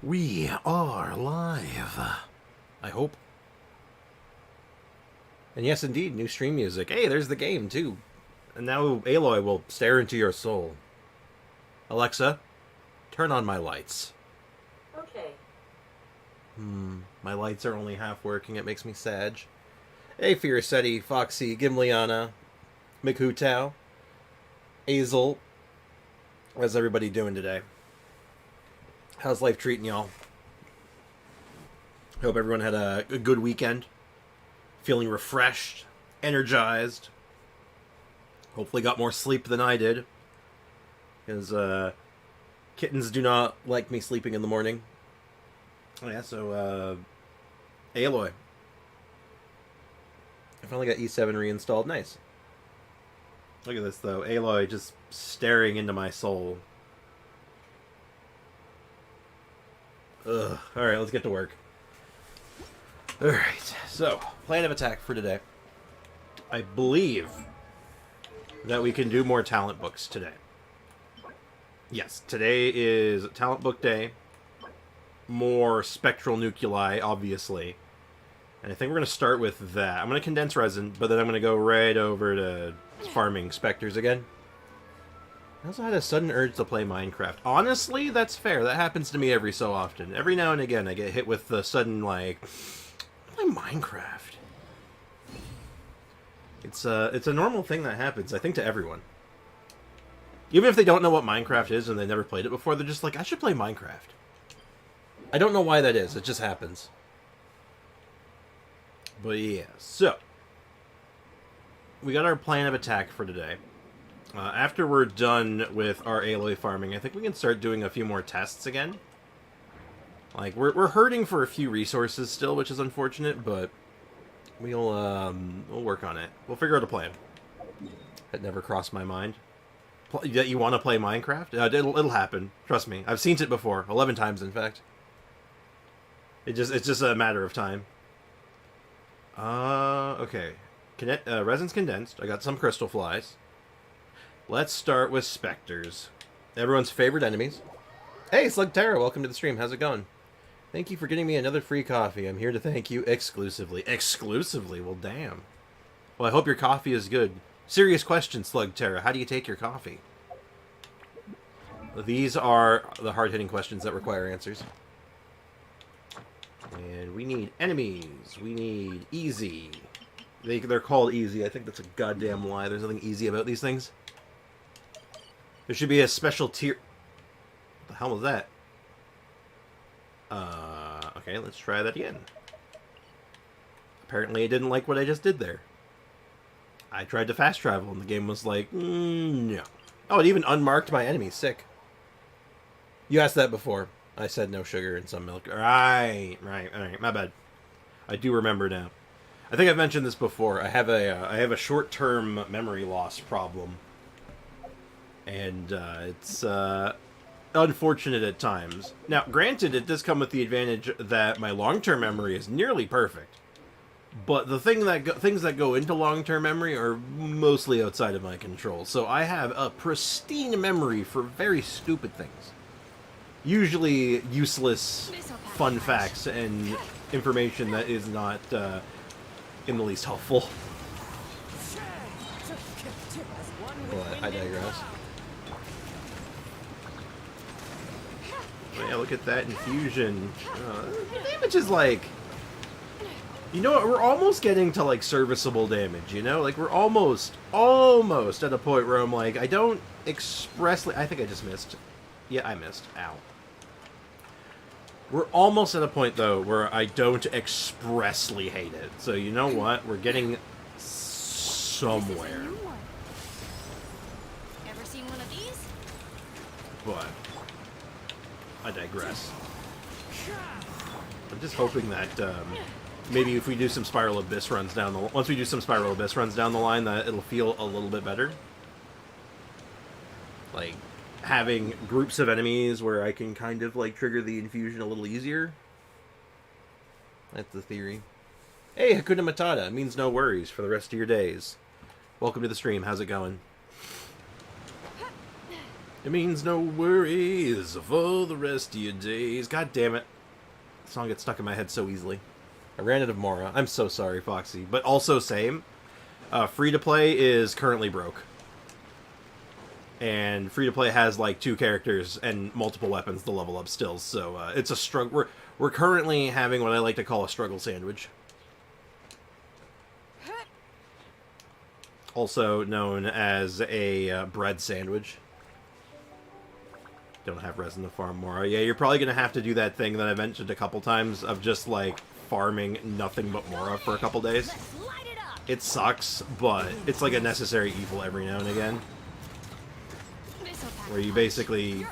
We are live. I hope. And yes, indeed, new stream music. Hey, there's the game, too. And now Aloy will stare into your soul. Alexa, turn on my lights. Okay. My lights are only half working. It makes me sad. Hey, Fiercetti, Foxy, Gimliana, McHootao, Azel. How's everybody doing today? How's life treating y'all? Hope everyone had a good weekend. Feeling refreshed, energized. Hopefully got more sleep than I did. Because kittens do not like me sleeping in the morning. Oh yeah, so Aloy. I finally got E7 reinstalled. Nice. Look at this though. Aloy just staring into my soul. Ugh. Alright, let's get to work. Alright, so, plan of attack for today. I believe that we can do more talent books today. Yes, today is talent book day. More spectral nuclei, obviously. And I think we're going to start with that. I'm going to condense resin, but then I'm going to go right over to farming specters again. I also had a sudden urge to play Minecraft. Honestly, that's fair. That happens to me every so often. Every now and again, I get hit with the sudden, like, play Minecraft. It's a normal thing that happens, I think, to everyone. Even if they don't know what Minecraft is and they never played it before, they're just like, I should play Minecraft. I don't know why that is. It just happens. But yeah, so we got our plan of attack for today. After we're done with our Aloy farming, I think we can start doing a few more tests again. Like, we're hurting for a few resources still, which is unfortunate, but we'll work on it. We'll figure out a plan. That never crossed my mind. That you want to play Minecraft? It'll happen. Trust me. I've seen it before. 11 times, in fact. It's just a matter of time. Okay. Resin's condensed. I got some crystal flies. Let's start with specters. Everyone's favorite enemies. Hey, Slugterra, welcome to the stream. How's it going? Thank you for getting me another free coffee. I'm here to thank you exclusively. Exclusively? Well, damn. Well, I hope your coffee is good. Serious question, Slugterra. How do you take your coffee? These are the hard-hitting questions that require answers. And we need enemies. We need easy. They're called easy. I think that's a goddamn lie. There's nothing easy about these things. There should be a special tier... What the hell was that? Okay, let's try that again. Apparently I didn't like what I just did there. I tried to fast travel and the game was like, no. Oh, it even unmarked my enemies. Sick. You asked that before. I said no sugar and some milk. Right, my bad. I do remember now. I think I've mentioned this before. I have a short-term memory loss problem. And it's unfortunate at times. Now, granted, it does come with the advantage that my long-term memory is nearly perfect. But the things that go into long-term memory are mostly outside of my control. So I have a pristine memory for very stupid things. Usually useless fun facts and information that is not in the least helpful. But I digress. But yeah, look at that infusion. The damage is like... You know what? We're almost getting to, like, serviceable damage, you know? Like, we're almost at a point where I'm like, I don't expressly... I think I just missed. Yeah, I missed. Ow. We're almost at a point, though, where I don't expressly hate it. So, you know what? We're getting somewhere. Ever seen one of these? But I digress. I'm just hoping that, maybe if we do some Spiral Abyss runs down the... Once we do some Spiral Abyss runs down the line, that it'll feel a little bit better. Like, having groups of enemies where I can kind of, like, trigger the infusion a little easier. That's the theory. Hey, Hakuna Matata. It means no worries for the rest of your days. Welcome to the stream. How's it going? It means no worries for the rest of your days. God damn it. The song gets stuck in my head so easily. I ran out of Mora. I'm so sorry, Foxy. But also same. Free-to-play is currently broke. And free-to-play has like 2 characters and multiple weapons to level up still. So it's a struggle. We're currently having what I like to call a struggle sandwich. Also known as a bread sandwich. Don't have resin to farm Mora. Yeah, you're probably going to have to do that thing that I mentioned a couple times of just, like, farming nothing but Mora for a couple days. It sucks, but it's like a necessary evil every now and again. Where you basically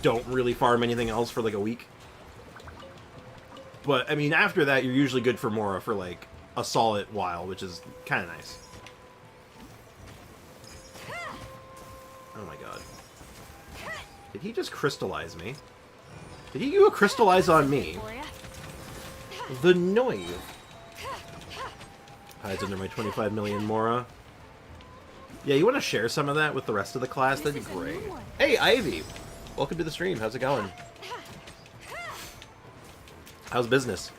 don't really farm anything else for, like, a week. But, I mean, after that, you're usually good for Mora for, like, a solid while, which is kind of nice. Oh my god. Did he just crystallize me? Did he do a crystallize on me? The noise. Hides under my 25 million Mora. Yeah, you want to share some of that with the rest of the class? That'd be great. Hey, Ivy! Welcome to the stream. How's it going? How's business?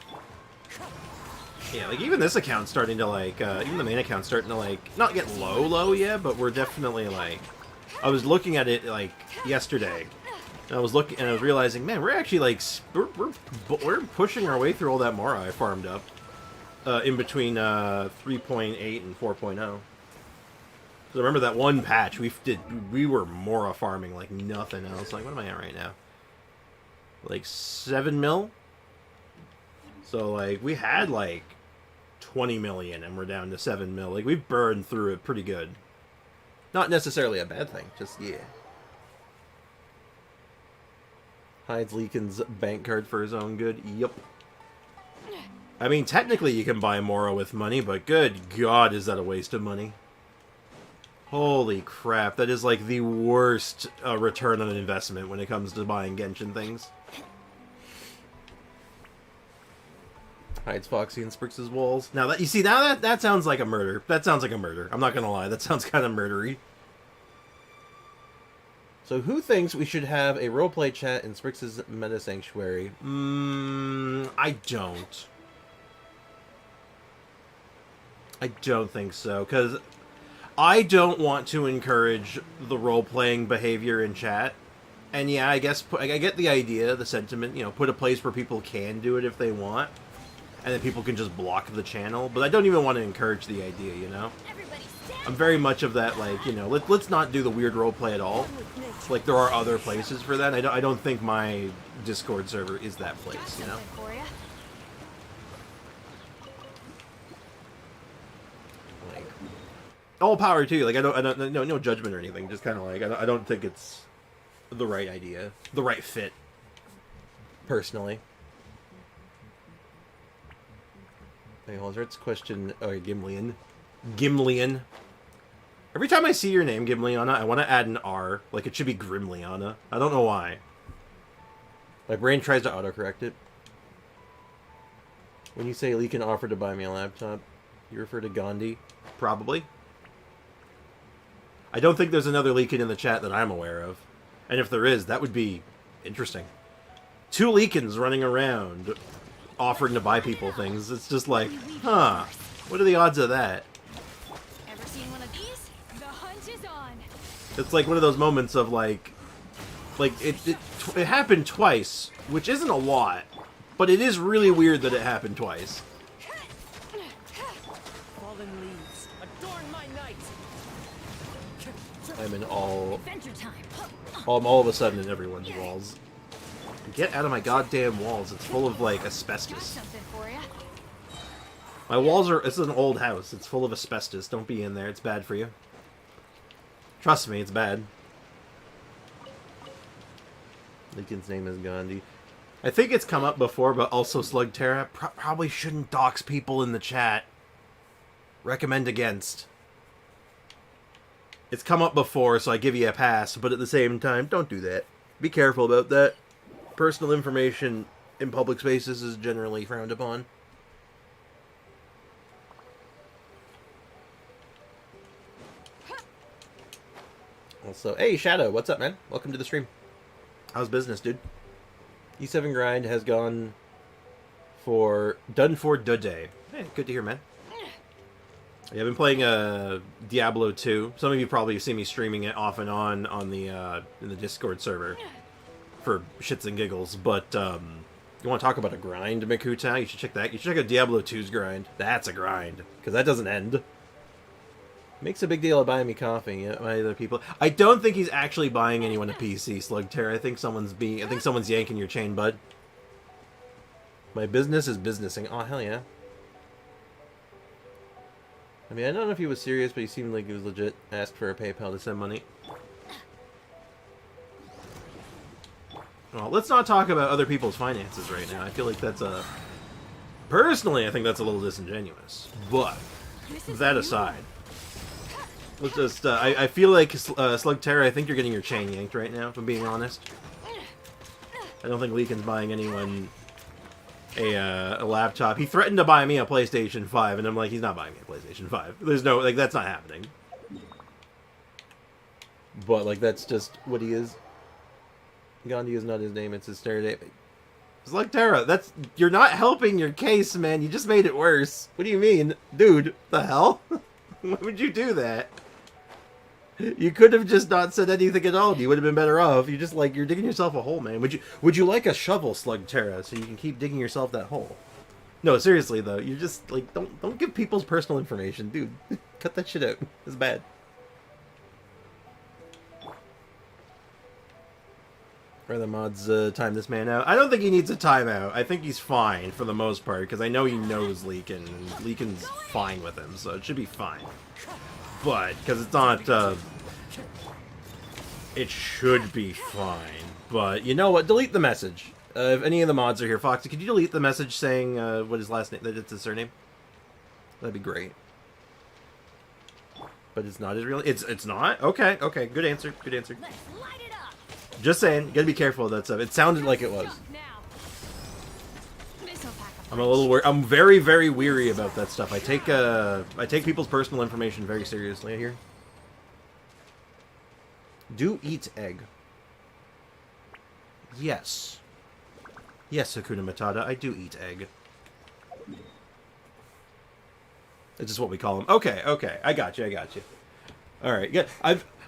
Yeah, like, even this account's starting to, like, even the main account's starting to, like, not get low yet, but we're definitely, like... I was looking at it, like, yesterday, and I was looking, and I was realizing, man, we're actually, like, we're pushing our way through all that Mora I farmed up, in between, 3.8 and 4.0. So remember that one patch, we were Mora farming like nothing else. Like, what am I at right now? Like, 7 mil? So, like, we had, like, 20 million, and we're down to 7 mil. Like, we've burned through it pretty good. Not necessarily a bad thing, just, yeah. Hides Leakin's bank card for his own good. Yup. I mean, technically you can buy Mora with money, but good god, is that a waste of money. Holy crap, that is like the worst return on an investment when it comes to buying Genshin things. Hides Foxy and Sprix's walls. Now that you see, now that sounds like a murder. That sounds like a murder. I'm not gonna lie. That sounds kind of murdery. So who thinks we should have a roleplay chat in Sprix's Meta Sanctuary? I don't. I don't think so, because I don't want to encourage the role-playing behavior in chat. And yeah, I guess I get the idea, the sentiment, you know, put a place where people can do it if they want. And then people can just block the channel. But I don't even want to encourage the idea, you know? I'm very much of that, like, you know, let's not do the weird roleplay at all. Like, there are other places for that. I don't think my Discord server is that place, you know? Like, all power to you. Like, I don't, no judgment or anything. Just kind of like, I don't think it's the right idea, the right fit, personally. Hey, Halzert's question, Gimlian. Every time I see your name, Gimliana, I want to add an R. Like, it should be Grimliana. I don't know why. My brain tries to autocorrect it. When you say Leakin offered to buy me a laptop, you refer to Gandhi? Probably. I don't think there's another Leakin in the chat that I'm aware of. And if there is, that would be interesting. 2 Leakins running around offering to buy people things. It's just like, huh, what are the odds of that? Ever seen one of these? The hunt is on. It's like one of those moments of like it happened twice, which isn't a lot, but it is really weird that it happened twice. Fallen leaves, adorn my night. I'm in all Adventure time. I'm all of a sudden in everyone's walls. Get out of my goddamn walls. It's full of, like, asbestos. Something for ya. My walls are... It's an old house. It's full of asbestos. Don't be in there. It's bad for you. Trust me, it's bad. Lincoln's name is Gandhi. I think it's come up before, but also Slugterra probably shouldn't dox people in the chat. Recommend against. It's come up before, so I give you a pass, but at the same time, don't do that. Be careful about that. Personal information in public spaces is generally frowned upon. Also, hey, Shadow, what's up, man? Welcome to the stream. How's business, dude? E7 grind has gone done for the day. Hey, good to hear, man. Yeah, I've been playing Diablo 2. Some of you probably have seen me streaming it off and on the in the Discord server for shits and giggles. But you want to talk about a grind, Mikuta? You should check that. You should check out Diablo 2's grind. That's a grind because that doesn't end. Makes a big deal of buying me coffee. Yeah, by other people. I don't think he's actually buying anyone a PC, Slugterra. I think someone's yanking your chain, bud. My business is businessing. Oh hell yeah. I mean, I don't know if he was serious, but he seemed like he was legit. Asked for a PayPal to send money. Well, let's not talk about other people's finances right now. I feel like that's a... Personally, I think that's a little disingenuous. But, that aside... Let's just... I feel like, Slugterra, I think you're getting your chain yanked right now, if I'm being honest. I don't think Leakin's buying anyone... a laptop. He threatened to buy me a PlayStation 5, and I'm like, he's not buying me a PlayStation 5. There's no, like, that's not happening. But, like, that's just what he is. Gandhi is not his name, it's his stereotype. It's like, Tara, you're not helping your case, man. You just made it worse. What do you mean? Dude, the hell? Why would you do that? You could have just not said anything at all. You would have been better off. You just you're digging yourself a hole, man. Would you like a shovel, Slugterra, so you can keep digging yourself that hole? No, seriously though, you just don't give people's personal information, dude. Cut that shit out. It's bad. Are the mods time this man out? I don't think he needs a timeout. I think he's fine for the most part because I know he knows Leakin, and Leakin's fine with him, so it should be fine. But, because it's not, it should be fine. But, you know what? Delete the message. If any of the mods are here. Foxy, could you delete the message saying, what his last name, that's his surname? That'd be great. But it's not his real, it's not? Okay, okay, good answer, good answer. Just saying, you gotta be careful of that stuff. It sounded like it was. I'm a little I'm very, very weary about that stuff. I take people's personal information very seriously here. Do eat egg. Yes. Yes, Hakuna Matata, I do eat egg. It's just what we call them. Okay, okay, I got you. All right, yeah.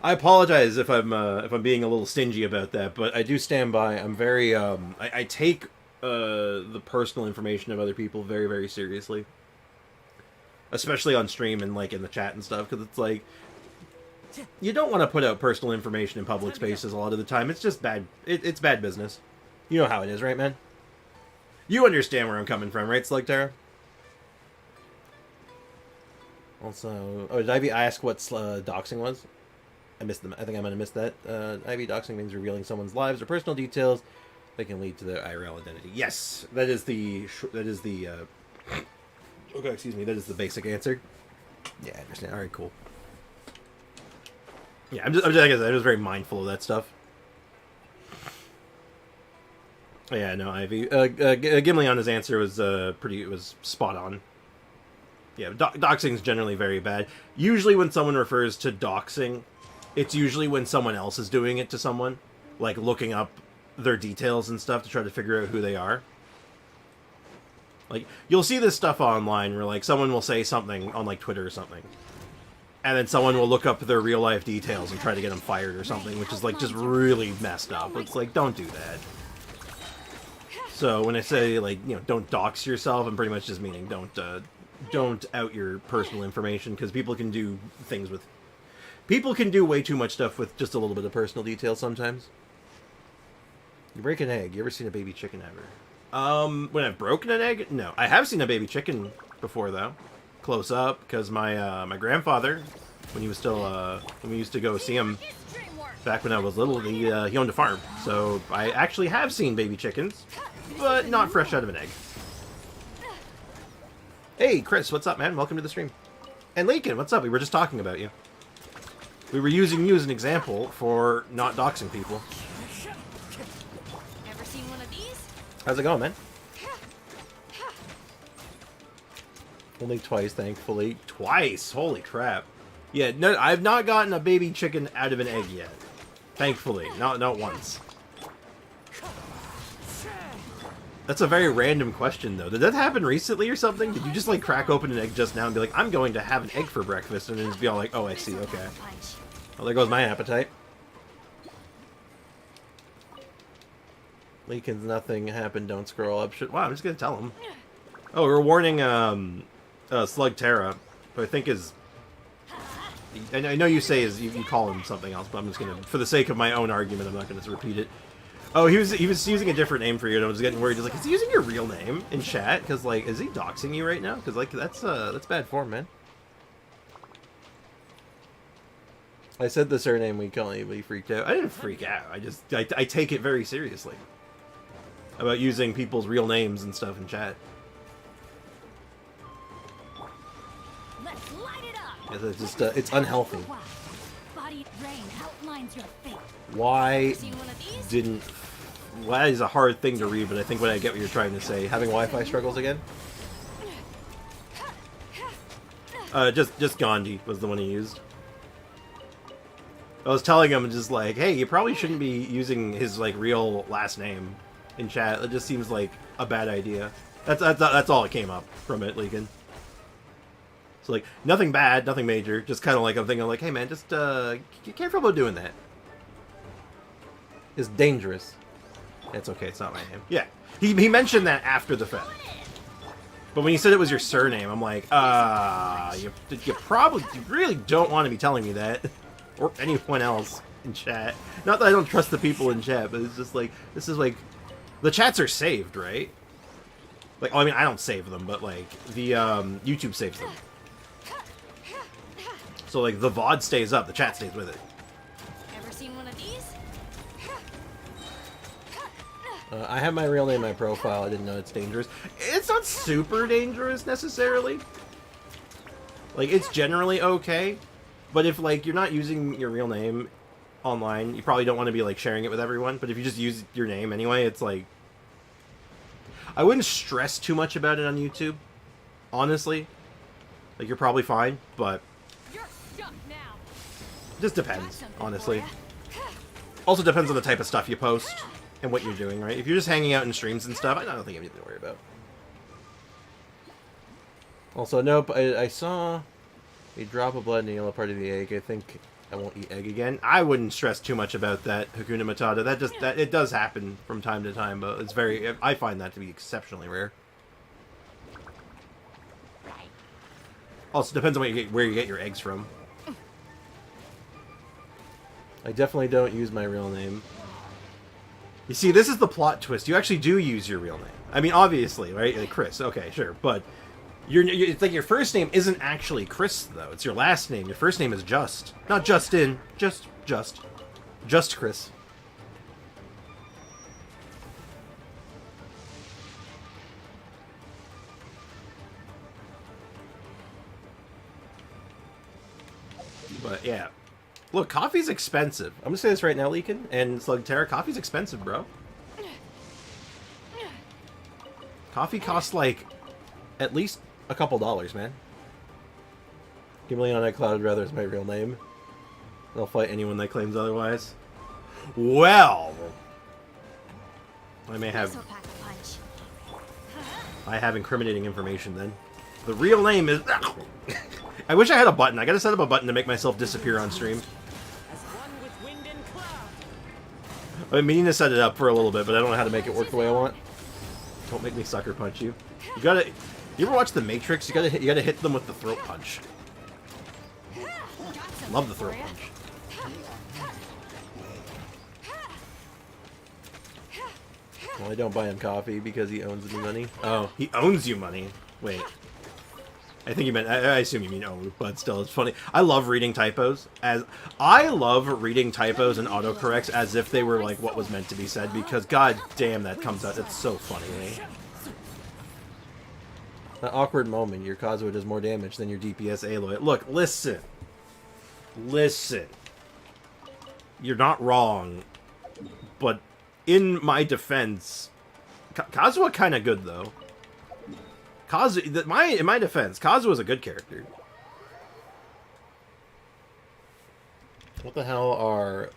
I apologize if I'm being a little stingy about that, but I do stand by. I'm very I take the personal information of other people very, very seriously, especially on stream and in the chat and stuff, because it's like you don't want to put out personal information in public spaces a lot of the time. It's just bad. It's bad business. You know how it is, right, man? You understand where I'm coming from, right, Slugterra? Also, oh, did Ivy ask what doxing was? I missed them. I think I might have missed that. Ivy doxing means revealing someone's lives or personal details that can lead to their IRL identity. Yes, that is the okay, excuse me. That is the basic answer. Yeah, I understand. All right, cool. Yeah, I'm just very mindful of that stuff. Yeah, no, Ivy. Gimli on his answer was was spot on. Yeah, doxing is generally very bad. Usually when someone refers to doxing, it's usually when someone else is doing it to someone, like looking up their details and stuff to try to figure out who they are. Like, you'll see this stuff online where, someone will say something on, Twitter or something, and then someone will look up their real-life details and try to get them fired or something, which is, just really messed up. It's don't do that. So, when I say, don't dox yourself, I'm pretty much just meaning don't out your personal information, because people can do things with... People can do way too much stuff with just a little bit of personal detail sometimes. You break an egg. You ever seen a baby chicken ever? When I've broken an egg? No. I have seen a baby chicken before, though. Close up, because my grandfather, when he was still, when we used to go see him back when I was little, he owned a farm. So I actually have seen baby chickens, but not fresh out of an egg. Hey, Chris, what's up, man? Welcome to the stream. And Lincoln, what's up? We were just talking about you. We were using you as an example for not doxing people. Ever seen one of these? How's it going, man? Only twice, thankfully. Twice! Holy crap. Yeah, no, I've not gotten a baby chicken out of an egg yet. Thankfully, not once. That's a very random question, though. Did that happen recently or something? Did you just, like, crack open an egg just now and be like, I'm going to have an egg for breakfast, and then just be all like, oh, I see, okay. Well, there goes my appetite. Leakins, nothing happened, don't scroll up. Wow, I'm just gonna tell him. Oh, we're warning, Slug Terra, who I think is... I know you say is you call him something else, but I'm just gonna, for the sake of my own argument, I'm not gonna repeat it. Oh, he was using a different name for you, and I was getting worried. He's like, is he using your real name in chat? Because, like, is he doxing you right now? Because, like, that's bad form, man. I said the surname we call you, but he freaked out. I didn't freak out. I take it very seriously about using people's real names and stuff in chat. Let's light it up. It's just it's unhealthy. Body rain outlines your fate. Why Seen one of these? didn't... Well, that is a hard thing to read, but I think I get what you're trying to say. Having Wi-Fi struggles again? Just Gandhi was the one he used. I was telling him just like, hey, you probably shouldn't be using his like real last name in chat. It just seems like a bad idea. That's all it came up from it, Leakin. So like nothing bad, nothing major. Just kind of like I'm thinking like, hey man, just be careful about doing that. It's dangerous. It's okay. It's not my name. Yeah, he mentioned that after the fact. But when you said it was your surname, I'm like, you really don't want to be telling me that. Or anyone else in chat. Not that I don't trust the people in chat, but it's just like, this is like, the chats are saved, right? Like, oh, I mean, I don't save them, but like, the, YouTube saves them. So like, the VOD stays up, the chat stays with it. Ever seen one of these? I have my real name in my profile, I didn't know it's dangerous. It's not super dangerous, necessarily. Like, it's generally okay. But if, like, you're not using your real name online, you probably don't want to be, like, sharing it with everyone. But if you just use your name anyway, it's, like... I wouldn't stress too much about it on YouTube, honestly. Like, you're probably fine, but... You're stuck now. It just depends, honestly. Also depends on the type of stuff you post and what you're doing, right? If you're just hanging out in streams and stuff, I don't think you have anything to worry about. Also, nope, I saw... a drop of blood in the yellow part of the egg. I think I won't eat egg again. I wouldn't stress too much about that, Hakuna Matata. It does happen from time to time, but it's very... I find that to be exceptionally rare. Also, depends on where you get your eggs from. I definitely don't use my real name. You see, this is the plot twist. You actually do use your real name. I mean, obviously, right? Like Chris. Okay, sure, but... It's like your first name isn't actually Chris, though. It's your last name. Your first name is Just. Not Justin. Just Chris. But, yeah. Look, coffee's expensive. I'm gonna say this right now, Leakin, and Slug Terra, coffee's expensive, bro. Coffee costs, like, at least... a couple dollars, man. Gimli on iCloud rather is my real name. I'll fight anyone that claims otherwise. Well, I may have... I have incriminating information then. The real name is... I wish I had a button. I gotta set up a button to make myself disappear on stream. I've been meaning to set it up for a little bit, but I don't know how to make it work the way I want. Don't make me sucker punch you. You gotta... You ever watch The Matrix? You gotta hit them with the throat punch. Love the throat punch. Well, I don't buy him coffee because he owns me money. Oh, he owns you money. Wait. I think you meant... I assume you mean own, but still, it's funny. I love reading typos. I love reading typos and autocorrects as if they were, like, what was meant to be said, because god damn, that comes out. It's so funny to me. That awkward moment, your Kazuha does more damage than your DPS Aloy. Look, listen. Listen. You're not wrong. But in my defense, Kazuha kind of good, though. In my defense, Kazuha's a good character. What the hell are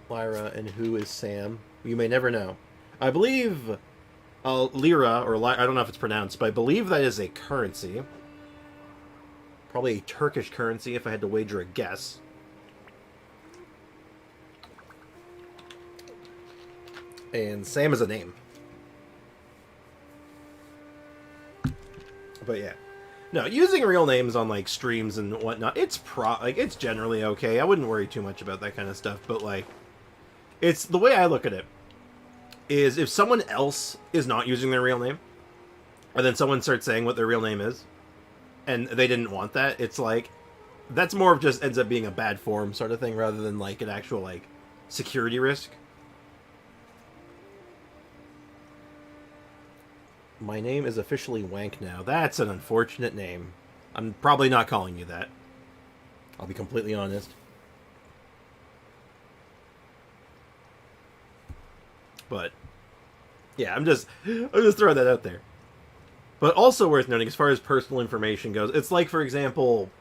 Lyra and who is Sam? You may never know. I believe lira, or I don't know if it's pronounced, but I believe that is a currency. Probably a Turkish currency if I had to wager a guess. And Sam is a name. But yeah. No, using real names on like streams and whatnot, it's generally okay. I wouldn't worry too much about that kind of stuff, but like it's the way I look at it is if someone else is not using their real name and then someone starts saying what their real name is and they didn't want that, it's like that's more of just ends up being a bad form sort of thing rather than like an actual like security risk. My name is officially Wank now. That's an unfortunate name. I'm probably not calling you that. I'll be completely honest. But yeah, I'm just throwing that out there. But also worth noting, as far as personal information goes, it's like, for example,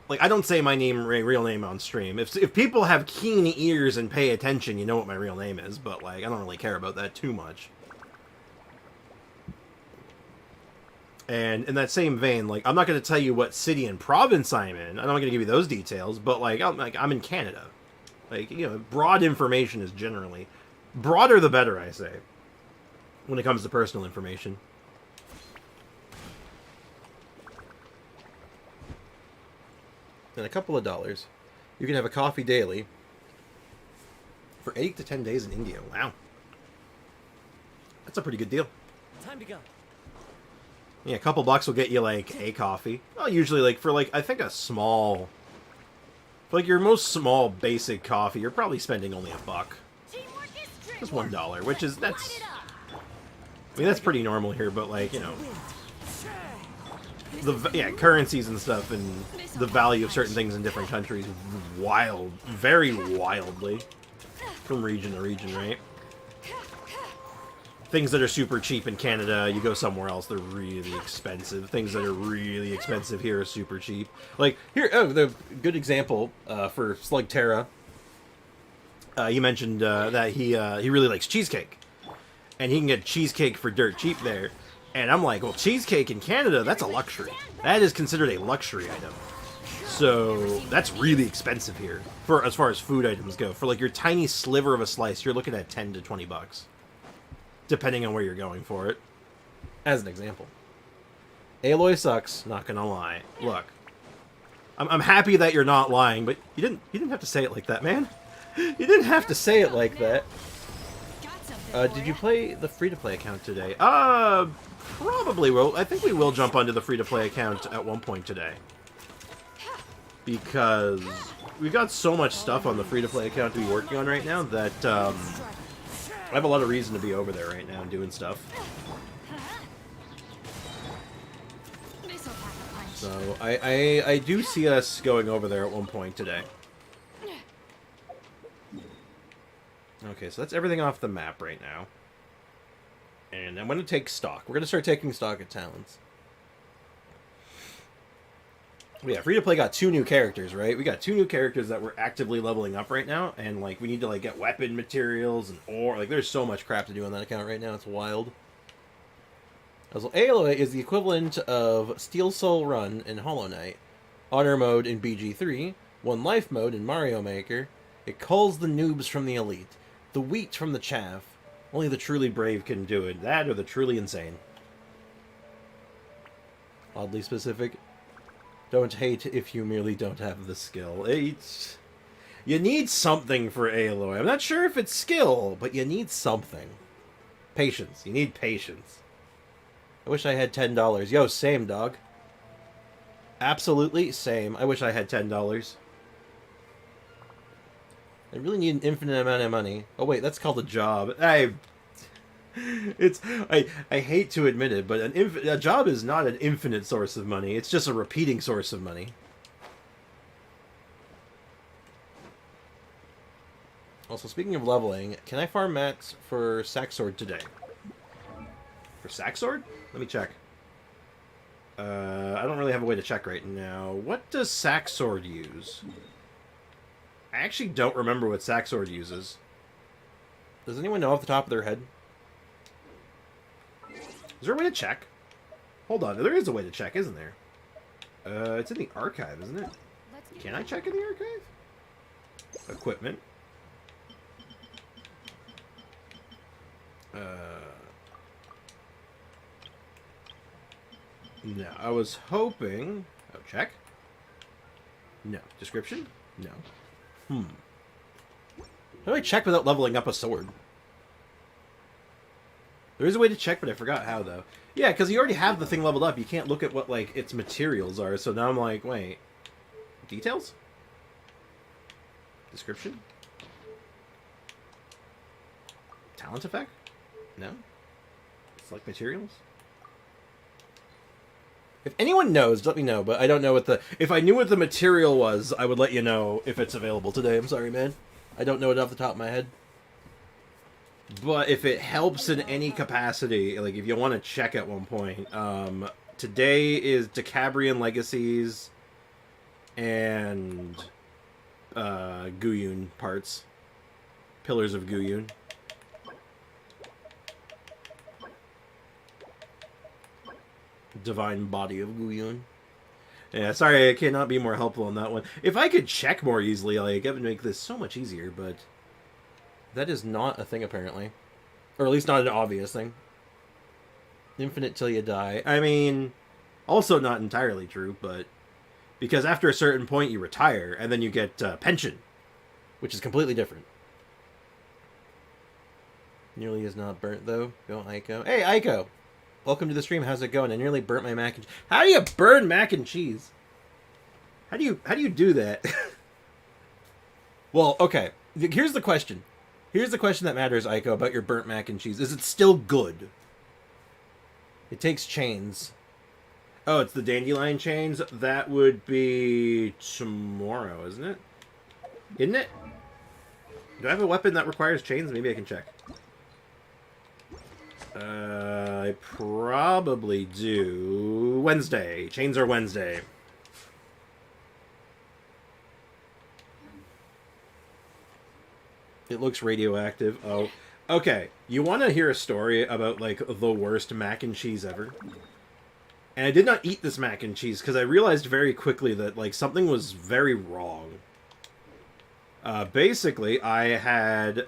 like I don't say my real name on stream. If people have keen ears and pay attention, you know what my real name is. But like, I don't really care about that too much. And in that same vein, like, I'm not going to tell you what city and province I'm in. I'm not going to give you those details, but, like, I'm in Canada. Like, you know, broad information is generally... Broader the better, I say, when it comes to personal information. And a couple of dollars. You can have a coffee daily for 8 to 10 days in India. Wow. That's a pretty good deal. Time to go. Yeah, a couple bucks will get you, like, a coffee. Well, usually, like, for, like, I think a small... For, like, your most small, basic coffee, you're probably spending only $1. Just $1, which is, that's... I mean, that's pretty normal here, but, like, you know... Yeah, currencies and stuff, and the value of certain things in different countries, very wildly. From region to region, right? Things that are super cheap in Canada, you go somewhere else, they're really expensive. Things that are really expensive here are super cheap. Like, here, the good example for Slug Terra, you mentioned that he really likes cheesecake. And he can get cheesecake for dirt cheap there. And I'm like, well, cheesecake in Canada, that's a luxury. That is considered a luxury item. So, that's really expensive here, for as far as food items go. For, like, your tiny sliver of a slice, you're looking at 10 to 20 bucks. Depending on where you're going for it. As an example. Aloy sucks, not gonna lie. Look. I'm happy that you're not lying, but you didn't have to say it like that, man. You didn't have to say it like that. Did you play the free-to-play account today? Probably will. I think we will jump onto the free-to-play account at one point today. Because we've got so much stuff on the free-to-play account to be working on right now that, I have a lot of reason to be over there right now doing stuff. So, I do see us going over there at one point today. Okay, so that's everything off the map right now. And I'm going to take stock. We're going to start taking stock at talents. Yeah, Free-to-Play got 2 new characters, right? We got 2 new characters that we're actively leveling up right now, and, like, we need to, like, get weapon materials and ore. Like, there's so much crap to do on that account right now. It's wild. Also, Aloy is the equivalent of Steel Soul Run in Hollow Knight, Honor Mode in BG3, One Life Mode in Mario Maker. It culls the noobs from the elite, the wheat from the chaff. Only the truly brave can do it. That or the truly insane. Oddly specific. Don't hate if you merely don't have the skill. You need something for Aloy. I'm not sure if it's skill, but you need something. Patience. You need patience. I wish I had $10. Yo, same, dog. Absolutely same. I wish I had $10. I really need an infinite amount of money. Oh, wait, that's called a job. I hate to admit it, but a job is not an infinite source of money. It's just a repeating source of money. Also, speaking of leveling, can I farm max for Saxord today? For Saxord? Let me check. I don't really have a way to check right now. What does Saxord use? I actually don't remember what Saxord uses. Does anyone know off the top of their head? Is there a way to check? Hold on, there is a way to check, isn't there? It's in the archive, isn't it? Can I check in the archive? Equipment. No, I was hoping... Oh, check? No. Description? No. How do I check without leveling up a sword? There is a way to check, but I forgot how, though. Yeah, because you already have the thing leveled up. You can't look at what, like, its materials are. So now I'm like, wait. Details? Description? Talent effect? No? Select materials? If anyone knows, let me know, but I don't know what the... If I knew what the material was, I would let you know if it's available today. I'm sorry, man. I don't know it off the top of my head. But if it helps in any capacity, like if you want to check at one point, today is Decabrian Legacies and Guyun parts. Pillars of Guyun. Divine Body of Guyun. Yeah, sorry, I cannot be more helpful on that one. If I could check more easily, like, it would make this so much easier, but that is not a thing, apparently. Or at least not an obvious thing. Infinite till you die. I mean, also not entirely true, but because after a certain point you retire, and then you get pension, which is completely different. Nearly is not burnt, though. Go, Aiko. Hey, Aiko! Welcome to the stream. How's it going? I nearly burnt my mac and cheese. How do you burn mac and cheese? How do you do that? Well, okay. Here's the question. Here's the question that matters, Aiko, about your burnt mac and cheese. Is it still good? It takes chains. Oh, it's the dandelion chains? That would be tomorrow, isn't it? Isn't it? Do I have a weapon that requires chains? Maybe I can check. I probably do. Wednesday. Chains are Wednesday. It looks radioactive. Oh. Okay. You want to hear a story about, like, the worst mac and cheese ever? And I did not eat this mac and cheese because I realized very quickly that, like, something was very wrong. Basically, I had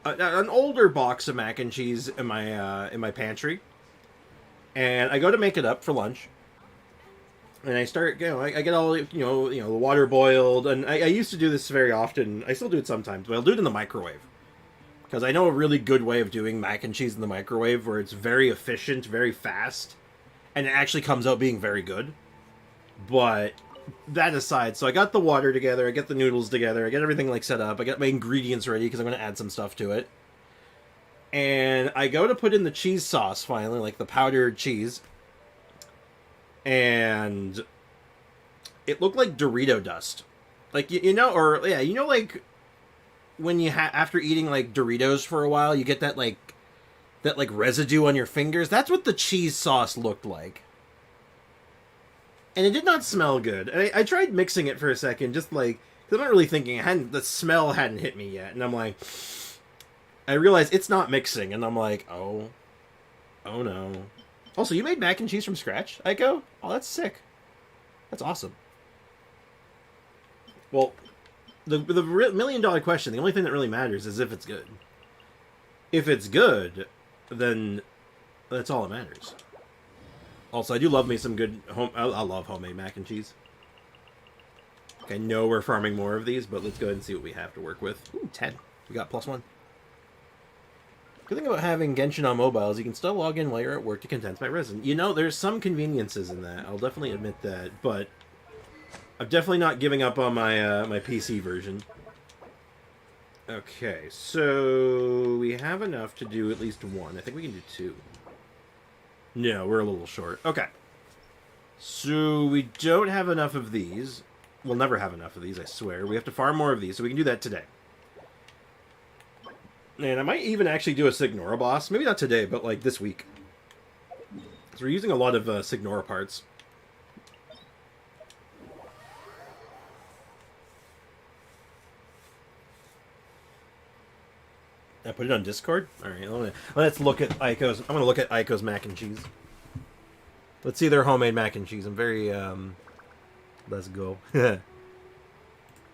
an older box of mac and cheese in my pantry, and I go to make it up for lunch, and I start, I get all, the water boiled, and I used to do this very often. I still do it sometimes, but I'll do it in the microwave, because I know a really good way of doing mac and cheese in the microwave where it's very efficient, very fast, and it actually comes out being very good. But that aside, so I got the water together, I get the noodles together, I get everything, like, set up, I get my ingredients ready because I'm going to add some stuff to it. And I go to put in the cheese sauce finally, like the powdered cheese. And it looked like Dorito dust. Like, like when you after eating, like, Doritos for a while, you get that residue on your fingers. That's what the cheese sauce looked like. And it did not smell good. And I tried mixing it for a second, just like, because I'm not really thinking, the smell hadn't hit me yet. And I'm like, I realized it's not mixing, and I'm like, oh no. Also, you made mac and cheese from scratch, Aiko? Oh, that's sick. That's awesome. Well, the million-dollar question, the only thing that really matters is if it's good. If it's good, then that's all that matters. Also, I do love me some good I love homemade mac and cheese. I know we're farming more of these, but let's go ahead and see what we have to work with. Ooh, 10. We got +1. Good thing about having Genshin on mobile is you can still log in while you're at work to condense my resin. There's some conveniences in that. I'll definitely admit that, but I'm definitely not giving up on my my PC version. Okay, so we have enough to do at least one. I think we can do 2. No, we're a little short. Okay. So we don't have enough of these. We'll never have enough of these, I swear. We have to farm more of these, so we can do that today. And I might even actually do a Signora boss. Maybe not today, but, like, this week. So we're using a lot of Signora parts. I put it on Discord? Alright, let's look at Aiko's. I'm gonna look at Aiko's mac and cheese. Let's see their homemade mac and cheese. I'm very, let's go.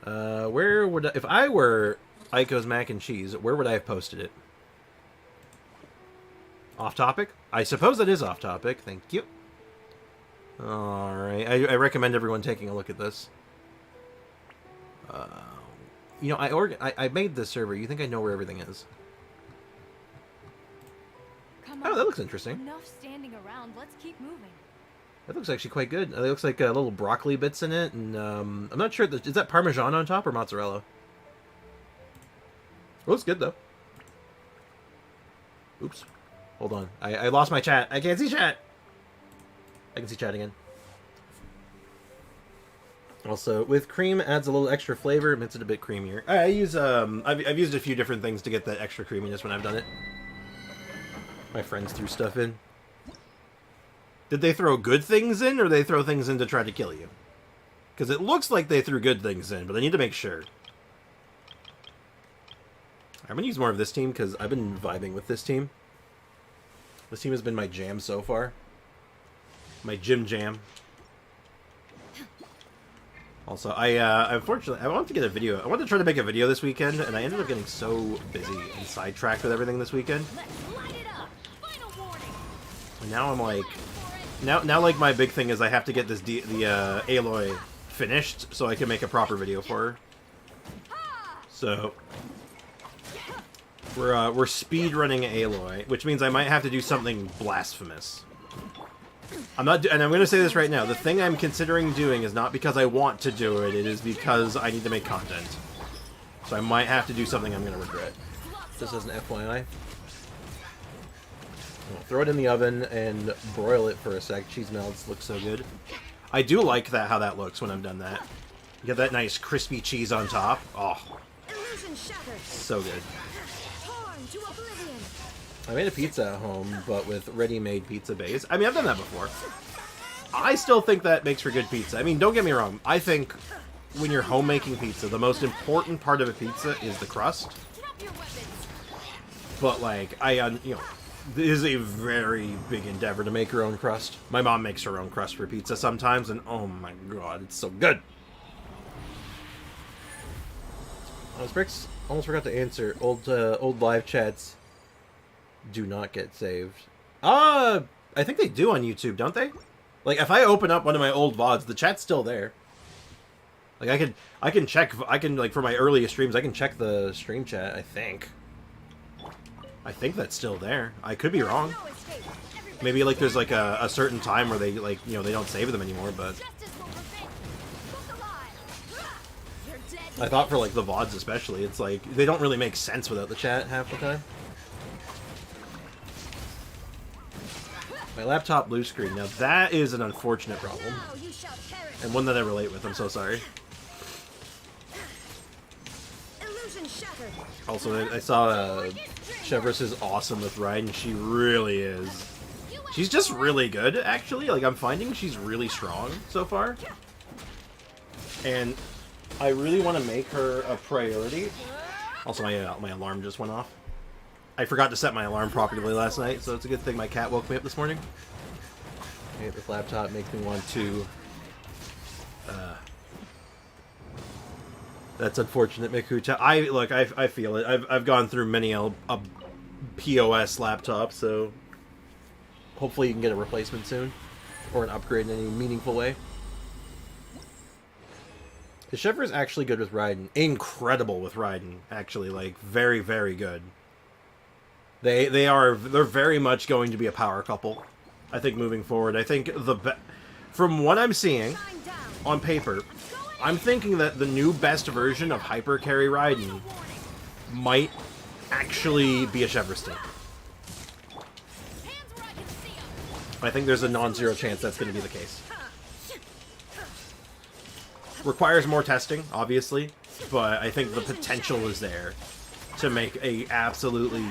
Where would if I were Aiko's mac and cheese, where would I have posted it? Off topic? I suppose that is off topic. Thank you. Alright, I recommend everyone taking a look at this. You know, I made this server. You think I know where everything is? Come Oh, on. that looks interesting. Enough standing around. Let's keep moving. That looks actually quite good. It looks like little broccoli bits in it, and I'm not sure. Is that Parmesan on top or mozzarella? It looks good though. Oops. Hold on. I lost my chat. I can't see chat. I can see chat again. Also, with cream adds a little extra flavor, makes it a bit creamier. I use I've used a few different things to get that extra creaminess when I've done it. My friends threw stuff in. Did they throw good things in, or they throw things in to try to kill you? Because it looks like they threw good things in, but I need to make sure. I'm going to use more of this team, because I've been vibing with this team. This team has been my jam so far. My gym jam. Also, unfortunately, I wanted to get a video. I wanted to try to make a video this weekend, and I ended up getting so busy and sidetracked with everything this weekend. Let's light it up. Final warning. And now I'm like... Now, like, my big thing is I have to get the Aloy finished so I can make a proper video for her. So, we're speed running Aloy, which means I might have to do something blasphemous. And I'm going to say this right now. The thing I'm considering doing is not because I want to do it. It is because I need to make content. So I might have to do something I'm going to regret. Just as an FYI. Throw it in the oven and broil it for a sec. Cheese melts. Looks so good. I do like that how that looks when I've done that. You get that nice crispy cheese on top. Oh, so good. I made a pizza at home, but with ready-made pizza base. I mean, I've done that before. I still think that makes for good pizza. I mean, don't get me wrong. I think when you're home-making pizza, the most important part of a pizza is the crust. But, like, you know, it is a very big endeavor to make your own crust. My mom makes her own crust for pizza sometimes, and oh my god, it's so good! Bricks almost forgot to answer. Old live chats do not get saved. I think they do on YouTube, don't they? Like, if I open up one of my old VODs, the chat's still there. Like, I can check, like, for my earliest streams, I can check the stream chat, I think. I think that's still there. I could be wrong. Maybe, like, there's, like, a certain time where they, like, you know, they don't save them anymore, but... I thought for, like, the VODs especially, it's like, they don't really make sense without the chat half the time. My laptop blue screen. Now, that is an unfortunate problem. And one that I relate with, I'm so sorry. Also, I saw Chevrolet is awesome with Raiden. She really is. She's just really good, actually. Like, I'm finding she's really strong so far. And I really want to make her a priority. Also, my alarm just went off. I forgot to set my alarm properly last night, so it's a good thing my cat woke me up this morning. Okay, this laptop makes me want to... That's unfortunate, Mikuta. I feel it. I've gone through many a POS laptop, so hopefully you can get a replacement soon, or an upgrade in any meaningful way. The Chevrolet is actually good with Raiden. Incredible with Raiden, actually. Like, very, very good. They're very much going to be a power couple, I think, moving forward. I think from what I'm seeing on paper, I'm thinking that the new best version of Hyper Carry Raiden might actually be a Chevrolet. I think there's a non-zero chance that's going to be the case. Requires more testing, obviously, but I think the potential is there to make a absolutely,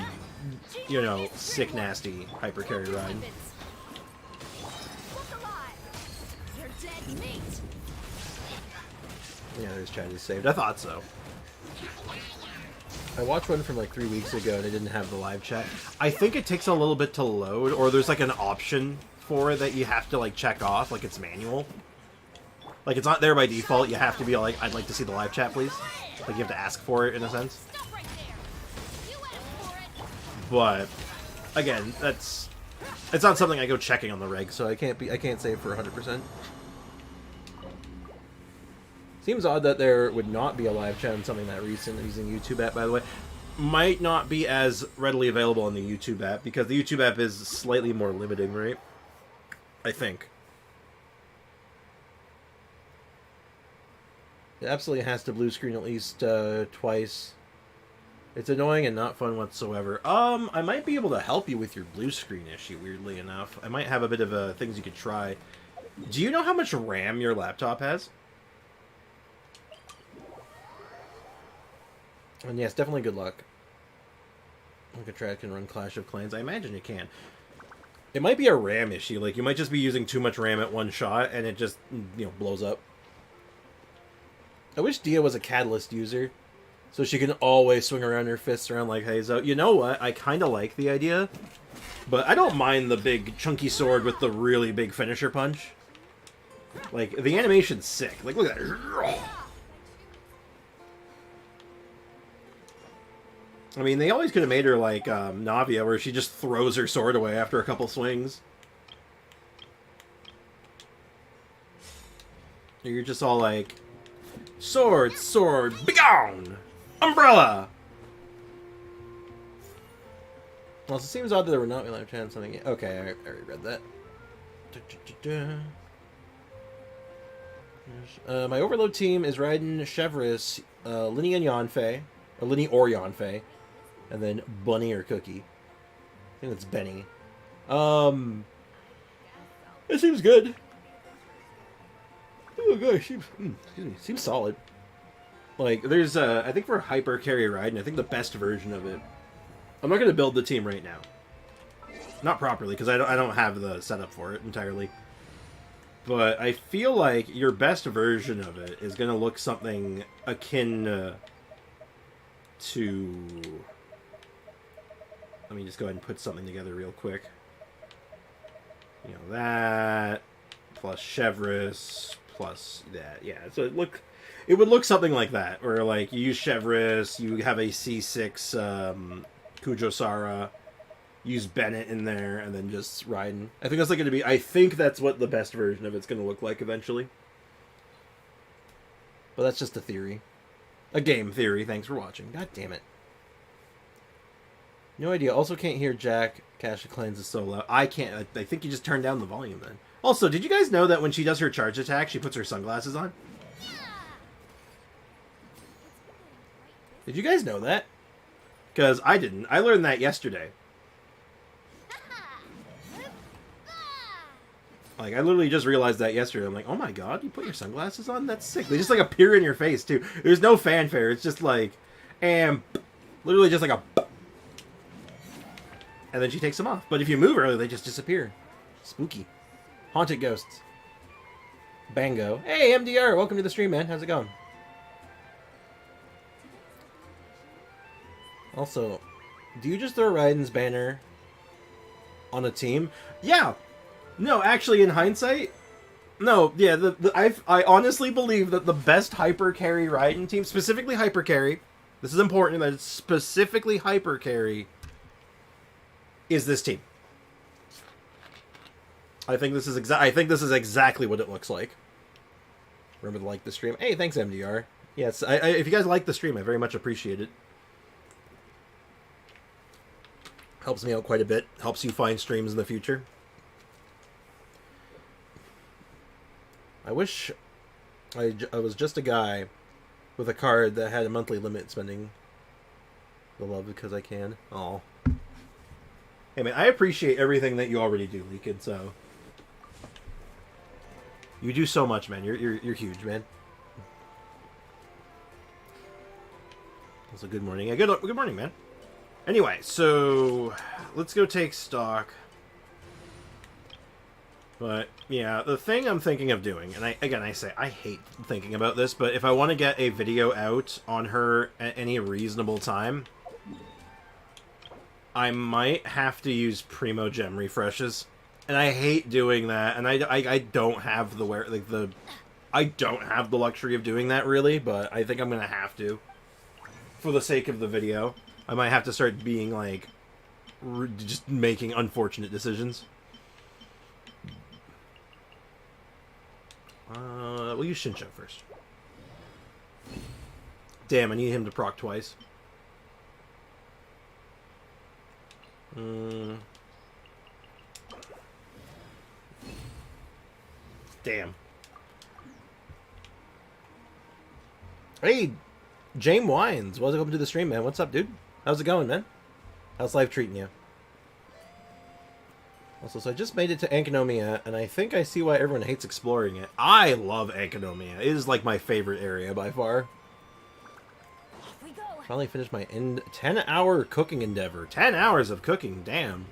you know, sick, nasty Hyper Carry Raiden. Yeah, there's chat is saved. I thought so. I watched one from like 3 weeks ago and it didn't have the live chat. I think it takes a little bit to load, or there's like an option for it that you have to like check off, like it's manual. Like it's not there by default, you have to be like, I'd like to see the live chat, please. Like you have to ask for it in a sense. Stop right there. You asked for it. But again, it's not something I go checking on the reg, so I can't say for 100%. Seems odd that there would not be a live chat on something that recent using YouTube app, by the way. Might not be as readily available on the YouTube app, because the YouTube app is slightly more limiting, right? I think. It absolutely has to blue screen at least twice. It's annoying and not fun whatsoever. I might be able to help you with your blue screen issue, weirdly enough. I might have a bit of things you could try. Do you know how much RAM your laptop has? And yes, definitely good luck. Alcatraz can run Clash of Clans. I imagine it can. It might be a RAM issue. Like, you might just be using too much RAM at one shot, and it just, you know, blows up. I wish Dia was a Catalyst user, so she can always swing around her fists around like Heizo. You know what? I kind of like the idea, but I don't mind the big, chunky sword with the really big finisher punch. Like, the animation's sick. Like, look at that. I mean, they always could have made her like Navia, where she just throws her sword away after a couple swings. You're just all like, sword, sword, begone! Umbrella! Well, it seems odd that there would not be live chat on something. Okay, I already read that. My overload team is riding Chevrolet, Linny and Yanfei, or Linny or Yanfei. And then Bunny or Cookie. I think that's Benny. It seems good. Oh gosh, seems solid. Like, there's I think for Hyper Carry Raiden, I think the best version of it. I'm not gonna build the team right now. Not properly, because I don't have the setup for it entirely. But I feel like your best version of it is gonna look something akin to... Let me just go ahead and put something together real quick. You know, that, plus Chevrolet, plus that. Yeah, so it would look something like that, where like you use Chevrolet, you have a C6 Kujosara, use Bennett in there, and then just Raiden. I think that's like going to be. I think that's what the best version of it's going to look like eventually. But that's just a theory, a game theory. Thanks for watching. God damn it. No idea. Also can't hear Jack. Clash of Clans is so loud. I can't. I think you just turned down the volume then. Also, did you guys know that when she does her charge attack, she puts her sunglasses on? Did you guys know that? Because I didn't. I learned that yesterday. Like, I literally just realized that yesterday. I'm like, oh my god, you put your sunglasses on? That's sick. They just, like, appear in your face, too. There's no fanfare. It's just like, and literally just like a... And then she takes them off. But if you move early, they just disappear. Spooky. Haunted ghosts. Bango. Hey, MDR. Welcome to the stream, man. How's it going? Also, do you just throw Raiden's banner on a team? Yeah. No, actually, in hindsight, no. Yeah, I honestly believe that the best hyper carry Raiden team, specifically hyper carry, this is important that it's specifically hyper carry, is this team. I think this is exactly what it looks like. Remember to like the stream. Hey, thanks MDR. Yes, if you guys like the stream, I very much appreciate it. Helps me out quite a bit. Helps you find streams in the future. I wish I was just a guy with a card that had a monthly limit spending the love because I can. Aw. Hey man, I appreciate everything that you already do, Leakin, so you do so much, man. You're huge, man. It's a good morning. Yeah, good morning, man. Anyway, so let's go take stock. But, yeah, the thing I'm thinking of doing, and I say I hate thinking about this, but if I want to get a video out on her at any reasonable time, I might have to use Primo Gem refreshes. And I hate doing that, and I don't have the I don't have the luxury of doing that, really, but I think I'm gonna have to. For the sake of the video. I might have to start being, like, just making unfortunate decisions. We'll use Shinsho first. Damn, I need him to proc twice. Damn. Hey, James Wines. Welcome to the stream, man. What's up, dude? How's it going, man? How's life treating you? Also, so I just made it to Ankonomia, and I think I see why everyone hates exploring it. I love Ankonomia. It is, like, my favorite area by far. Off we go. Finally finished my 10-hour cooking endeavor. 10 hours of cooking, damn.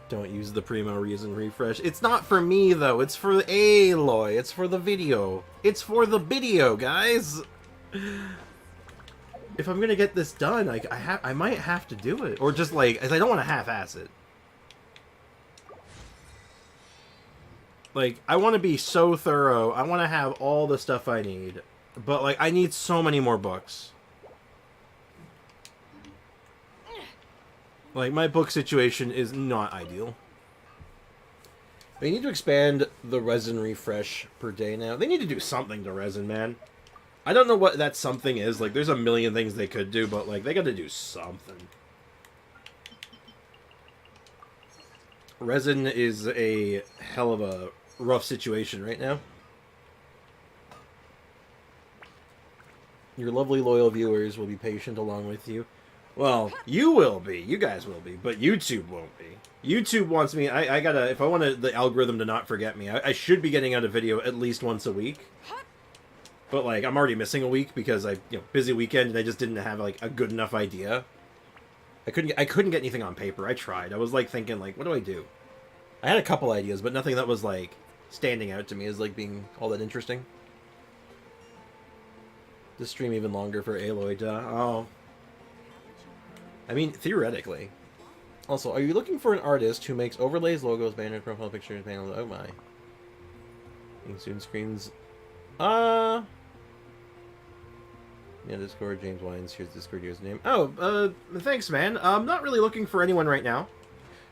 Don't use the Primo Reason refresh. It's not for me, though. It's for Aloy. It's for the video. It's for the video, guys. If I'm gonna get this done, I might have to do it. Or just, like, I don't want to half-ass it. Like, I want to be so thorough. I want to have all the stuff I need. But, like, I need so many more books. Like, my book situation is not ideal. They need to expand the resin refresh per day now. They need to do something to resin, man. I don't know what that something is. Like, there's a million things they could do, but, like, they gotta do something. Resin is a hell of a rough situation right now. Your lovely loyal viewers will be patient along with you. Well, you will be. You guys will be. But YouTube won't be. YouTube wants me... I gotta... If I want the algorithm to not forget me, I should be getting out a video at least once a week. But, like, I'm already missing a week because busy weekend and I just didn't have, like, a good enough idea. I couldn't get anything on paper. I tried. I was, like, thinking, like, what do I do? I had a couple ideas, but nothing that was, like, standing out to me as, like, being all that interesting. This stream even longer for Aloy, oh... I mean, theoretically. Also, are you looking for an artist who makes overlays, logos, banners, profile pictures, panels? Oh my. Being soon screens. Yeah, Discord, James Wines. Here's Discord username. Oh, thanks, man. I'm not really looking for anyone right now.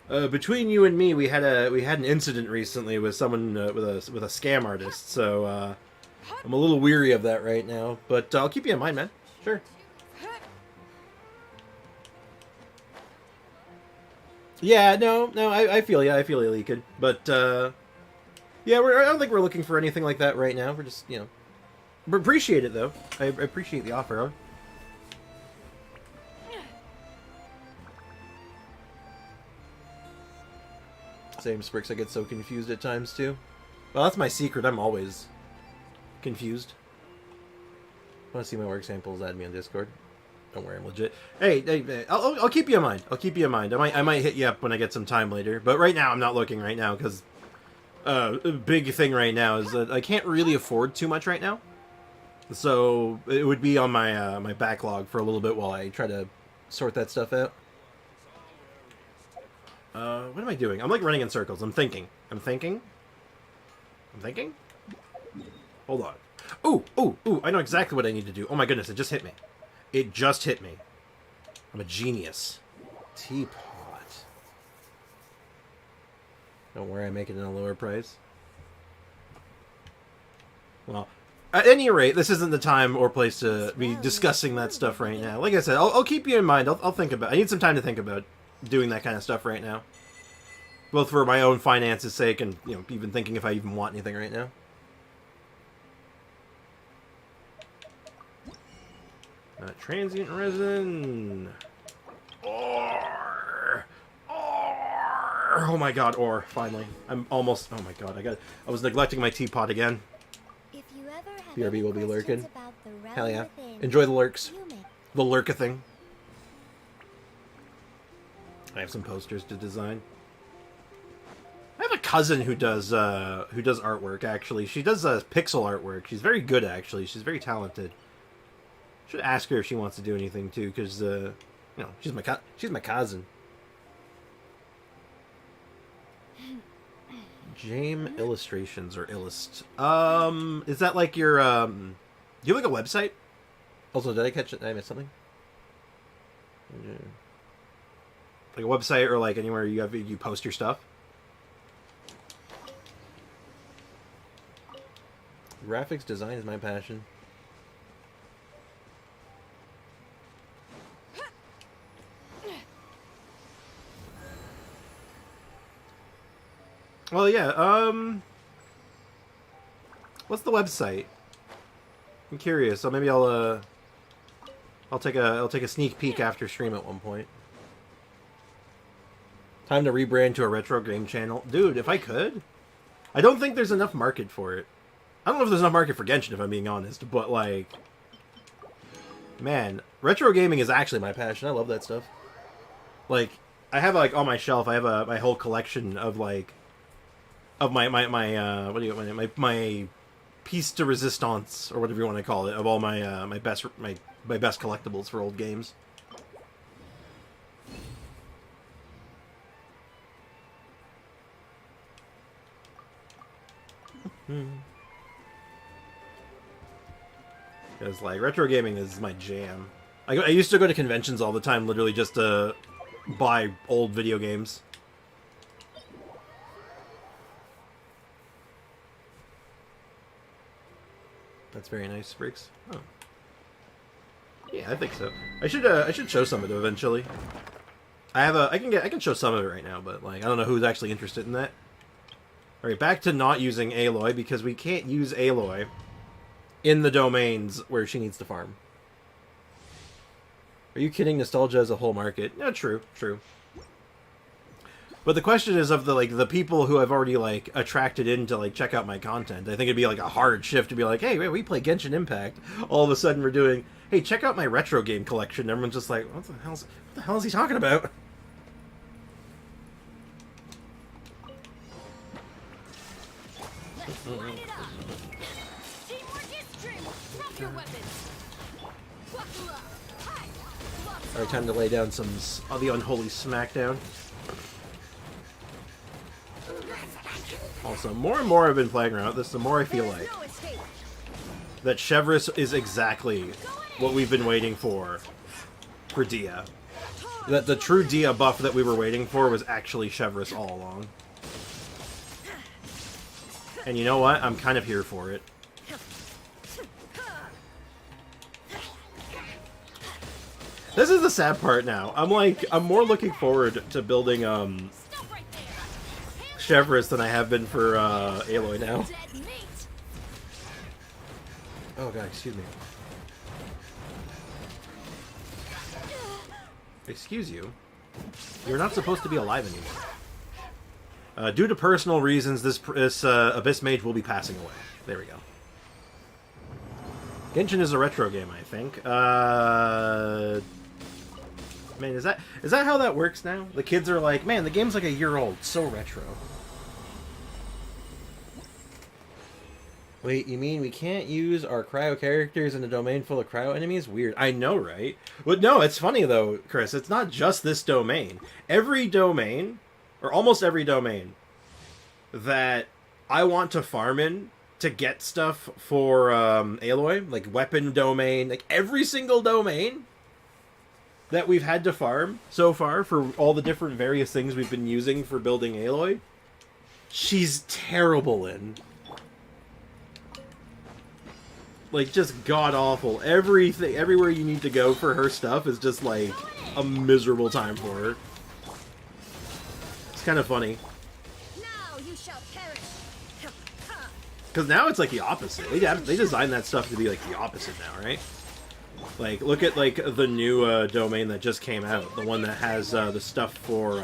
Between you and me, we had an incident recently with someone with a scam artist. So I'm a little weary of that right now. But I'll keep you in mind, man. Sure. Yeah, no, I feel you. I feel you, Leaked. But, yeah, I don't think we're looking for anything like that right now. We're just, we appreciate it, though. I appreciate the offer. Same, Sprix, I get so confused at times, too. Well, that's my secret. I'm always confused. Want to see my work samples? Add me on Discord. Don't worry, I'm legit. Hey, I'll keep you in mind. I'll keep you in mind. I might hit you up when I get some time later. But right now, I'm not looking right now because a big thing right now is that I can't really afford too much right now. So it would be on my my backlog for a little bit while I try to sort that stuff out. What am I doing? I'm like running in circles. I'm thinking. Hold on. Ooh! I know exactly what I need to do. Oh my goodness! It just hit me. It just hit me. I'm a genius. Teapot. Don't worry, I make it in a lower price. Well, at any rate, this isn't the time or place to be discussing that stuff right now. Like I said, I'll keep you in mind. I'll think about it. I need some time to think about doing that kind of stuff right now. Both for my own finances' sake and, even thinking if I even want anything right now. Transient resin. Ore. Oh my god, ore. Finally. I'm almost... Oh my god, I was neglecting my teapot again. If you ever have BRB will be lurking. Hell yeah. within, Enjoy the lurks. The lurka thing. I have some posters to design. I have a cousin who does artwork. Actually, she does pixel artwork. She's very good. Actually, she's very talented. Should ask her if she wants to do anything too, because you know, she's my cousin. Jame Illustrations or Illust. Is that like your do you have like a website? Also, did I catch it? Did I miss something? Like a website or like anywhere you post your stuff? Graphics design is my passion. Well, yeah, what's the website? I'm curious, so maybe I'll take a sneak peek after stream at one point. Time to rebrand to a retro game channel. Dude, if I could. I don't think there's enough market for it. I don't know if there's enough market for Genshin, if I'm being honest, but, like... Man, retro gaming is actually my passion. I love that stuff. Like, I have, like, on my shelf, I have my whole collection of, like... Of my piece de resistance, or whatever you want to call it, of all my my best collectibles for old games. Because, like, retro gaming is my jam. I used to go to conventions all the time, literally just to buy old video games. That's very nice, Briggs. Oh. Yeah, I think so. I should show some of it eventually. I can show some of it right now, but like I don't know who's actually interested in that. All right, back to not using Aloy because we can't use Aloy in the domains where she needs to farm. Are you kidding? Nostalgia as a whole market? No, true. But the question is of the people who I've already like attracted in to like check out my content. I think it'd be like a hard shift to be like, hey, wait, we play Genshin Impact. All of a sudden we're doing, hey, check out my retro game collection. Everyone's just like, what the hell is he talking about? Line it up. Teamwork is strength. Drop your weapons. All right, time to lay down some of the unholy smackdown. Also, more and more I've been playing around with this, the more I feel like that Chevreuse is exactly what we've been waiting for Dia. That the true Dia buff that we were waiting for was actually Chevreuse all along. And you know what? I'm kind of here for it. This is the sad part now. I'm more looking forward to building Chevreuse than I have been for Aloy now. Oh god, excuse me. Excuse you? You're not supposed to be alive anymore. Due to personal reasons, this Abyss Mage will be passing away. There we go. Genshin is a retro game, I think. Man, is that how that works now? The kids are like, man, the game's like a year old. So retro. Wait, you mean we can't use our cryo characters in a domain full of cryo enemies? Weird. I know, right? But no, it's funny though, Chris. It's not just this domain. Every domain, or almost every domain, that I want to farm in to get stuff for Aloy, like weapon domain, like every single domain that we've had to farm so far for all the different various things we've been using for building Aloy, she's terrible in. Like, just god-awful. Everything, everywhere you need to go for her stuff is just, like, a miserable time for her. It's kind of funny. Now you shall perish. Because now it's, like, the opposite. They designed that stuff to be, like, the opposite now, right? Like, look at, like, the new domain that just came out. The one that has the stuff for,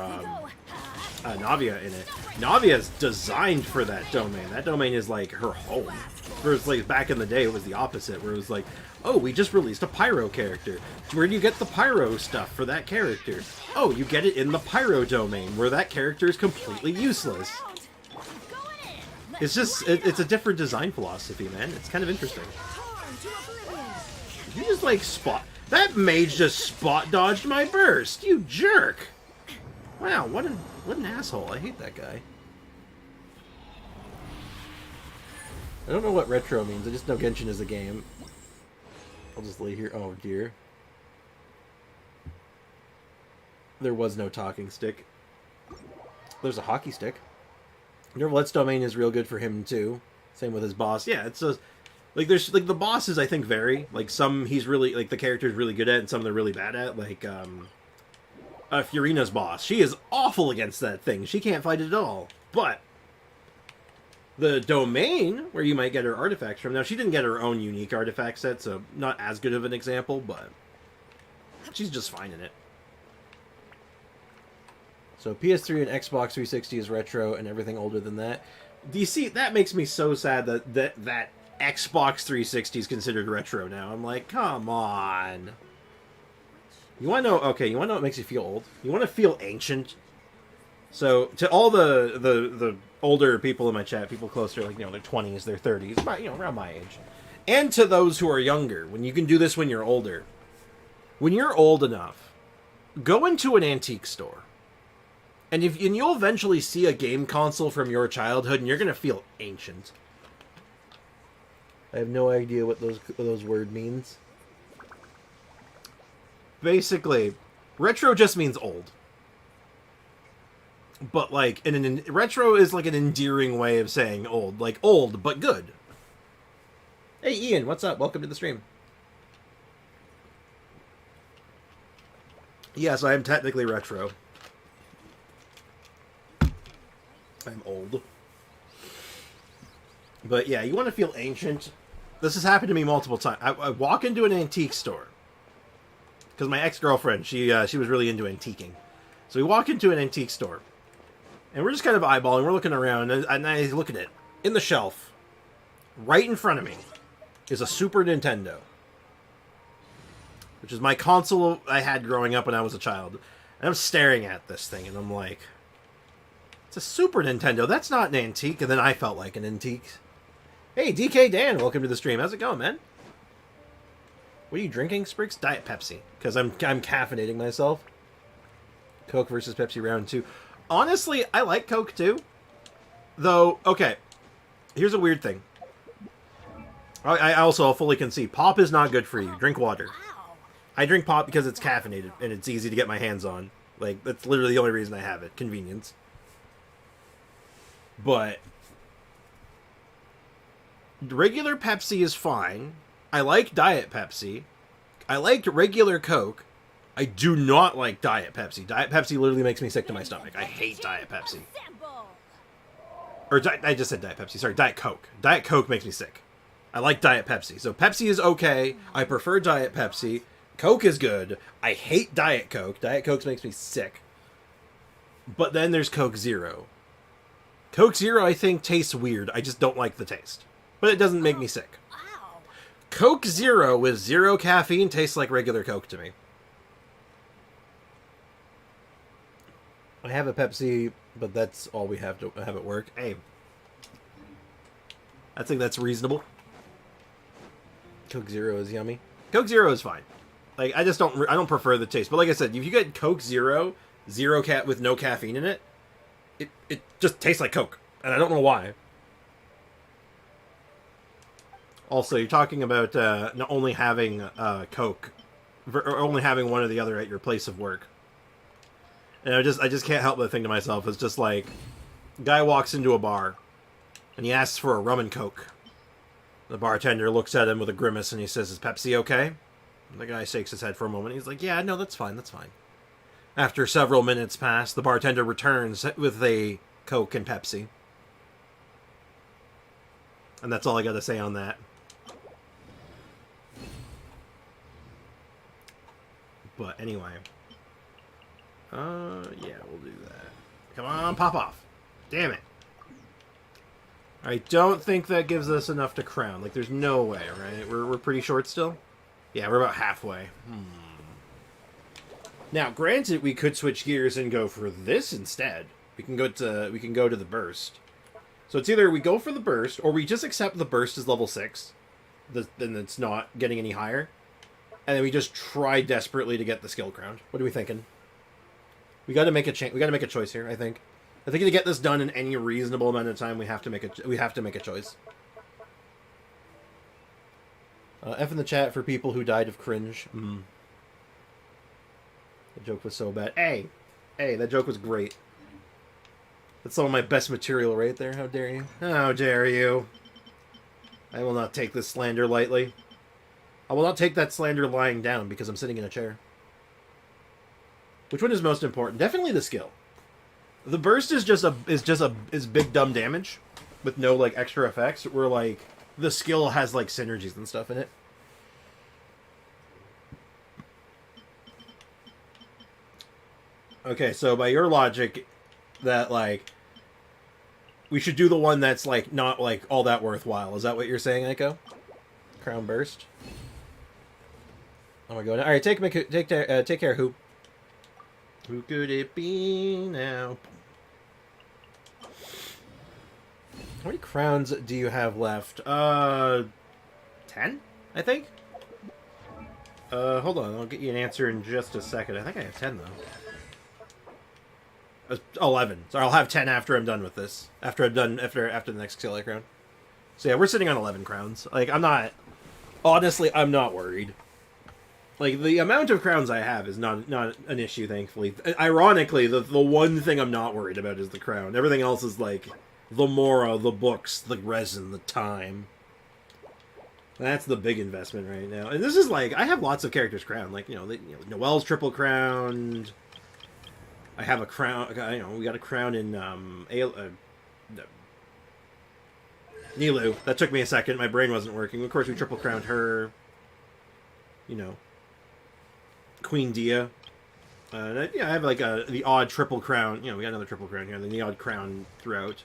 Navia in it. Navia's designed for that domain. That domain is like her home. Whereas like back in the day, it was the opposite, where it was like, oh, we just released a Pyro character. Where do you get the Pyro stuff for that character? Oh, you get it in the Pyro domain, where that character is completely useless. It's just, it's a different design philosophy, man. It's kind of interesting. You just like spot... That mage just spot dodged my burst, you jerk! Wow, what an asshole. I hate that guy. I don't know what retro means. I just know Genshin is a game. I'll just lay here. Oh, dear. There was no talking stick. There's a hockey stick. Nervalet's domain is real good for him, too. Same with his boss. Yeah, it's a... Like, there's... Like, the bosses, I think, vary. Like, some he's really... Like, the character's really good at, and some they're really bad at. Like, Furina's boss. She is awful against that thing. She can't fight it at all. But... The domain, where you might get her artifacts from... Now, she didn't get her own unique artifact set, so not as good of an example, but... She's just fine in it. So, PS3 and Xbox 360 is retro, and everything older than that. Do you see... That makes me so sad that Xbox 360 is considered retro now. I'm like, come on. You want to know... Okay, you want to know what makes you feel old? You want to feel ancient? So, to all the older people in my chat, people closer, like, you know, their 20s, their 30s, about, you know, around my age. And to those who are younger, when you can do this when you're older. When you're old enough, go into an antique store. And you'll eventually see a game console from your childhood, and you're going to feel ancient. I have no idea what those word means. Basically, retro just means old. But, like, retro is like an endearing way of saying old. Like, old, but good. Hey, Ian, what's up? Welcome to the stream. Yes, I am technically retro. I'm old. But, yeah, you want to feel ancient. This has happened to me multiple times. I walk into an antique store. Because my ex-girlfriend, she was really into antiquing. So we walk into an antique store. And we're just kind of eyeballing. We're looking around. And I look at it. In the shelf, right in front of me, is a Super Nintendo. Which is my console I had growing up when I was a child. And I'm staring at this thing. And I'm like, it's a Super Nintendo. That's not an antique. And then I felt like an antique. Hey, DK Dan, welcome to the stream. How's it going, man? What are you drinking, Spriggs? Diet Pepsi. Because I'm caffeinating myself. Coke versus Pepsi round 2. Honestly, I like Coke too. Though, okay. Here's a weird thing. I also fully concede. Pop is not good for you. Drink water. I drink pop because it's caffeinated and it's easy to get my hands on. Like, that's literally the only reason I have it. Convenience. But regular Pepsi is fine. I like Diet Pepsi. I like regular Coke. I do not like Diet Pepsi. Diet Pepsi literally makes me sick to my stomach. I hate Diet Pepsi. Or, I just said Diet Pepsi. Sorry, Diet Coke. Diet Coke makes me sick. I like Diet Pepsi. So Pepsi is okay. I prefer Diet Pepsi. Coke is good. I hate Diet Coke. Diet Coke makes me sick. But then there's Coke Zero. Coke Zero, I think, tastes weird. I just don't like the taste. But it doesn't make me sick. Coke Zero with zero caffeine tastes like regular Coke to me. I have a Pepsi, but that's all we have to have at work. Hey, I think that's reasonable. Coke Zero is yummy. Coke Zero is fine. Like, I don't prefer the taste. But like I said, if you get Coke Zero, with no caffeine in it, it just tastes like Coke. And I don't know why. Also, you're talking about not only having Coke, or only having one or the other at your place of work. And I just can't help but think to myself, it's just like, a guy walks into a bar, and he asks for a rum and Coke. The bartender looks at him with a grimace, and he says, "Is Pepsi okay?" And the guy shakes his head for a moment. He's like, "Yeah, no, that's fine, that's fine." After several minutes pass, the bartender returns with a Coke and Pepsi. And that's all I gotta say on that. But anyway. Yeah, we'll do that. Come on, pop off. Damn it. I don't think that gives us enough to crown. Like, there's no way, right? We're pretty short still? Yeah, we're about halfway. Now, granted, we could switch gears and go for this instead. We can go to the burst. So it's either we go for the burst, or we just accept the burst is level 6. Then it's not getting any higher. And then we just try desperately to get the skill crown. What are we thinking? We got to make a we got to make a choice here, I think. I think to get this done in any reasonable amount of time, we have to make a choice. F in the chat for people who died of cringe. The joke was so bad. Hey, that joke was great. That's some of my best material right there. How dare you? How dare you? I will not take this slander lightly. I will not take that slander lying down because I'm sitting in a chair. Which one is most important? Definitely the skill. The burst is big dumb damage with no like extra effects. Where like the skill has like synergies and stuff in it. Okay, so by your logic, that like we should do the one that's like not like all that worthwhile. Is that what you're saying, Echo? Crown burst. Oh my god! All right, take care, Hoop. Who could it be now? How many crowns do you have left? 10, I think. Hold on, I'll get you an answer in just a second. I think I have 10 though. 11. So I'll have 10 after I'm done with this. After the next skill crown. So yeah, we're sitting on 11 crowns. Like I'm not worried. Like the amount of crowns I have is not an issue, thankfully. Ironically, the one thing I'm not worried about is the crown. Everything else is like the mora, the books, the resin, the time. That's the big investment right now. And this is like I have lots of characters crowned. Like Noelle's triple crowned. I have a crown. We got a crown in Nilu. That took me a second. My brain wasn't working. Of course, we triple crowned her. Queen Dia. I have like the odd triple crown. We got another triple crown here. Then the odd crown throughout.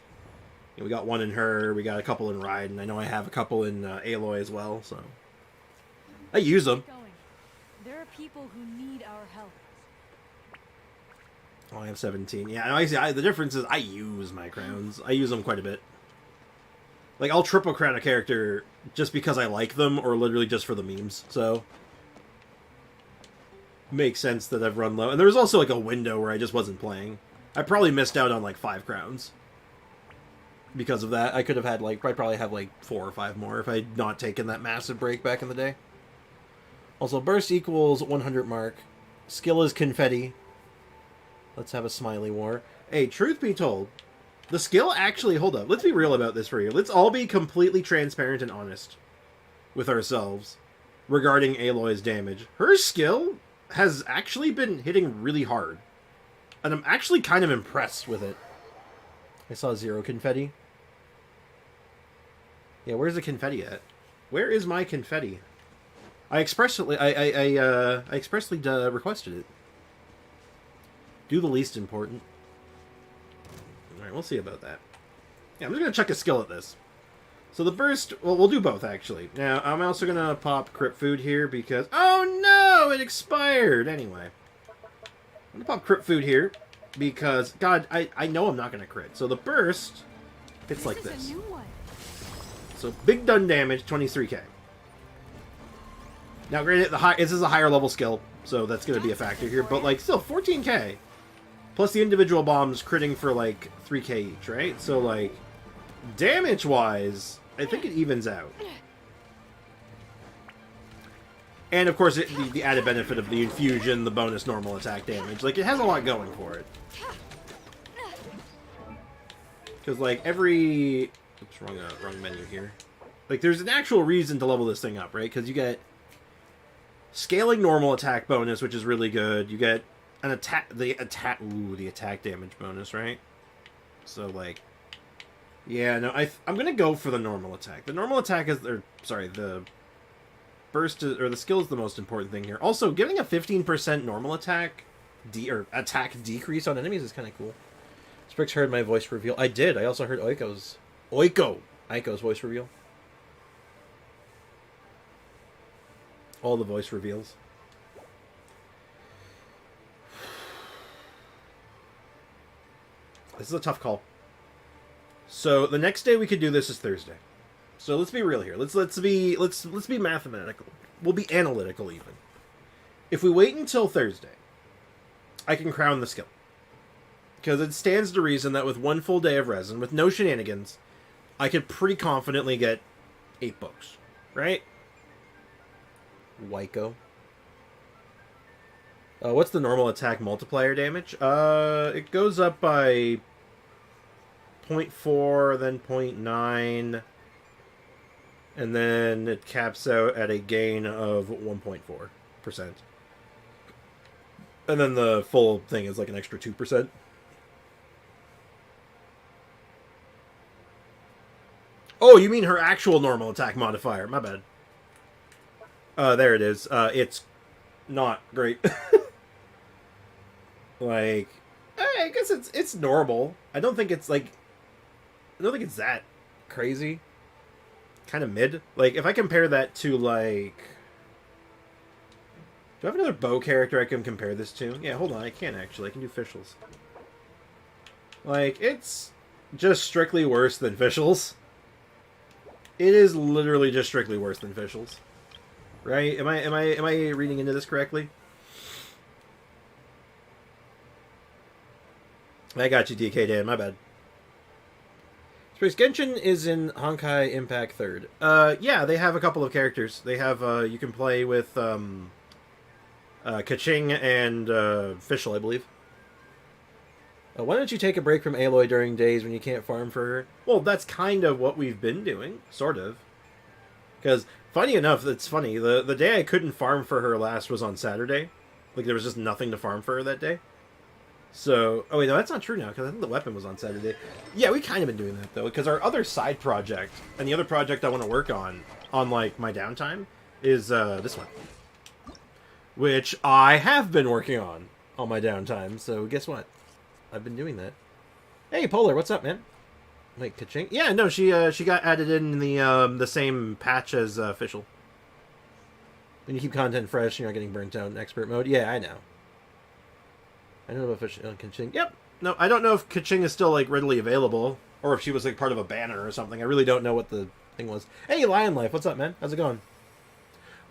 We got one in her. We got a couple in Ride, and I know I have a couple in Aloy as well. So I use them. There are people who need our help. Oh, I have 17. Yeah, I see. The difference is I use my crowns. I use them quite a bit. Like, I'll triple crown a character just because I like them, or literally just for the memes. So, makes sense that I've run low. And there was also, like, a window where I just wasn't playing. I probably missed out on, like, 5 crowns. Because of that. I could have had, like, I'd probably have, like, 4 or 5 more if I'd not taken that massive break back in the day. Also, burst equals 100 mark. Skill is confetti. Let's have a smiley war. Hey, truth be told, the skill actually... Hold up. Let's be real about this for you. Let's all be completely transparent and honest with ourselves regarding Aloy's damage. Her skill has actually been hitting really hard. And I'm actually kind of impressed with it. I saw 0 confetti. Yeah, where's the confetti at? Where is my confetti? I expressly requested it. Do the least important. Alright, we'll see about that. Yeah, I'm just going to chuck a skill at this. So the burst... Well, we'll do both, actually. Now, I'm also going to pop Crypt Food here because... Oh, no! It expired! Anyway. I'm going to pop Crypt Food here because... God, I know I'm not going to crit. So the burst... It's like this. So big done damage, 23k. Now, granted, this is a higher level skill, so that's going to be a factor here. But, like, still, 14k. Plus the individual bombs critting for, like, 3k each, right? So, like, damage-wise, I think it evens out. And, of course, the added benefit of the infusion, the bonus normal attack damage. Like, it has a lot going for it. Because, like, every... Oops, wrong menu here. Like, there's an actual reason to level this thing up, right? Because you get scaling normal attack bonus, which is really good. You get an the attack damage bonus, right? So, like, yeah, no, I'm gonna go for the normal attack. The normal attack is, the burst or the skill is the most important thing here. Also, giving a 15% normal attack attack decrease on enemies is kind of cool. Sprix heard my voice reveal. I did. I also heard Aiko's voice reveal. All the voice reveals. This is a tough call. So the next day we could do this is Thursday. So let's be real here. Let's be mathematical. We'll be analytical even. If we wait until Thursday, I can crown the skill. Because it stands to reason that with one full day of resin, with no shenanigans, I could pretty confidently get 8 books. Right? Waiko. What's the normal attack multiplier damage? It goes up by 0.4, then 0.9, and then it caps out at a gain of 1.4%. And then the full thing is like an extra 2%. Oh, you mean her actual normal attack modifier. My bad. There it is. It's not great. Like, I guess it's normal. I don't think it's that crazy. Kind of mid. Like, if I compare that to, like... Do I have another bow character I can compare this to? Yeah, hold on. I can, actually. I can do Fischl's. Like, it's just strictly worse than Fischl's. It is literally just strictly worse than Fischl's. Right? Am I reading into this correctly? I got you, DK Dan. My bad. Space Genshin is in Honkai Impact 3rd. Yeah, they have a couple of characters. They have, you can play with, Kaching and, Fischl, I believe. Why don't you take a break from Aloy during days when you can't farm for her? Well, that's kind of what we've been doing. Sort of. Because, funny enough, it's funny. The day I couldn't farm for her last was on Saturday. Like, there was just nothing to farm for her that day. So, oh wait, no, that's not true now, because I think the weapon was on Saturday. Yeah, we kind of been doing that, though, because our other side project, and the other project I want to work on, like, my downtime, is, this one. Which I have been working on my downtime, so guess what? I've been doing that. Hey, Polar, what's up, man? Wait, Kaching? Yeah, no, she got added in the same patch as, Fischl. When you keep content fresh, you're not getting burnt out in expert mode. Yeah, I know. I don't know if Kaching. Yep. No, I don't know if Kaching is still, like, readily available. Or if she was, like, part of a banner or something. I really don't know what the thing was. Hey, Lion Life, what's up, man? How's it going?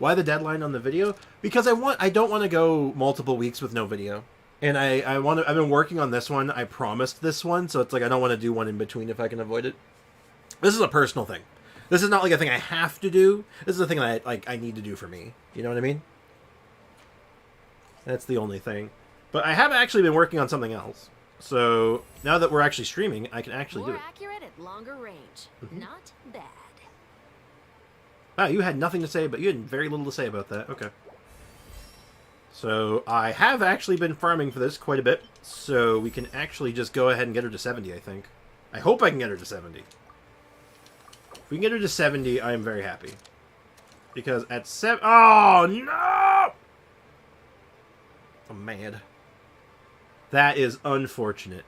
Why the deadline on the video? Because I don't want to go multiple weeks with no video. And I've been working on this one. I promised this one, so it's like I don't want to do one in between if I can avoid it. This is a personal thing. This is not like a thing I have to do. This is a thing that I need to do for me. You know what I mean? That's the only thing. But I have actually been working on something else. So now that we're actually streaming, I can actually do it. More accurate at longer range. Not bad. Wow, you had nothing to say, but you had very little to say about that. Okay. So I have actually been farming for this quite a bit. So we can actually just go ahead and get her to 70, I think. I hope I can get her to 70. If we can get her to 70, I am very happy. Because at 7... Oh, no! I'm mad. That is unfortunate.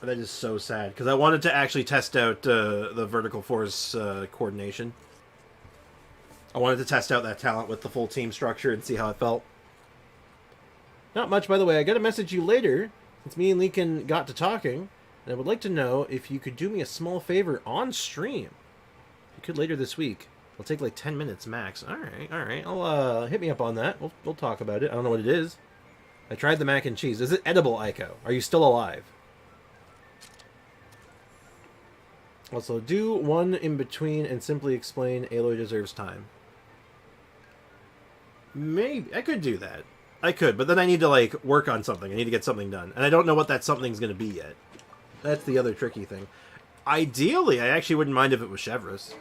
That is so sad. Because I wanted to actually test out the vertical force coordination. I wanted to test out that talent with the full team structure and see how it felt. Not much, by the way. I got to message you later, since me and Leakin got to talking. And I would like to know if you could do me a small favor on stream. You could later this week. It'll take like 10 minutes max. Alright, alright. I'll hit me up on that. We'll talk about it. I don't know what it is. I tried the mac and cheese. Is it edible, Aiko? Are you still alive? Also, do one in between and simply explain Aloy deserves time. Maybe. I could do that. I could, but then I need to, like, work on something. I need to get something done. And I don't know what that something's going to be yet. That's the other tricky thing. Ideally, I actually wouldn't mind if it was Chevreuse.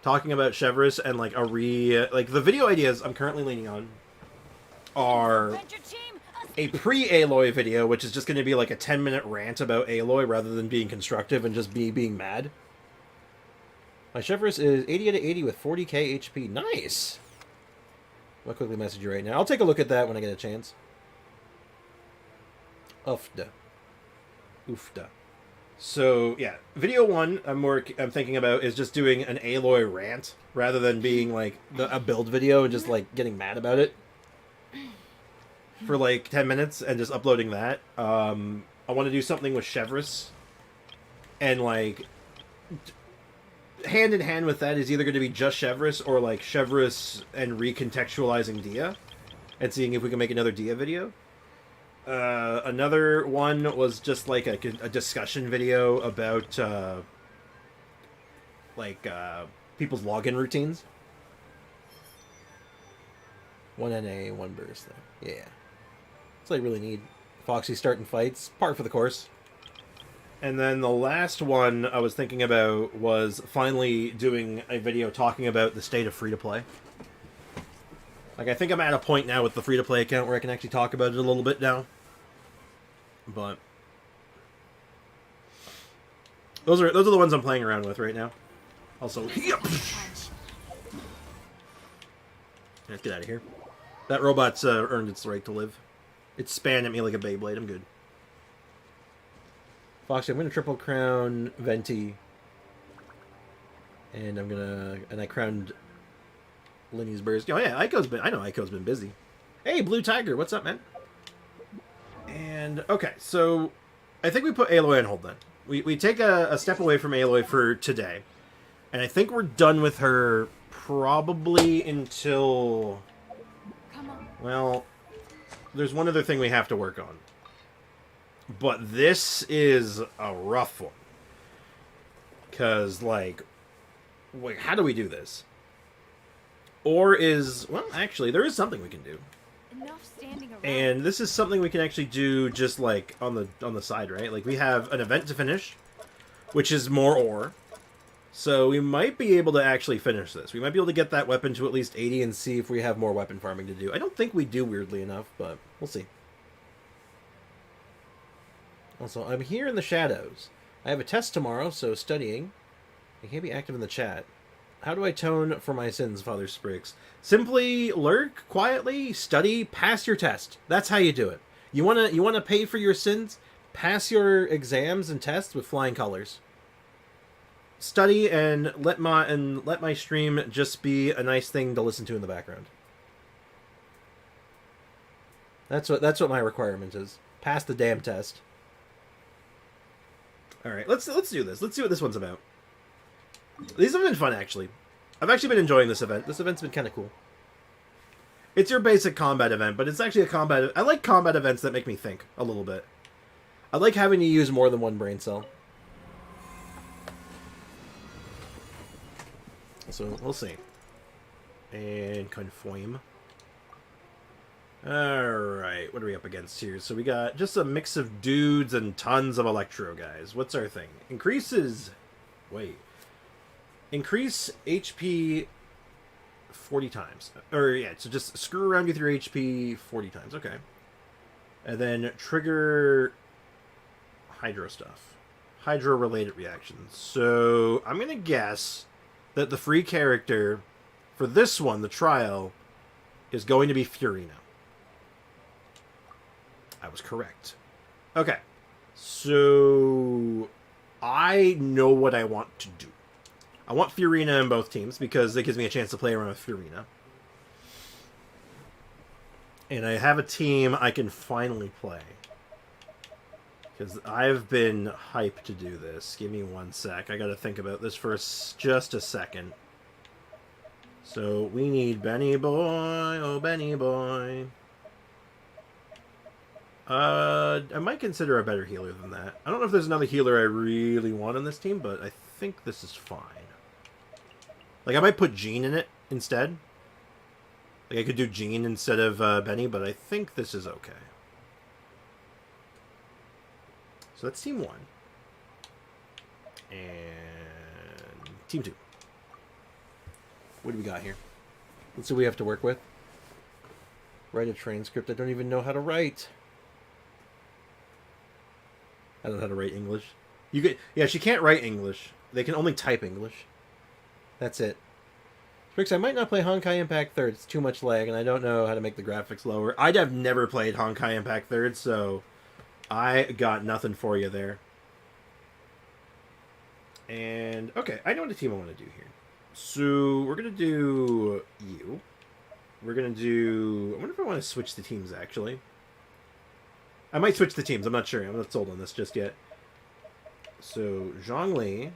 Talking about Chevreuse and, like, like, the video ideas I'm currently leaning on are a pre-Aloy video, which is just going to be, like, a 10-minute rant about Aloy rather than being constructive and just me being mad. My Chevreuse is 80 out of 80 with 40k HP. Nice! I'll quickly message you right now. I'll take a look at that when I get a chance. Ufda. Oofda. So yeah, video one I'm thinking about is just doing an Aloy rant rather than being like a build video and just like getting mad about it for like 10 minutes and just uploading that. I want to do something with Chevrolet, and like hand in hand with that is either going to be just Chevrolet or like Chevrolet and recontextualizing Dia and seeing if we can make another Dia video. Another one was just like a discussion video about people's login routines. One NA, one burst though. Yeah. That's all I really need. Foxy starting fights, par for the course. And then the last one I was thinking about was finally doing a video talking about the state of free-to-play. Like, I think I'm at a point now with the free-to-play account where I can actually talk about it a little bit now. But those are the ones I'm playing around with right now. Also, let's get out of here. That robot's earned its right to live. It span at me like a Beyblade. I'm good. Foxy, I'm gonna triple crown Venti, and I crowned Linny's Burst. Oh yeah, I know Aiko's been busy. Hey, Blue Tiger, what's up, man? And okay, so I think we put Aloy on hold then. We take a step away from Aloy for today, and I think we're done with her probably until, well, there's one other thing we have to work on. But this is a rough one. Because, like, wait, how do we do this? Or well, actually, there is something we can do. Enough standing around. And this is something we can actually do just, like, on the side, right? Like, we have an event to finish, which is more ore. So we might be able to actually finish this. We might be able to get that weapon to at least 80 and see if we have more weapon farming to do. I don't think we do, weirdly enough, but we'll see. Also, I'm here in the shadows. I have a test tomorrow, so studying. I can't be active in the chat. How do I atone for my sins, Father Spriggs? Simply lurk quietly, study, pass your test. That's how you do it. You wanna pay for your sins? Pass your exams and tests with flying colors. Study and let my stream just be a nice thing to listen to in the background. That's what my requirement is. Pass the damn test. All right, let's do this. Let's see what this one's about. These have been fun, actually. I've actually been enjoying this event. This event's been kind of cool. It's your basic combat event, but it's actually a combat. I like combat events that make me think a little bit. I like having to use more than one brain cell. So we'll see. And conform. Alright, what are we up against here? So we got just a mix of dudes and tons of electro guys. What's our thing? Increases... Wait. Increase HP 40 times. Or, yeah, so just screw around with your HP 40 times. Okay. And then trigger hydro stuff. Hydro-related reactions. So, I'm going to guess that the free character for this one, the trial, is going to be Furina. I was correct. Okay. So I know what I want to do. I want Furina in both teams because it gives me a chance to play around with Furina. And I have a team I can finally play. Because I've been hyped to do this. Give me one sec. I gotta think about this for just a second. So we need Benny Boy. Oh, Benny Boy. I might consider a better healer than that. I don't know if there's another healer I really want on this team, but I think this is fine. Like, I might put Jean in it instead. Like, I could do Jean instead of Benny, but I think this is okay. So that's team 1. And team 2. What do we got here? Let's see what we have to work with. Write a transcript I don't even know how to write. I don't know how to write English. You could, yeah, she can't write English. They can only type English. That's it. Sprix, I might not play Honkai Impact 3rd. It's too much lag, and I don't know how to make the graphics lower. I'd have never played Honkai Impact 3rd, so I got nothing for you there. And, okay, I know what team I want to do here. So, we're going to do you. We're going to do... I wonder if I want to switch the teams, actually. I might switch the teams. I'm not sure. I'm not sold on this just yet. So, Zhongli.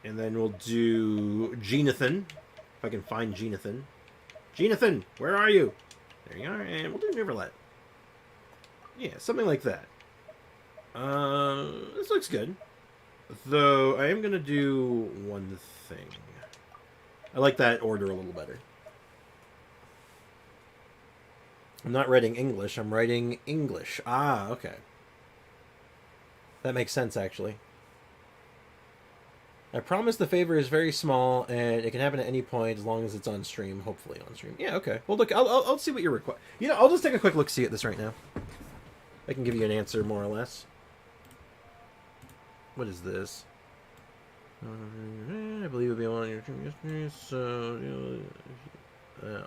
And then we'll do Jonathan. If I can find Jonathan. Jonathan, where are you? There you are. And we'll do Neverlet. Yeah, something like that. This looks good. Though, I am going to do one thing. I like that order a little better. I'm not writing English, I'm writing English. Ah, okay. That makes sense, actually. I promise the favor is very small, and it can happen at any point as long as it's on stream. Hopefully on stream. Yeah, okay. Well, look, I'll see what you require. You know, I'll just take a quick look-see at this right now. I can give you an answer, more or less. What is this? I believe it'll be on your stream, so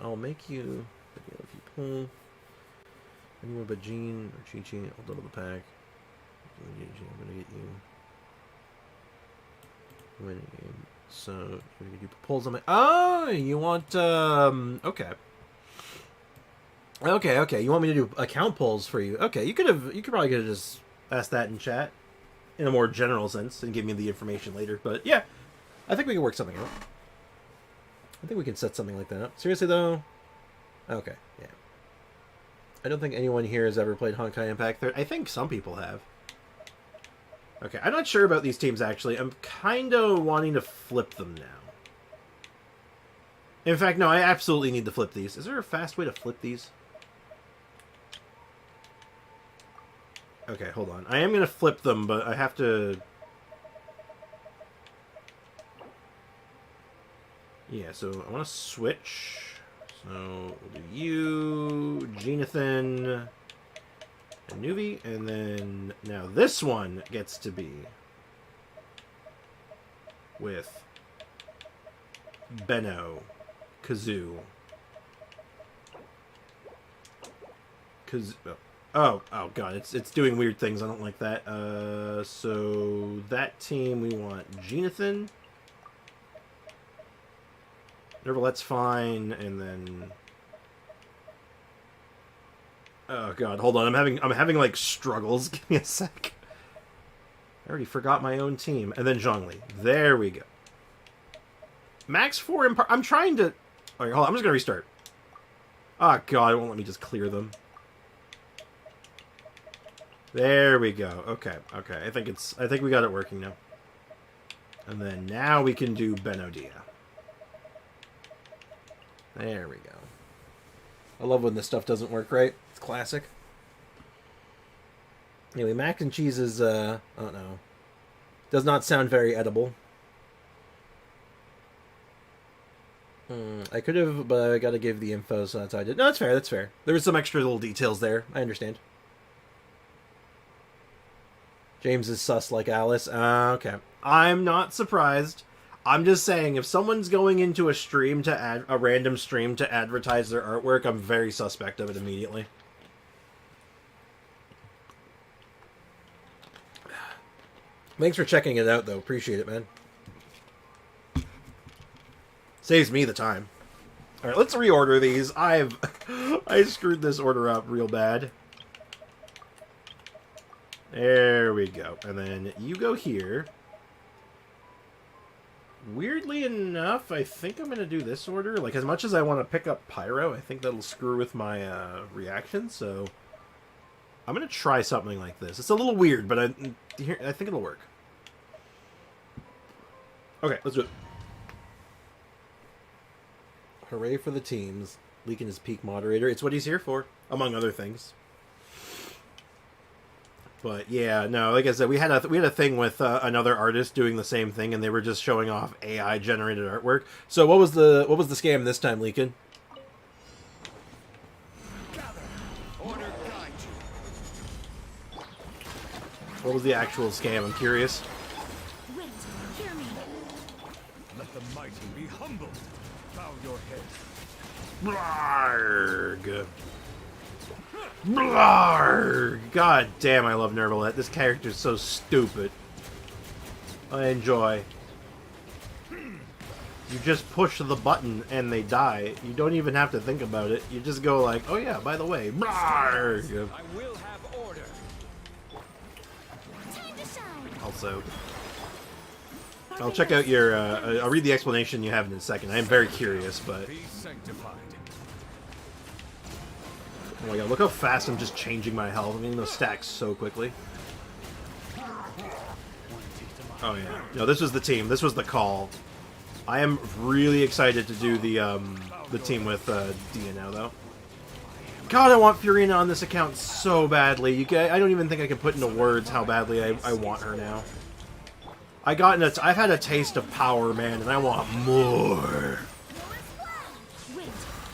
I'll make you if you pull anyone but Jean or Chi-Chi. I'll double the pack. I'm gonna get you winning game. So you're gonna do pulls on my. Oh, you want okay. Okay. You want me to do account polls for you? Okay, you could probably could have just asked that in chat in a more general sense and give me the information later. But yeah, I think we can work something out. I think we can set something like that up. Seriously though, okay, yeah. I don't think anyone here has ever played Honkai Impact 3. I think some people have. Okay, I'm not sure about these teams actually. I'm kind of wanting to flip them now. In fact, no, I absolutely need to flip these. Is there a fast way to flip these? Okay, hold on. I am going to flip them, but I have to... Yeah, so I want to switch. So we'll do you, Jonathan, and Nuvi, and then now this one gets to be with Benno, Kazoo. Oh god, it's doing weird things. I don't like that. So that team we want Jonathan. Nervalet's fine, and then oh god, hold on. I'm having like struggles. Give me a sec. I already forgot my own team. And then Zhongli. There we go. Max 4 I'm trying to... Alright, hold on. I'm just gonna restart. Oh god, it won't let me just clear them. There we go. Okay. I think we got it working now. And then now we can do Benodia. There we go. I love when this stuff doesn't work right. It's classic. Anyway, mac and cheese is, I don't know. Does not sound very edible. I could have, but I gotta give the info, so that's how I did. No, that's fair, that's fair. There was some extra little details there. I understand. James is sus like Alice. Okay. I'm not surprised. I'm just saying, if someone's going into a stream to add a random stream to advertise their artwork, I'm very suspect of it immediately. Thanks for checking it out, though. Appreciate it, man. Saves me the time. All right, let's reorder these. I screwed this order up real bad. There we go. And then you go here. Weirdly enough, I think I'm going to do this order. Like, as much as I want to pick up Pyro, I think that'll screw with my reaction, so I'm going to try something like this. It's a little weird, but I think it'll work. Okay, let's do it. Hooray for the teams. Leaking his peak moderator. It's what he's here for, among other things. But yeah, no, like I said, we had a thing with another artist doing the same thing, and they were just showing off AI generated artwork. So what was the scam this time, Leakin? What was the actual scam? I'm curious. Wait, hear me. Let the mighty be humbled. Bow your head. Blarg. Blarg! God damn, I love Nervalette. This character's so stupid. I enjoy. You just push the button and they die. You don't even have to think about it. You just go like, oh yeah, by the way, blarg! I will have order. Time to shine. Also, I'll check out your, I'll read the explanation you have in a second. I am very curious, but... Be sanctified. Oh my god, look how fast I'm just changing my health. I'm getting those stacks so quickly. Oh yeah. No, this was the team. This was the call. I am really excited to do the team with Dia now, though. God, I want Furina on this account so badly. I don't even think I can put into words how badly I want her now. I've had a taste of power, man, and I want more.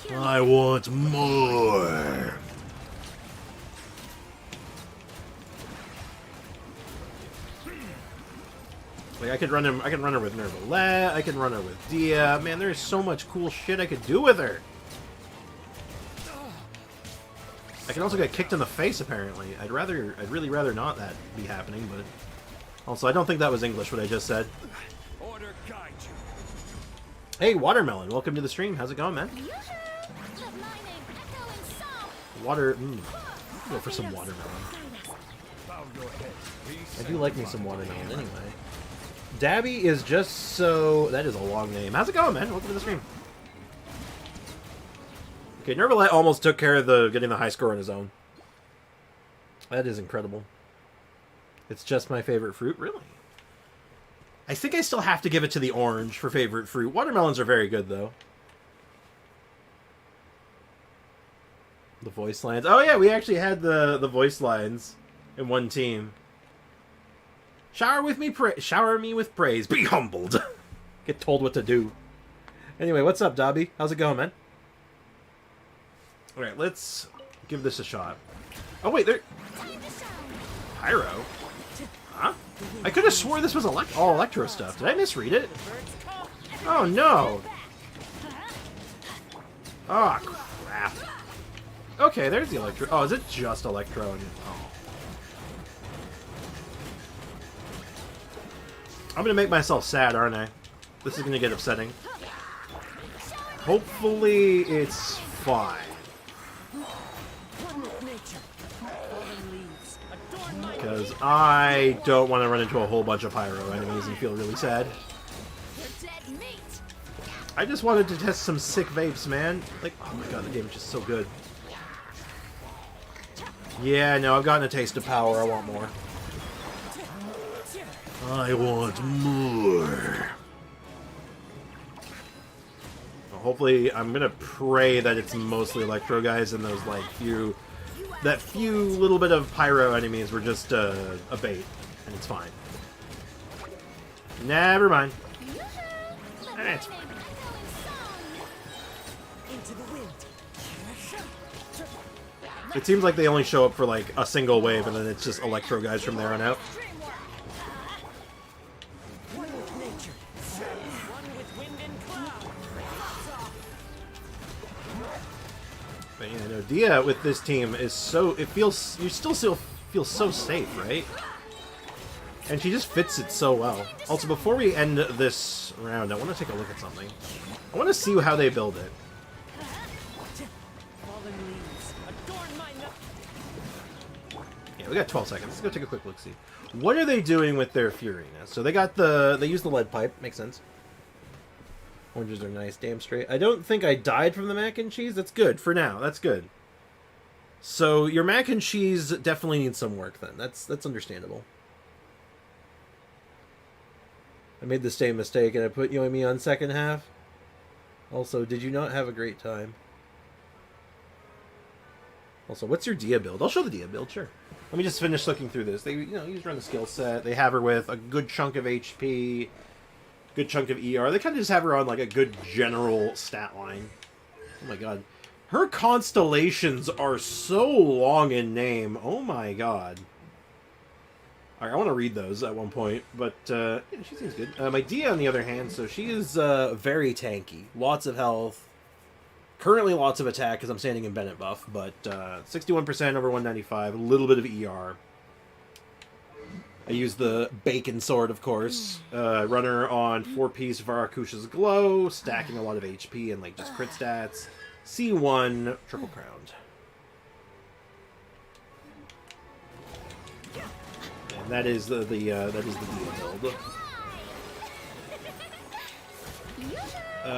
I want more. Like I can run her with Nervalette, I can run her with Dia. Man, there's so much cool shit I could do with her. I can also get kicked in the face apparently. I'd really rather not that be happening, but also I don't think that was English what I just said. Order guide you. Hey, Watermelon, welcome to the stream. How's it going, man? Let my name echo in song. Go for some watermelon. Bow your head. Be I do like me some watermelon anyway. Dabby is just so... That is a long name. How's it going, man? Welcome to the stream. Okay, Nervalette almost took care of getting the high score on his own. That is incredible. It's just my favorite fruit? Really? I think I still have to give it to the orange for favorite fruit. Watermelons are very good, though. The voice lines. Oh, yeah, we actually had the voice lines in one team. Shower me with praise. Be humbled. Get told what to do. Anyway, what's up, Dobby? How's it going, man? Alright, let's give this a shot. Oh, wait, there... Pyro? Huh? I could have swore this was all Electro stuff. Did I misread it? Oh, no. Oh, crap. Okay, there's the Electro. Oh, is it just Electro? Oh. I'm gonna make myself sad, aren't I? This is gonna get upsetting. Hopefully, it's fine. Because I don't want to run into a whole bunch of Pyro enemies and feel really sad. I just wanted to test some sick vapes, man. Like, oh my god, the game is just so good. Yeah, no, I've gotten a taste of power. I want more. I want more. Well, hopefully, I'm gonna pray that it's mostly Electro guys and those like few little bit of Pyro enemies were just a bait, and it's fine. Never mind. It's fine. It seems like they only show up for like a single wave, and then it's just Electro guys from there on out. But yeah, no, Dia with this team is so... you still feel so safe, right? And she just fits it so well. Also, before we end this round, I want to take a look at something. I want to see how they build it. Yeah, we got 12 seconds. Let's go take a quick look-see. What are they doing with their Furina? So they got they use the lead pipe. Makes sense. Oranges are nice, damn straight. I don't think I died from the mac and cheese. That's good for now. That's good. So your mac and cheese definitely needs some work then. That's understandable. I made the same mistake and I put you and me on second half. Also, did you not have a great time? Also, what's your Dia build? I'll show the Dia build, sure. Let me just finish looking through this. They, you just run the skill set. They have her with a good chunk of HP. Good chunk of ER. They kind of just have her on like a good general stat line. Oh my god. Her constellations are so long in name. Oh my god. Alright, I want to read those at one point, but yeah, she seems good. My Dia, on the other hand, so she is very tanky. Lots of health. Currently lots of attack because I'm standing in Bennett buff, but 61% over 195, a little bit of ER. I use the Bacon Sword, of course. Runner on 4-piece Varakusha's Glow, stacking a lot of HP and like just crit stats. C1, triple crowned. And that is the Dia build.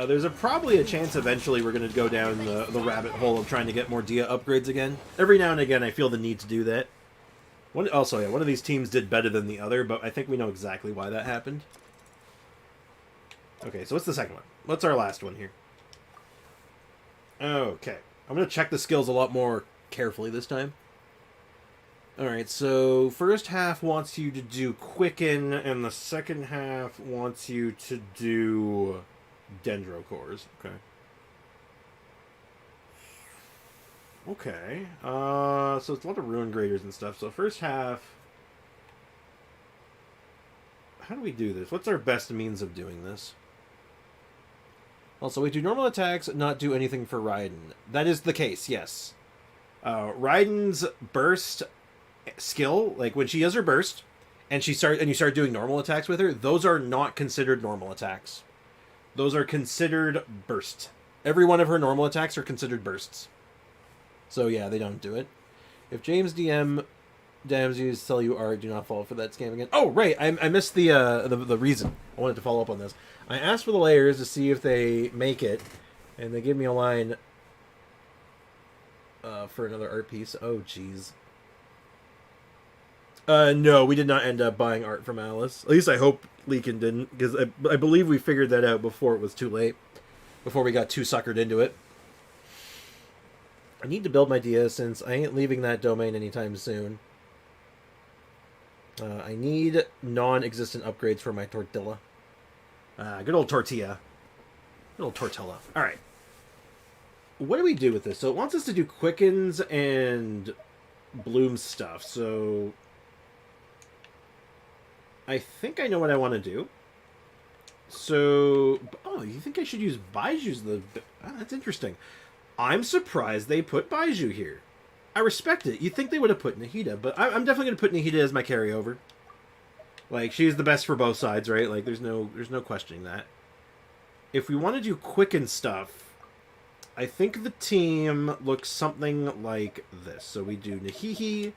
There's probably a chance eventually we're going to go down the rabbit hole of trying to get more Dia upgrades again. Every now and again I feel the need to do that. One of these teams did better than the other, but I think we know exactly why that happened. Okay, so what's the second one? What's our last one here? Okay. I'm going to check the skills a lot more carefully this time. Alright, so first half wants you to do Quicken, and the second half wants you to do Dendro Cores. Okay. Okay. So it's a lot of Ruin Graders and stuff. So first half... How do we do this? What's our best means of doing this? Also, we do normal attacks, not do anything for Raiden. That is the case, yes. Raiden's burst skill, like when she does her burst, and you start doing normal attacks with her, those are not considered normal attacks. Those are considered burst. Every one of her normal attacks are considered bursts. So yeah, they don't do it. If James DM damns you, sell you art, do not fall for that scam again. Oh, right, I missed the reason. I wanted to follow up on this. I asked for the layers to see if they make it, and they give me a line for another art piece. Oh, jeez. No, we did not end up buying art from Alice. At least I hope Leakin didn't, because I believe we figured that out before it was too late. Before we got too suckered into it. I need to build my Dia since I ain't leaving that domain anytime soon. I need non-existent upgrades for my tortilla. Good old tortilla. Good old tortilla. Alright. What do we do with this? So it wants us to do Quickens and Bloom stuff, so... I think I know what I want to do. So... Oh, you think I should use Baiju's the... Oh, that's interesting. I'm surprised they put Baiju here. I respect it. You'd think they would have put Nahida, but I'm definitely going to put Nahida as my carryover. Like, she's the best for both sides, right? Like, there's no questioning that. If we want to do Quicken stuff, I think the team looks something like this. So we do Nahihi,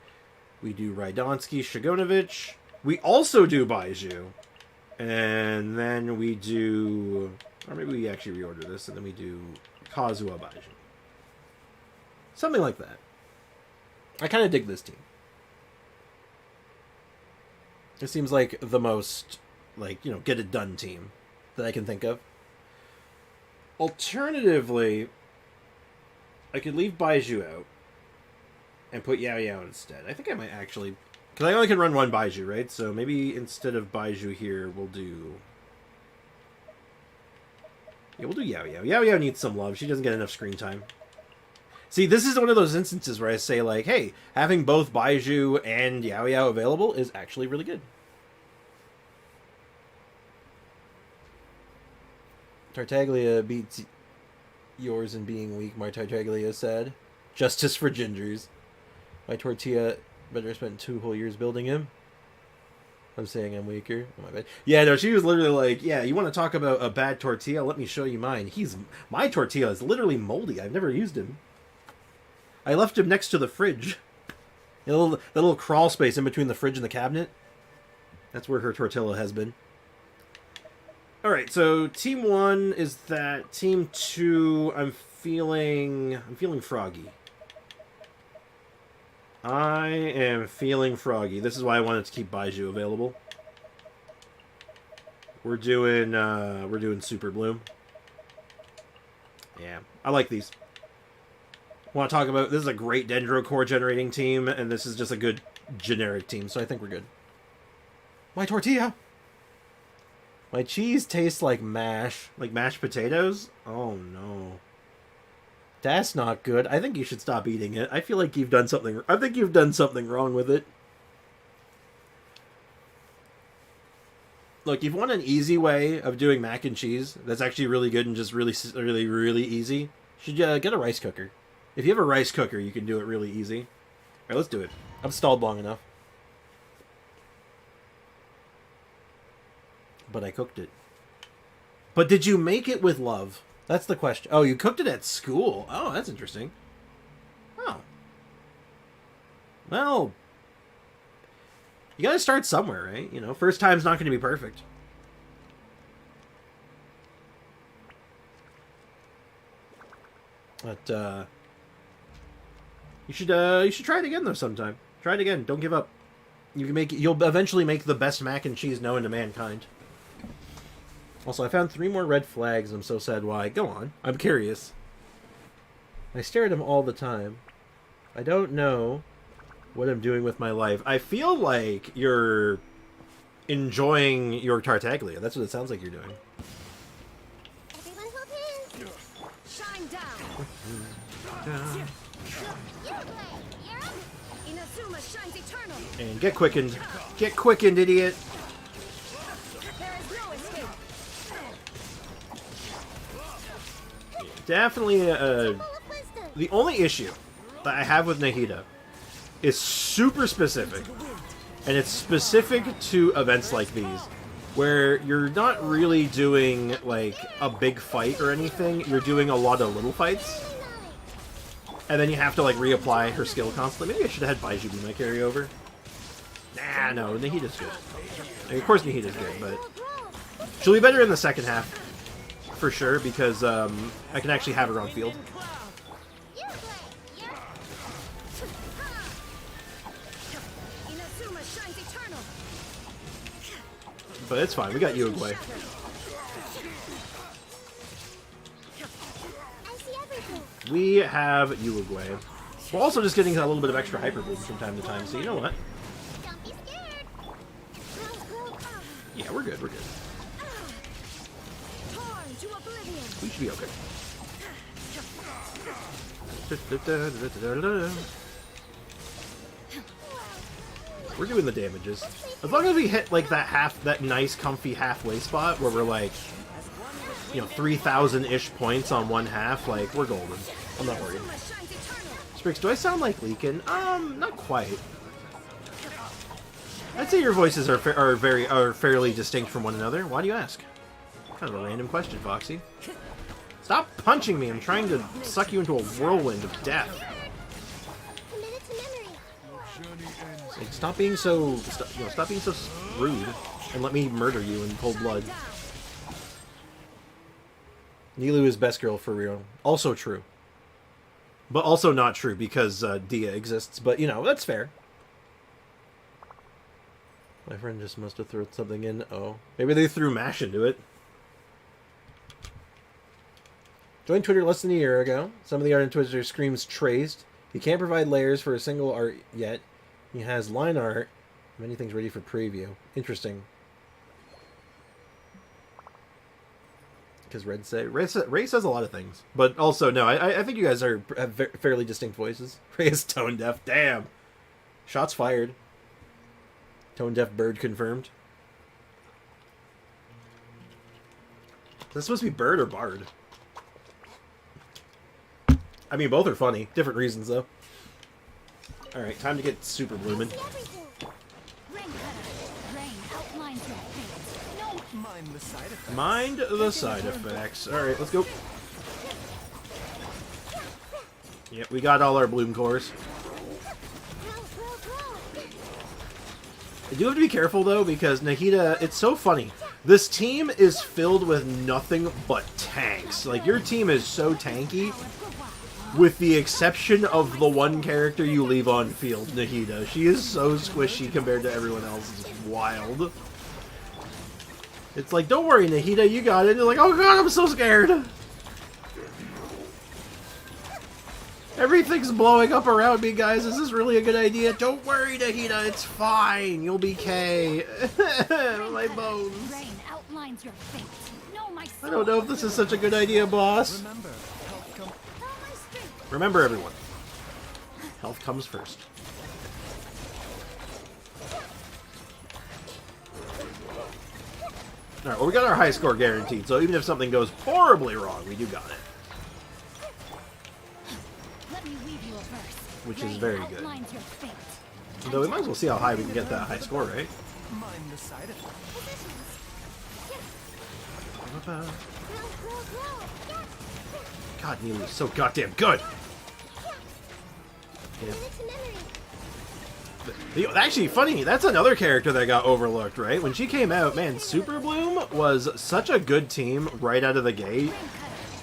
we do Raidonsky, Shigonovich, we also do Baiju, and then we do... Or maybe we actually reorder this, and then we do Kazuha Baiju. Something like that. I kind of dig this team. It seems like the most, like, you know, get it done team that I can think of. Alternatively, I could leave Baiju out and put Yao Yao instead. I think I might actually... Because I only can run one Baiju, right? So maybe instead of Baiju here, we'll do... Yeah, we'll do Yao Yao. Yao Yao needs some love. She doesn't get enough screen time. See, this is one of those instances where I say, like, hey, having both Baiju and Yao Yao available is actually really good. Tartaglia beats yours in being weak, my Tartaglia said. Justice for gingers. My tortilla better spent 2 whole years building him. I'm saying I'm weaker. Oh, my bad. Yeah, no, she was literally like, yeah, you want to talk about a bad tortilla? Let me show you mine. My tortilla is literally moldy. I've never used him. I left him next to the fridge. The little crawl space in between the fridge and the cabinet. That's where her tortilla has been. Alright, so Team 1 is that. Team 2, I'm feeling froggy. I am feeling froggy. This is why I wanted to keep Baiju available. We're doing Super Bloom. Yeah, I like these. Want to talk about, this is a great Dendro core generating team, and this is just a good generic team, so I think we're good. My tortilla! My cheese tastes like mashed potatoes? Oh no. That's not good. I think you should stop eating it. I feel like you've done something, I think you've done something wrong with it. Look, you've won an easy way of doing mac and cheese that's actually really good and just really, really, really easy. Should get a rice cooker. If you have a rice cooker, you can do it really easy. All right, let's do it. I've stalled long enough. But I cooked it. But did you make it with love? That's the question. Oh, you cooked it at school. Oh, that's interesting. Oh. Well, you gotta start somewhere, right? You know, first time's not going to be perfect. But, you should try it again, though, sometime. Try it again. Don't give up. You can you'll eventually make the best mac and cheese known to mankind. Also, I found 3 more red flags. I'm so sad why. Go on. I'm curious. I stare at them all the time. I don't know what I'm doing with my life. I feel like you're enjoying your Tartaglia. That's what it sounds like you're doing. Everyone hold hands. Shine down. Inazuma shines eternal. And get quickened. Get quickened, idiot. There is no escape. Definitely, Full of wisdom. the only issue that I have with Nahida is super specific. And it's specific to events like these, where you're not really doing, like, a big fight or anything. You're doing a lot of little fights. And then you have to, like, reapply her skill constantly. Maybe I should have had Baiju be my carryover. Nah, no, Nahida's good. I mean, of course Nahida's good, but she'll be better in the second half. For sure, because I can actually have her on field. Inazuma shines eternal. But it's fine, we got Uruguay. I see everything. We have Uruguay. We're also just getting a little bit of extra hyper boom from time to time, so you know what? Don't be scared. Yeah, we're good, we're good. Torn to oblivion. We should be okay. We're doing the damages. As long as we hit like that nice comfy halfway spot where we're like, you know, 3,000-ish points on one half, like, we're golden. I'm not worried. Inazuma shines eternal. Sprix, do I sound like Leakin? Not quite. I'd say your voices are fairly distinct from one another. Why do you ask? Kind of a random question, Foxy. Stop punching me! I'm trying to suck you into a whirlwind of death. Commit it to memory. Like, stop being so rude, and let me murder you in cold blood. Nilu is best girl for real. Also true. But also not true, because Dia exists. But, you know, that's fair. My friend just must have thrown something in. Oh. Maybe they threw MASH into it. Joined Twitter less than a year ago. Some of the art on Twitter screams traced. He can't provide layers for a single art yet. He has line art. Many things ready for preview. Interesting. Because Ray says a lot of things. But also, no, I think you guys have fairly distinct voices. Ray is tone deaf. Damn. Shots fired. Tone deaf bird confirmed. Is this supposed to be bird or bard? I mean, both are funny. Different reasons, though. Alright, time to get super blooming. See everything. Rain cutter. Rain outlines your fate. No Mind the side effects. Mind the side effects. Alright, let's go. Yep, we got all our bloom cores. I do have to be careful, though, because Nahida, it's so funny. This team is filled with nothing but tanks. Like, your team is so tanky, with the exception of the one character you leave on field, Nahida. She is so squishy compared to everyone else. It's wild. It's like, don't worry, Nahida, you got it. And you're like, oh god, I'm so scared. Everything's blowing up around me, guys. Is this really a good idea? Don't worry, Nahida. It's fine. You'll be K. My bones. Rain outlines your fate. No, my I don't know if this is such a good idea, boss. Remember, health comes. my strength. Remember, everyone. Health comes first. Alright, well, we got our high score guaranteed, so even if something goes horribly wrong, we do got it. which is Rain very good. outlines your fate. Though we might as well see how high we can get that high score, right? Mind the side effect. God, Nilu's so goddamn good! Yeah. Actually, funny, that's another character that got overlooked, right? When she came out, man, Super Bloom was such a good team right out of the gate,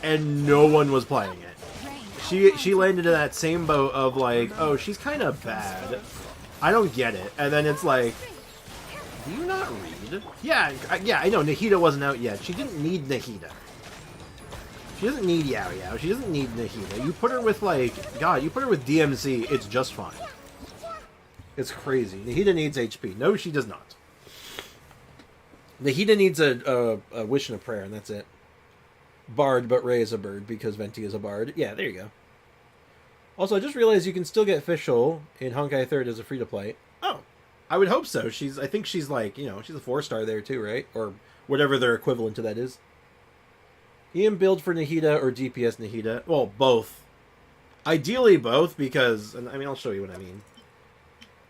and no one was playing it. She landed in that same boat of like, oh, she's kind of bad. I don't get it. And then it's like, do you not read? Yeah, I know, Nahida wasn't out yet. She didn't need Nahida. She doesn't need Yao Yao. She doesn't need Nahida. You put her with, like, God, you put her with DMC, it's just fine. It's crazy. Nahida needs HP. No, she does not. Nahida needs a wish and a prayer, and that's it. Bard, but Ray is a bird, because Venti is a bard. Yeah, there you go. Also, I just realized you can still get Fischl in Honkai 3rd as a free-to-play. Oh, I would hope so. I think she's like, you know, she's a 4-star there too, right? Or whatever their equivalent to that is. EM build for Nahida or DPS Nahida? Well, both. Ideally both, because, and I mean, I'll show you what I mean.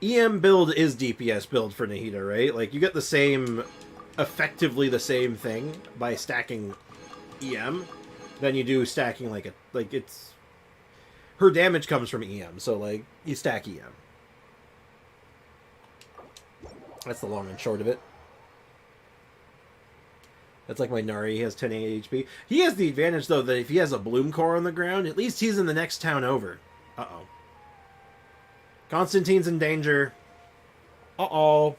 EM build is DPS build for Nahida, right? Like, you get the same, effectively the same thing by stacking EM than you do stacking, like, it's... Her damage comes from EM, so, like, you stack EM. That's the long and short of it. That's like my Nari, he has 10 HP. He has the advantage, though, that if he has a Bloom Core on the ground, at least he's in the next town over. Uh-oh. Constantine's in danger. Uh-oh.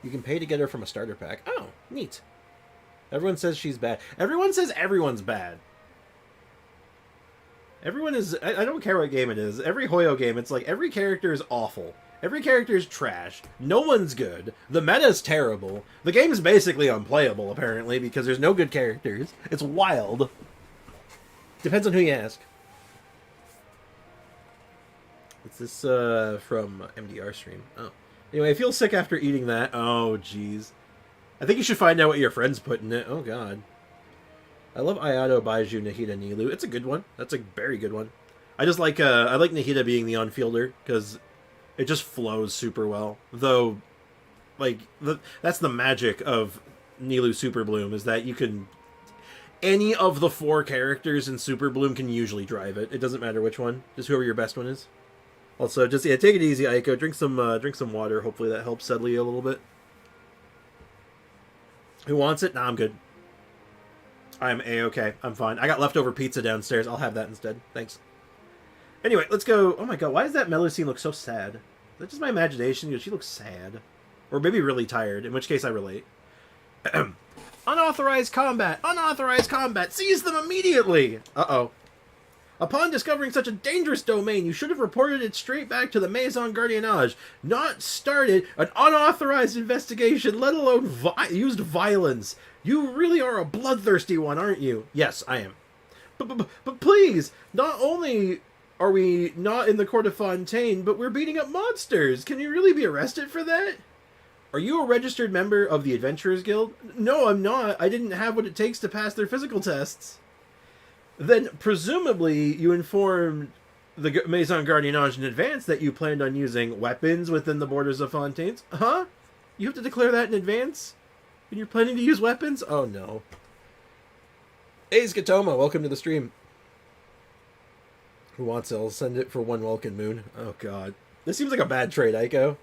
You can pay to get her from a starter pack. Oh, neat. Everyone says she's bad. Everyone says everyone's bad. Everyone is... I don't care what game it is. Every Hoyo game, it's like every character is awful. Every character is trash. No one's good. The meta's terrible. The game's basically unplayable, apparently, because there's no good characters. It's wild. Depends on who you ask. Is this from MDR stream? Oh. Anyway, I feel sick after eating that. Oh, jeez. I think you should find out what your friends put in it. Oh, God. I love Ayato, Baiju, Nahida, Nilu. It's a good one. That's a very good one. I just like, I like Nahida being the on-fielder, because it just flows super well. Though, like, that's the magic of Nilu Super Bloom, is that you can... Any of the 4 characters in Super Bloom can usually drive it. It doesn't matter which one. Just whoever your best one is. Also, just, yeah, take it easy, Aiko. Drink some water. Hopefully that helps settle you a little bit. Who wants it? Nah, I'm good. I'm A-okay. I'm fine. I got leftover pizza downstairs. I'll have that instead. Thanks. Anyway, let's go. Oh my god, why does that Melusine look so sad? Is that just my imagination? She looks sad. Or maybe really tired, in which case I relate. Unauthorized combat! Unauthorized combat! Seize them immediately! Uh-oh. Upon discovering such a dangerous domain, you should have reported it straight back to the Maison Gardiennage, not started an unauthorized investigation, let alone used violence. You really are a bloodthirsty one, aren't you? Yes, I am. But please, not only are we not in the Court of Fontaine, but we're beating up monsters. Can you really be arrested for that? Are you a registered member of the Adventurers Guild? No, I'm not. I didn't have what it takes to pass their physical tests. Then, presumably, you informed the Maison Gardiennage in advance that you planned on using weapons within the borders of Fontaines? Huh? You have to declare that in advance? When you're planning to use weapons? Oh, no. Hey, Skatoma, welcome to the stream. Who wants it? I'll send it for 1 Welkin Moon. Oh, God. This seems like a bad trade, Aiko.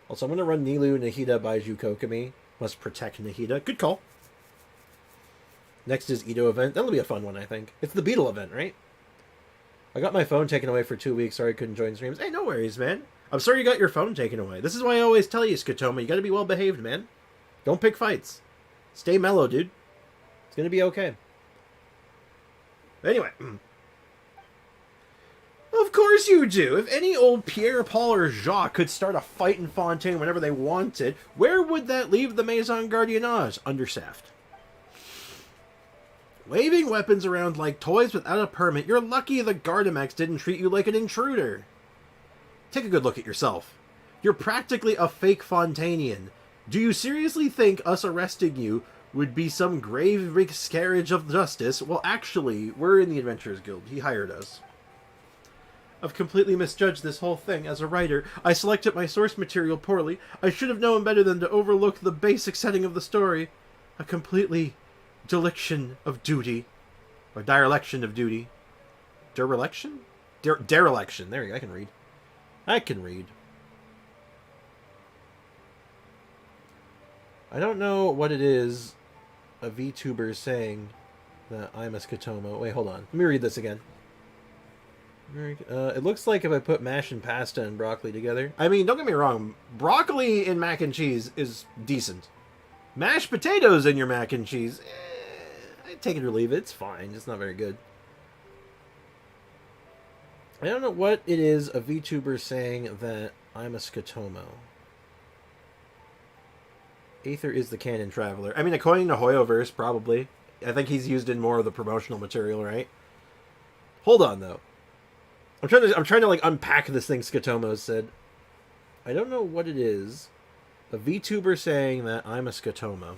Also, I'm going to run Nilu, Nahida, Baiju, Kokomi. Must protect Nahida. Good call. Next is Ito event. That'll be a fun one, I think. It's the Beetle event, right? I got my phone taken away for 2 weeks. Sorry I couldn't join streams. Hey, no worries, man. I'm sorry you got your phone taken away. This is why I always tell you, Skatoma, you gotta be well behaved, man. Don't pick fights. Stay mellow, dude. It's gonna be okay. Anyway. Of course you do. If any old Pierre, Paul, or Jacques could start a fight in Fontaine whenever they wanted, where would that leave the Maison Gardiennage? Understaffed. Waving weapons around like toys without a permit, you're lucky the Gardamex didn't treat you like an intruder. Take a good look at yourself. You're practically a fake Fontainian. Do you seriously think us arresting you would be some grave miscarriage of justice? Well, actually, we're in the Adventurers Guild. He hired us. I've completely misjudged this whole thing. As a writer, I selected my source material poorly. I should have known better than to overlook the basic setting of the story. A completely dereliction of duty. Or dereliction of duty. Dereliction? Dereliction. There you go. I can read. I can read. I don't know what it is a VTuber saying that I'm a Skatomo. Wait, hold on. Let me read this again. It looks like if I put mash and pasta and broccoli together. I mean, don't get me wrong. Broccoli in mac and cheese is decent. Mashed potatoes in your mac and cheese, I take it or leave it. It's fine. It's not very good. I don't know what it is a VTuber saying that I'm a Skatomo. Aether is the canon traveler. I mean, according to Hoyoverse, probably. I think he's used in more of the promotional material, right? Hold on, though. I'm trying to like unpack this thing Skatomo said. I don't know what it is. A VTuber saying that I'm a Skatomo.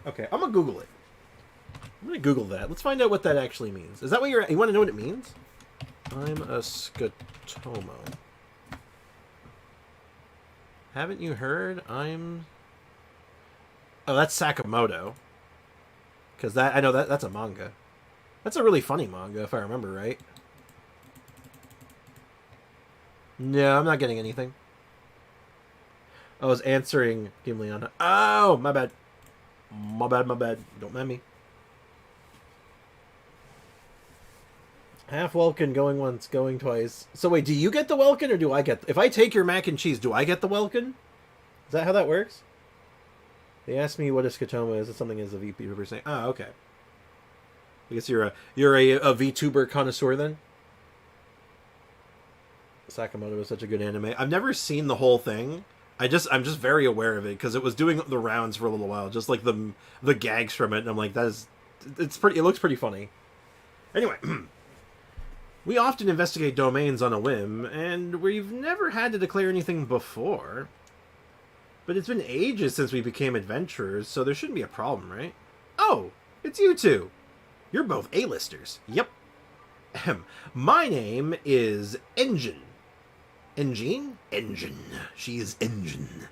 Okay, I'm gonna Google it. I'm gonna Google that. Let's find out what that actually means. Is that what you want to know what it means? I'm a Skatomo. Haven't you heard? Oh, that's Sakamoto. Because I know that's a manga. That's a really funny manga, if I remember right. No, I'm not getting anything. I was answering Gimleon. Oh, my bad. My bad. Don't mind me. Half Welkin, going once, going twice. So wait, do you get the Welkin or do I get... If I take your mac and cheese, do I get the Welkin? Is that how that works? They asked me what a Skatomo is. It's something as a VTuber saying. Oh, okay. I guess you're a VTuber connoisseur then? Sakamoto is such a good anime. I've never seen the whole thing. I'm just very aware of it because it was doing the rounds for a little while, just like the gags from it, and I'm like, it looks pretty funny. Anyway, we often investigate domains on a whim, and we've never had to declare anything before. But it's been ages since we became adventurers, so there shouldn't be a problem, right? Oh, it's you two. You're both A-listers. Yep. My name is Engine. Engine? Engine. She is Engine.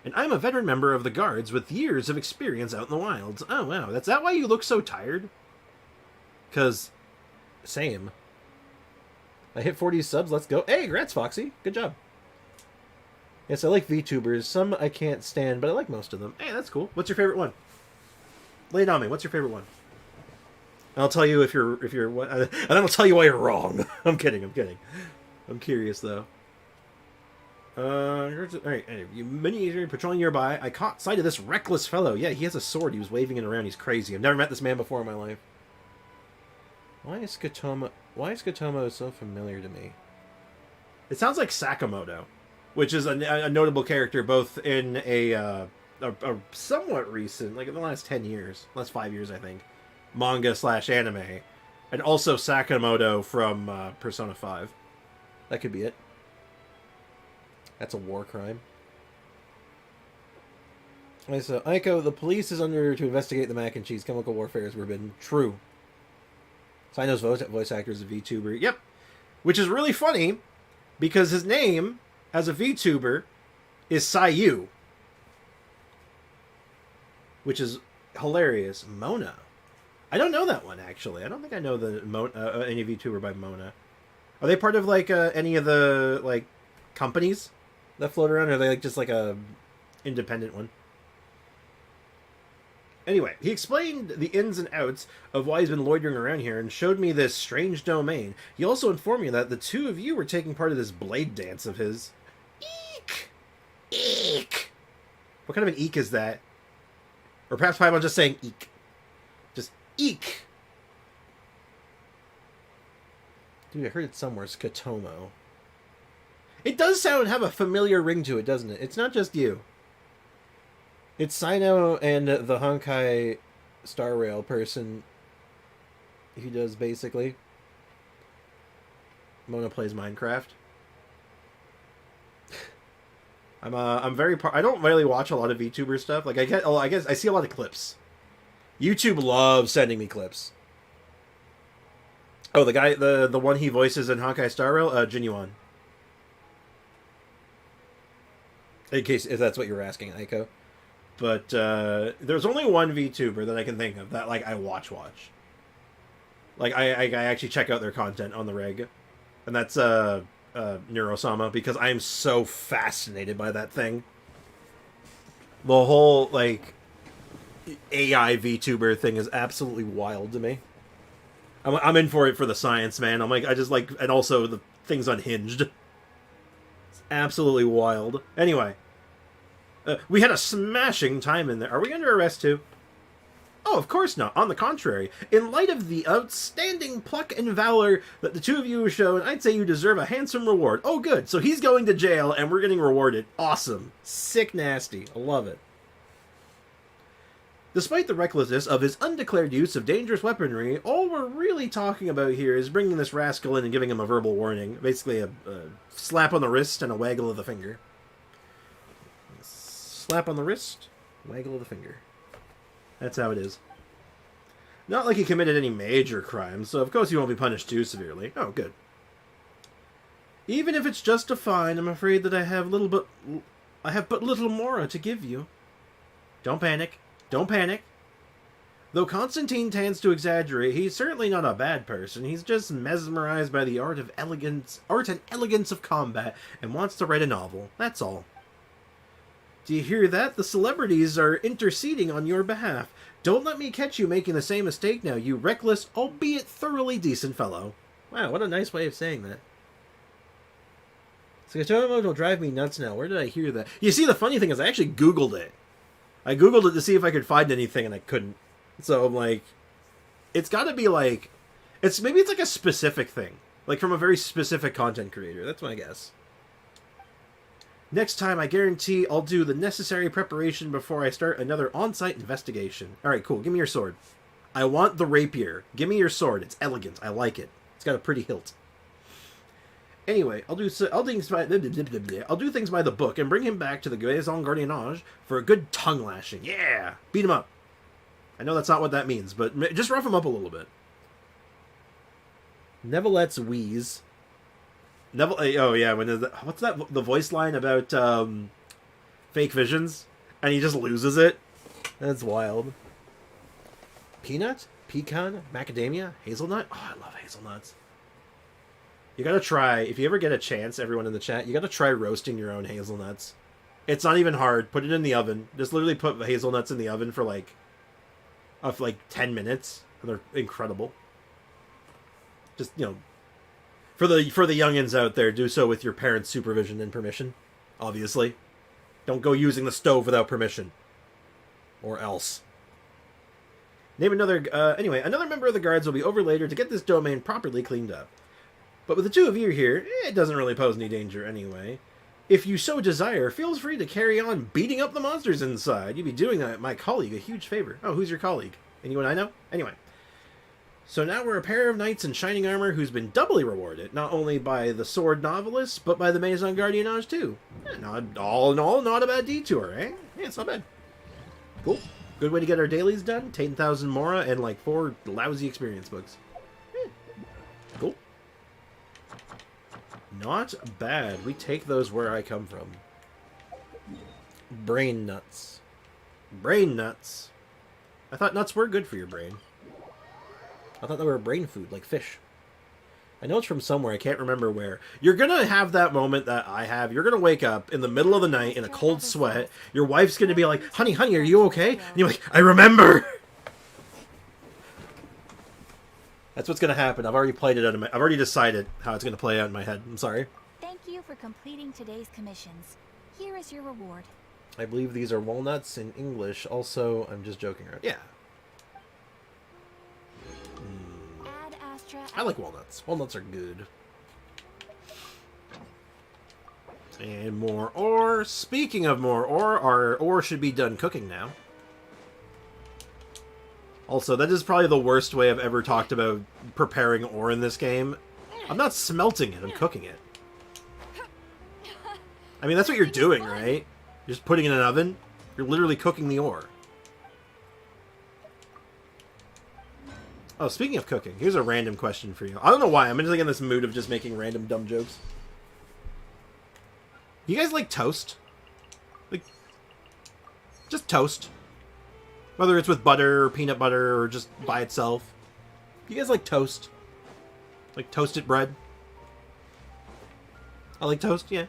And I'm a veteran member of the Guards with years of experience out in the wilds. Oh, wow. That's that why you look so tired? 'Cause... Same. I hit 40 subs. Let's go. Hey, congrats, Foxy. Good job. Yes, I like VTubers. Some I can't stand, but I like most of them. Hey, that's cool. What's your favorite one? Lay it on me. What's your favorite one? I'll tell you if you're and then I'll tell you why you're wrong. I'm kidding. I'm curious though. All right. Many patrolling nearby. I caught sight of this reckless fellow. Yeah, he has a sword. He was waving it around. He's crazy. I've never met this man before in my life. Why is Skatomo so familiar to me? It sounds like Sakamoto, which is a notable character both in a somewhat recent, like in the last 10 years, last 5 years, I think, manga/anime, and also Sakamoto from Persona 5. That could be it. That's a war crime. Okay, so Aiko, the police is under to investigate the mac and cheese. Chemical warfare is forbidden. True. Sino's voice actor is a VTuber. Yep. Which is really funny because his name as a VTuber is Sayu. Which is hilarious. Mona. I don't know that one, actually. I don't think I know any VTuber by Mona. Are they part of, like, any of the, like, companies that float around? Or are they, like, just, like, a independent one? Anyway, he explained the ins and outs of why he's been loitering around here and showed me this strange domain. He also informed me that the two of you were taking part of this blade dance of his. Eek! Eek! What kind of an eek is that? Or perhaps I'm just saying eek. Just eek! Dude, I heard it somewhere. Skatomo. It does have a familiar ring to it, doesn't it? It's not just you. It's Sino and the Honkai Star Rail person he does, basically. Mona plays Minecraft. I'm very... I don't really watch a lot of VTuber stuff. Like, I guess I see a lot of clips. YouTube loves sending me clips. Oh, the guy, the one he voices in Honkai Star Rail, Genuine. In case if that's what you were asking, Aiko. But there's only one VTuber that I can think of that like I watch. Like I actually check out their content on the reg, and that's Neurosama, because I am so fascinated by that thing. The whole like AI VTuber thing is absolutely wild to me. I'm in for it for the science, man. I'm like, I just like, and also the thing's unhinged. It's absolutely wild. Anyway, we had a smashing time in there. Are we under arrest too? Oh, of course not. On the contrary, in light of the outstanding pluck and valor that the two of you have shown, I'd say you deserve a handsome reward. Oh, good. So he's going to jail, and we're getting rewarded. Awesome. Sick nasty. I love it. Despite the recklessness of his undeclared use of dangerous weaponry, all we're really talking about here is bringing this rascal in and giving him a verbal warning. Basically a slap on the wrist and a waggle of the finger. Slap on the wrist, waggle of the finger. That's how it is. Not like he committed any major crimes, so of course he won't be punished too severely. Oh, good. Even if it's just a fine, I'm afraid that I have but little more to give you. Don't panic. Don't panic. Though Constantine tends to exaggerate, he's certainly not a bad person. He's just mesmerized by the art and elegance of combat, and wants to write a novel. That's all. Do you hear that? The celebrities are interceding on your behalf. Don't let me catch you making the same mistake now, you reckless, albeit thoroughly decent fellow. Wow, what a nice way of saying that. Sagatomo will drive me nuts now. Where did I hear that? You see, the funny thing is I actually Googled it. I Googled it to see if I could find anything, and I couldn't. So I'm like, it's got to be like, maybe it's like a specific thing. Like from a very specific content creator. That's my guess. Next time, I guarantee I'll do the necessary preparation before I start another on-site investigation. Alright, cool. Give me your sword. I want the rapier. Give me your sword. It's elegant. I like it. It's got a pretty hilt. Anyway, I'll do things by the book and bring him back to the Maison Gardiennage for a good tongue lashing. Yeah! Beat him up. I know that's not what that means, but just rough him up a little bit. Nevilette's wheeze. Oh yeah, what's that? The voice line about fake visions, and he just loses it. That's wild. Peanut, pecan, macadamia, hazelnut. Oh, I love hazelnuts. You gotta try, if you ever get a chance, everyone in the chat, you gotta try roasting your own hazelnuts. It's not even hard. Put it in the oven. Just literally put the hazelnuts in the oven for like 10 minutes, and they're incredible. Just, you know, for the youngins out there, do so with your parents' supervision and permission. Obviously. Don't go using the stove without permission. Or else. Name another... anyway, another member of the guards will be over later to get this domain properly cleaned up. But with the two of you here, it doesn't really pose any danger anyway. If you so desire, feel free to carry on beating up the monsters inside. You'd be doing my colleague a huge favor. Oh, who's your colleague? Anyone I know? Anyway. So now we're a pair of knights in shining armor who's been doubly rewarded, not only by the sword novelist, but by the Maison Gardiennage too. All in all, not a bad detour, eh? Yeah, it's not bad. Cool. Good way to get our dailies done. 10,000 Mora and like 4 lousy experience books. Cool. Not bad. We take those where I come from. Brain nuts. Brain nuts. I thought nuts were good for your brain. I thought they were brain food, like fish. I know it's from somewhere. I can't remember where. You're going to have that moment that I have. You're going to wake up in the middle of the night in a cold sweat. Your wife's going to be like, honey, are you okay? And you're like, I remember. That's what's going to happen. I've already played it out of I've already decided how it's going to play out in my head. I'm sorry. Thank you for completing today's commissions. Here is your reward. I believe these are walnuts in English. Also, I'm just joking around. Yeah. Ad Astra. I like walnuts. Walnuts are good. And more ore. Speaking of more ore, our ore should be done cooking now. Also, that is probably the worst way I've ever talked about preparing ore in this game. I'm not smelting it, I'm cooking it. I mean, that's what you're doing, right? You're just putting it in an oven. You're literally cooking the ore. Oh, speaking of cooking, here's a random question for you. I don't know why. I'm just like in this mood of just making random dumb jokes. You guys like toast? Like, just toast. Whether it's with butter or peanut butter or just by itself. You guys like toast? Like toasted bread? I like toast, yeah.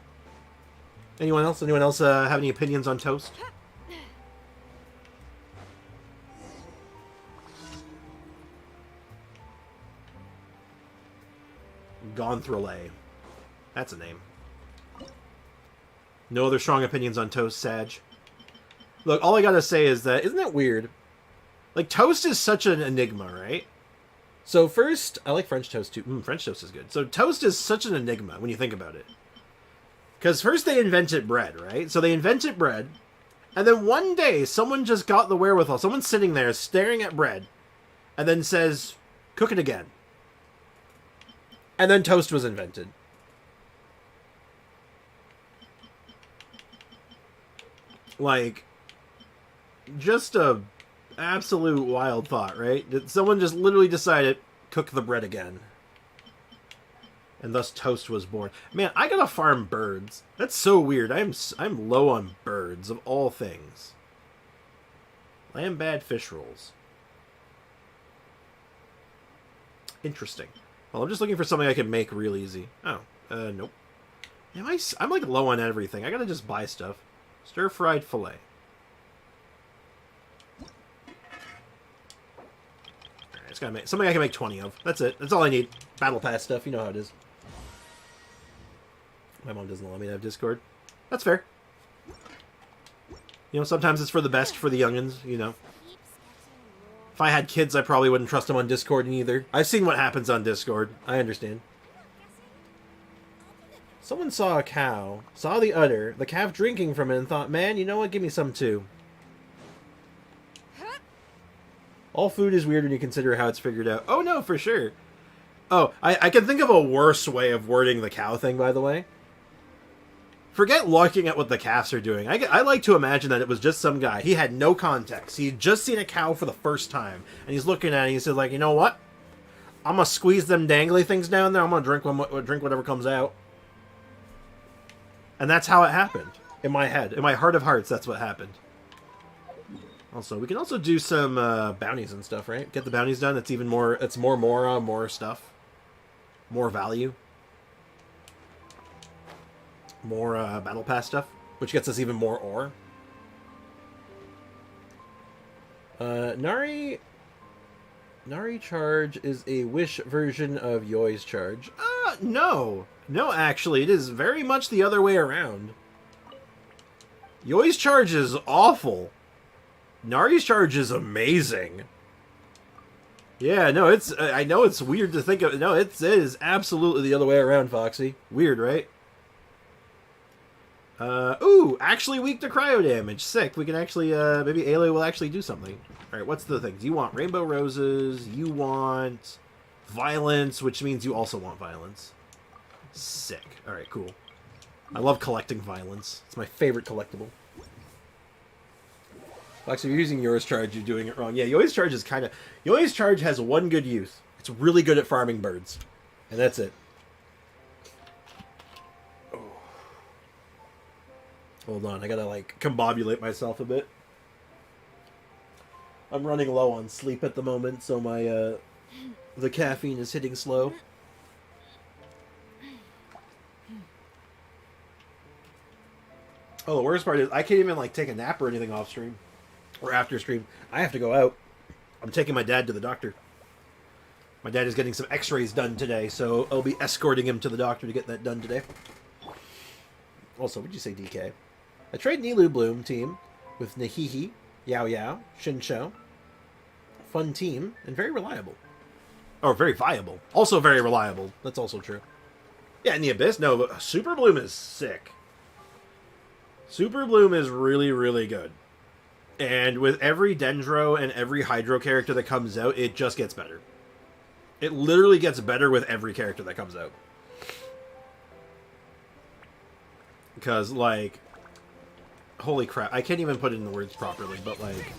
Anyone else? Anyone else have any opinions on toast? Gonthrolet. That's a name. No other strong opinions on toast, Sag. Look, all I gotta say is that, isn't that weird? Like, toast is such an enigma, right? So first, I like French toast too. French toast is good. So toast is such an enigma when you think about it. Because first they invented bread, right? So they invented bread, and then one day someone just got the wherewithal. Someone's sitting there staring at bread, and then says, cook it again. And then toast was invented. Like, just a absolute wild thought, right? That someone just literally decided, cook the bread again. And thus toast was born. Man, I gotta farm birds. That's so weird. I'm low on birds, of all things. Lamb bad fish rolls. Interesting. Well, I'm just looking for something I can make real easy. Oh, nope. I'm like low on everything. I gotta just buy stuff. Stir-fried filet. Alright, just gotta make something I can make 20 of. That's it. That's all I need. Battle Pass stuff. You know how it is. My mom doesn't let me have Discord. That's fair. You know, sometimes it's for the best for the youngins, you know. If I had kids, I probably wouldn't trust them on Discord either. I've seen what happens on Discord. I understand. Someone saw a cow, saw the udder, the calf drinking from it, and thought, man, you know what? Give me some too. All food is weird when you consider how it's figured out. Oh, no, for sure. Oh, I can think of a worse way of wording the cow thing, by the way. Forget looking at what the calves are doing. I like to imagine that it was just some guy. He had no context. He had just seen a cow for the first time. And he's looking at it and he said, like, you know what? I'm going to squeeze them dangly things down there. I'm going to drink whatever comes out. And that's how it happened. In my head. In my heart of hearts, that's what happened. Also, we can also do some bounties and stuff, right? Get the bounties done. It's even more... It's more stuff. More value. More Battle Pass stuff, which gets us even more ore. Nari Charge is a Wish version of Yoi's Charge. No. No, actually, it is very much the other way around. Yoi's Charge is awful. Nari's Charge is amazing. Yeah, no, it's... I know it's weird to think of... No, it is absolutely the other way around, Foxy. Weird, right? Ooh, actually weak to cryo damage. Sick. We can actually, maybe Aloy will actually do something. Alright, what's the thing? Do you want rainbow roses? You want violence, which means you also want violence. Sick. Alright, cool. I love collecting violence. It's my favorite collectible. Fox, if you're using Yoi's Charge, you're doing it wrong. Yeah, Yoi's Charge is kind of... Yoi's Charge has one good use. It's really good at farming birds. And that's it. Hold on, I gotta, like, combobulate myself a bit. I'm running low on sleep at the moment, so my, the caffeine is hitting slow. Oh, the worst part is I can't even, like, take a nap or anything off stream. Or after stream. I have to go out. I'm taking my dad to the doctor. My dad is getting some x-rays done today, so I'll be escorting him to the doctor to get that done today. Also, would you say DK? I trade Nilu Bloom team with Nahihi, Yao Yao, Shinshou. Fun team, and very reliable. Oh, very viable. Also very reliable. That's also true. Yeah, in the Abyss, no, but Super Bloom is sick. Super Bloom is really, really good. And with every Dendro and every Hydro character that comes out, it just gets better. It literally gets better with every character that comes out. Because, like... Holy crap, I can't even put it in the words properly, but, like...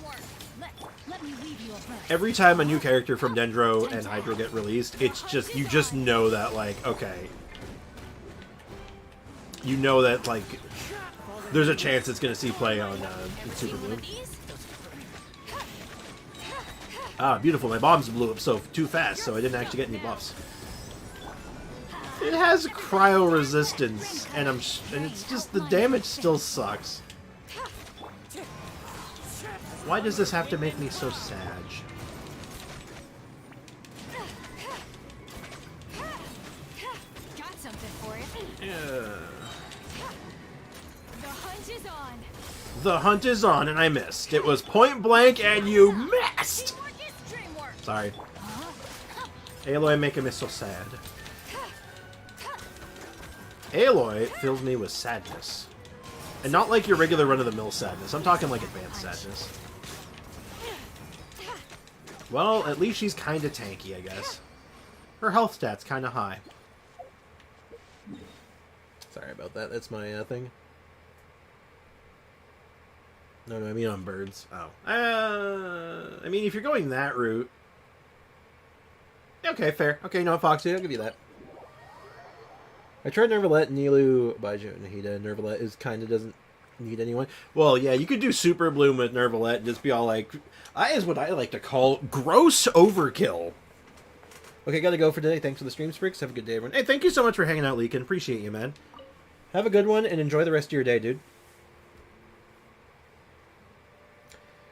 Let me weave you a verse. Every time a new character from Dendro and Hydro get released, it's just, you just know that, like, okay. You know that, like, there's a chance it's going to see play on Super Blue. Ah, beautiful. My bombs blew up too fast, so I didn't actually get any buffs. It has cryo resistance, and it's just, the damage still sucks. Why does this have to make me so sad? Got something for you. Yeah. The hunt is on. The hunt is on, and I missed. It was point blank, and you missed! Teamwork is dreamwork. Sorry. Aloy making me so sad. Aloy fills me with sadness. And not like your regular run-of-the-mill sadness. I'm talking like advanced sadness. Well, at least she's kind of tanky, I guess. Her health stat's kind of high. Sorry about that. That's my thing. No, I mean on birds. Oh. I mean, if you're going that route... Okay, fair. Okay, no, Foxy, I'll give you that. I tried Nervalette, Nilu, Baiju, Nahida. Nervalette is kind of doesn't need anyone. Well, yeah, you could do Super Bloom with Nervalette and just be all like... That is what I like to call gross overkill. Okay, gotta go for today. Thanks for the stream, Spriggs. Have a good day, everyone. Hey, thank you so much for hanging out, Leakin. Appreciate you, man. Have a good one, and enjoy the rest of your day, dude.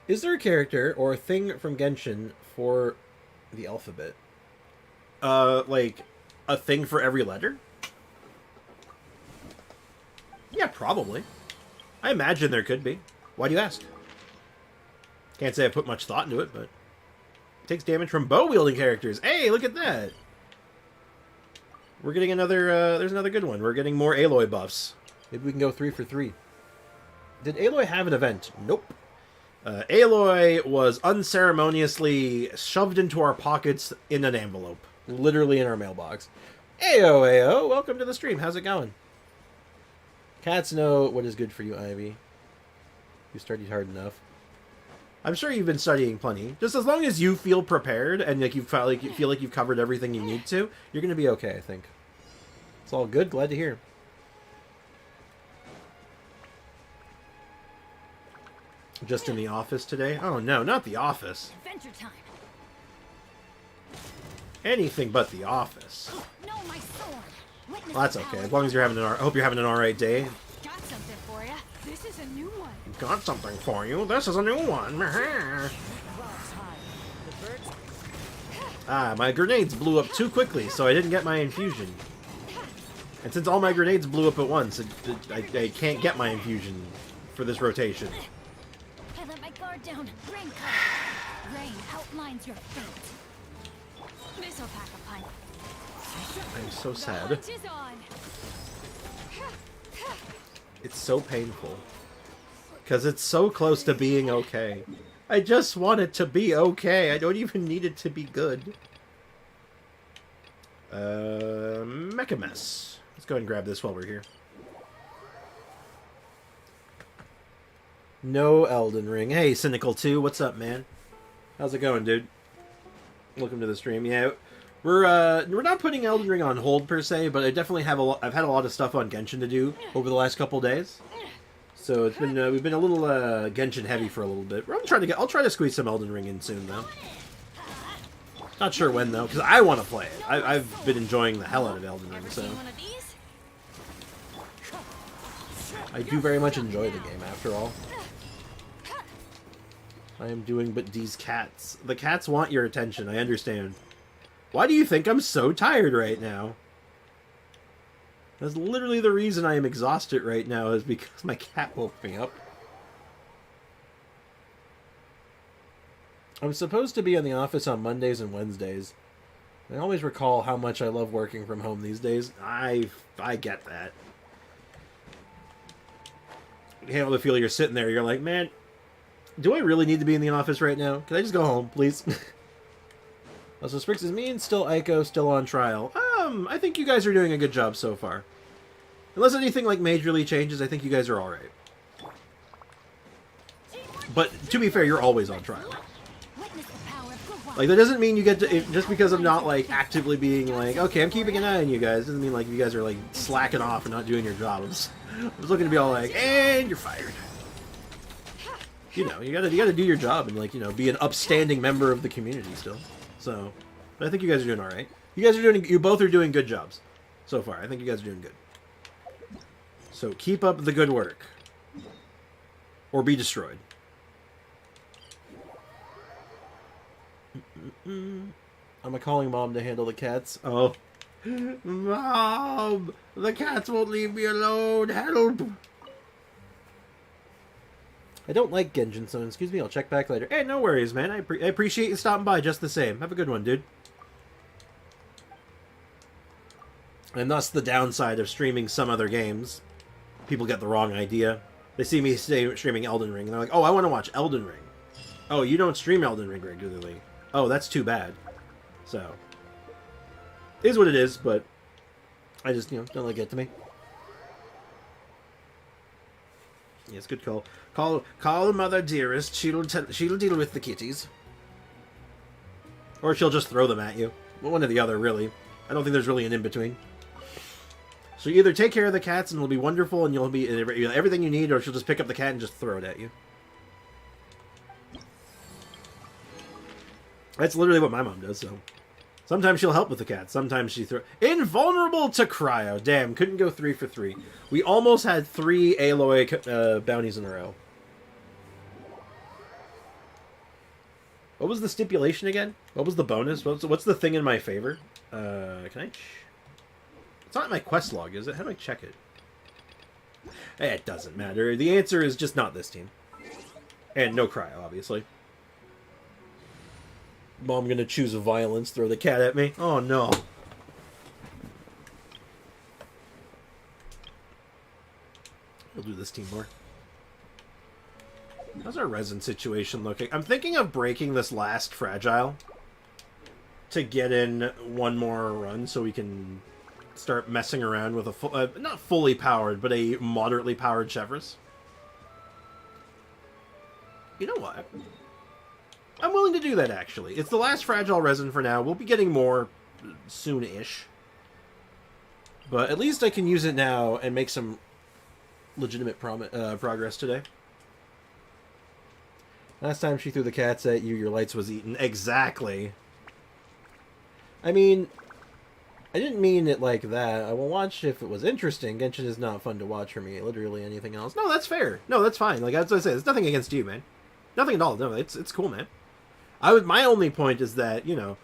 Is there a character or a thing from Genshin for the alphabet? Like, a thing for every letter? Yeah, probably. I imagine there could be. Why do you ask? Can't say I put much thought into it, but... It takes damage from bow-wielding characters. Hey, look at that! We're getting another, there's another good one. We're getting more Aloy buffs. Maybe we can go 3 for 3. Did Aloy have an event? Nope. Aloy was unceremoniously shoved into our pockets in an envelope. Literally in our mailbox. Ayo, ayo, welcome to the stream. How's it going? Cats know what is good for you, Ivy. You studied hard enough. I'm sure you've been studying plenty. Just as long as you feel prepared and like you feel like you've covered everything you need to, you're gonna be okay, I think. It's all good. Glad to hear. Just in the office today? Oh no, not the office. Adventure time. Anything but the office. No, my sword. Witness Well, that's the okay. power As long as you're having an. I hope you're having an all right day. Got something for you. This is a new one. Got something for you. This is a new one. Ah, my grenades blew up too quickly, so I didn't get my infusion. And since all my grenades blew up at once, I can't get my infusion for this rotation. I let my guard down. Rain comes. Rain outlines your fate. This'll pack a punch. I'm so The sad. hunt is on. It's so painful. Because it's so close to being okay. I just want it to be okay. I don't even need it to be good. Mecha Mess. Let's go ahead and grab this while we're here. No Elden Ring. Hey, Cynical 2, what's up, man? How's it going, dude? Welcome to the stream. Yeah, we're not putting Elden Ring on hold per se, but I definitely have I've had a lot of stuff on Genshin to do over the last couple days. So it's been we've been a little Genshin heavy for a little bit. I'll try to squeeze some Elden Ring in soon though. Not sure when though, because I want to play it. I've been enjoying the hell out of Elden Ring, so One of these? I do very much enjoy the game after all. I am doing but these cats. The cats want your attention, I understand. Why do you think I'm so tired right now? That's literally the reason I am exhausted right now, is because my cat woke me up. I'm supposed to be in the office on Mondays and Wednesdays. I always recall how much I love working from home these days. I get that. You know the feel you're sitting there, you're like, man, do I really need to be in the office right now? Can I just go home, please? Also, Sprix is me and still Aiko, still on trial. I think you guys are doing a good job so far. Unless anything like majorly changes, I think you guys are alright. But to be fair, you're always on trial. Like, that doesn't mean you get to... Just because I'm not, like, actively being like, okay, I'm keeping an eye on you guys, doesn't mean, like, you guys are, like, slacking off and not doing your jobs. I was looking to be all like, and you're fired. You know, you gotta do your job and, like, you know, be an upstanding member of the community still. So, but I think you guys are doing alright. You both are doing good jobs so far. I think you guys are doing good. So, keep up the good work. Or be destroyed. I'm calling Mom to handle the cats. Oh. Mom! The cats won't leave me alone! Help! I don't like Genjin, so excuse me, I'll check back later. Hey, no worries, man. I appreciate you stopping by just the same. Have a good one, dude. And thus the downside of streaming some other games. People get the wrong idea. They see me streaming Elden Ring, and they're like, oh, I want to watch Elden Ring. Oh, you don't stream Elden Ring regularly. Oh, that's too bad. So, it is what it is, but I just, you know, don't let it get to me. Yes, good call. Call Mother Dearest. She'll deal with the kitties. Or she'll just throw them at you. One or the other, really. I don't think there's really an in-between. So you either take care of the cats and it'll be wonderful and you'll be everything you need, or she'll just pick up the cat and just throw it at you. That's literally what my mom does, so. Sometimes she'll help with the cat. Sometimes she throws... Invulnerable to cryo. Damn, couldn't go 3 for 3. We almost had 3 Aloy bounties in a row. What was the stipulation again? What was the bonus? What's the thing in my favor? Can I... It's not in my quest log, is it? How do I check it? It doesn't matter. The answer is just not this team. And no cryo, obviously. Mom gonna choose violence, throw the cat at me. Oh no. We'll do this team more. How's our resin situation looking? I'm thinking of breaking this last fragile to get in one more run so we can start messing around with a not fully powered, but a moderately powered Chevrolet. You know what? I'm willing to do that, actually. It's the last fragile resin for now. We'll be getting more soon-ish. But at least I can use it now and make some legitimate progress today. Last time she threw the cats at you, your lights was eaten. Exactly. I mean, I didn't mean it like that. I will watch if it was interesting. Genshin is not fun to watch for me. Literally anything else. No, that's fair. No, that's fine. Like, as I say, there's nothing against you, man. Nothing at all. No, it's cool, man. My only point is that, you know,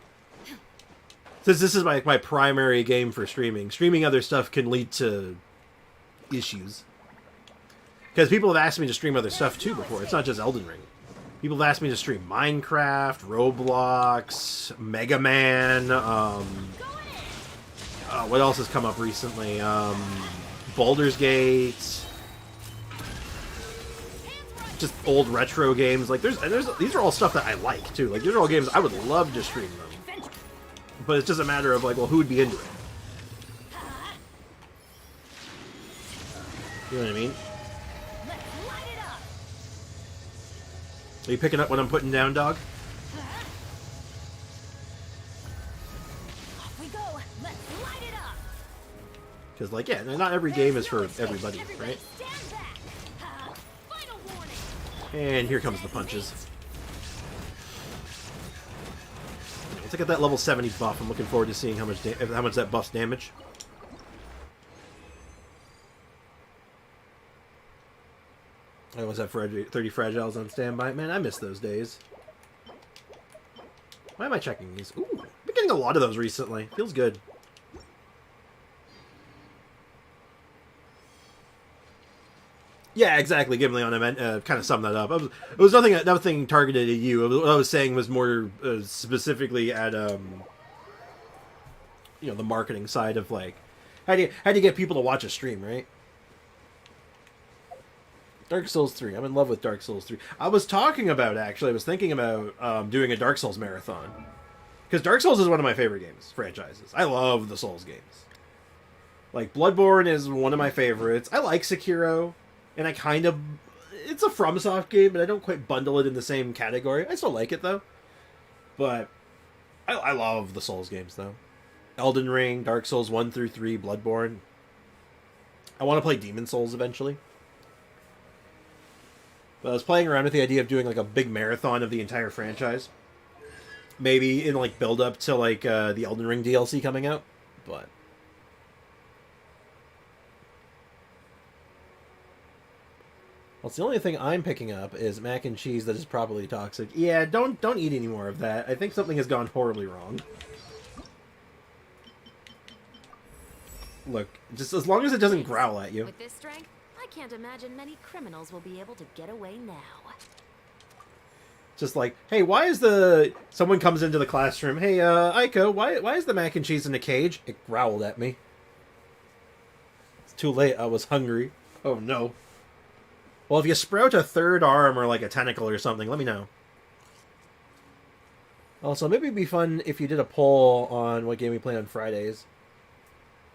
since this is my primary game for streaming other stuff can lead to issues. Because people have asked me to stream other stuff too before. It's not just Elden Ring. People have asked me to stream Minecraft, Roblox, Mega Man, what else has come up recently? Baldur's Gate. Just old retro games. Like these are all stuff that I like too. Like these are all games I would love to stream them. But it's just a matter of like, well, who would be into it? You know what I mean? Are you picking up what I'm putting down, dog? Off we go. Let's light it up. Because, like, yeah, not every game is for everybody, right? Stand back. Final warning. And here comes the punches. Let's look at that level 70 buff. I'm looking forward to seeing how much that buffs damage. I always have 30 fragiles on standby. Man, I miss those days. Why am I checking these? Ooh, I've been getting a lot of those recently. Feels good. Yeah, exactly. Gimli on event kind of summed that up. It was nothing targeted at you. What I was saying was more specifically at you know, the marketing side of like how do you get people to watch a stream, right? Dark Souls 3. I'm in love with Dark Souls 3. I was thinking about doing a Dark Souls marathon. Because Dark Souls is one of my favorite franchises. I love the Souls games. Like, Bloodborne is one of my favorites. I like Sekiro. And it's a FromSoft game, but I don't quite bundle it in the same category. I still like it, though. But I love the Souls games, though. Elden Ring, Dark Souls 1 through 3, Bloodborne. I want to play Demon Souls eventually. But I was playing around with the idea of doing like a big marathon of the entire franchise. Maybe in like build up to like the Elden Ring DLC coming out. But well, it's the only thing I'm picking up is mac and cheese that is probably toxic. Yeah, don't eat any more of that. I think something has gone horribly wrong. Look, just as long as it doesn't growl at you. With this strength, I can't imagine many criminals will be able to get away now. Just like, hey, why is someone comes into the classroom, hey, Aiko, why is the mac and cheese in a cage? It growled at me. It's too late, I was hungry. Oh no. Well, if you sprout a third arm or like a tentacle or something, let me know. Also, maybe it'd be fun if you did a poll on what game we play on Fridays.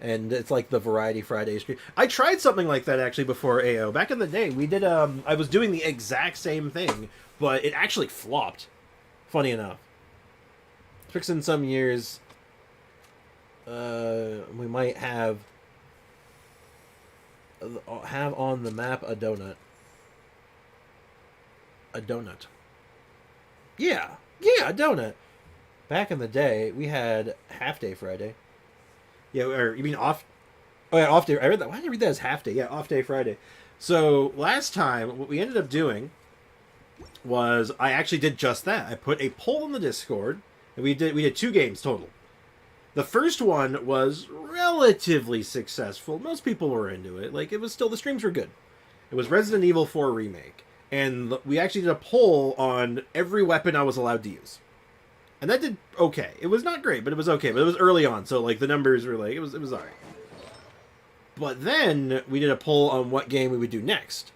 And it's like the Variety Friday stream. I tried something like that actually before AO. Back in the day, we did, I was doing the exact same thing, but it actually flopped. Funny enough. Fix in some years, we might have on the map a donut. A donut. Yeah, a donut. Back in the day, we had Half Day Friday. Yeah, or you mean off? Oh yeah, off day. I read that. Why did I read that as half day? Yeah, off day Friday. So last time, what we ended up doing was I actually did just that. I put a poll in the Discord, and we did 2 games total. The first one was relatively successful. Most people were into it. Like it was still the streams were good. It was Resident Evil 4 remake, and we actually did a poll on every weapon I was allowed to use. And that did okay. It was not great, but it was okay. But it was early on, so like the numbers were like it was alright. But then we did a poll on what game we would do next.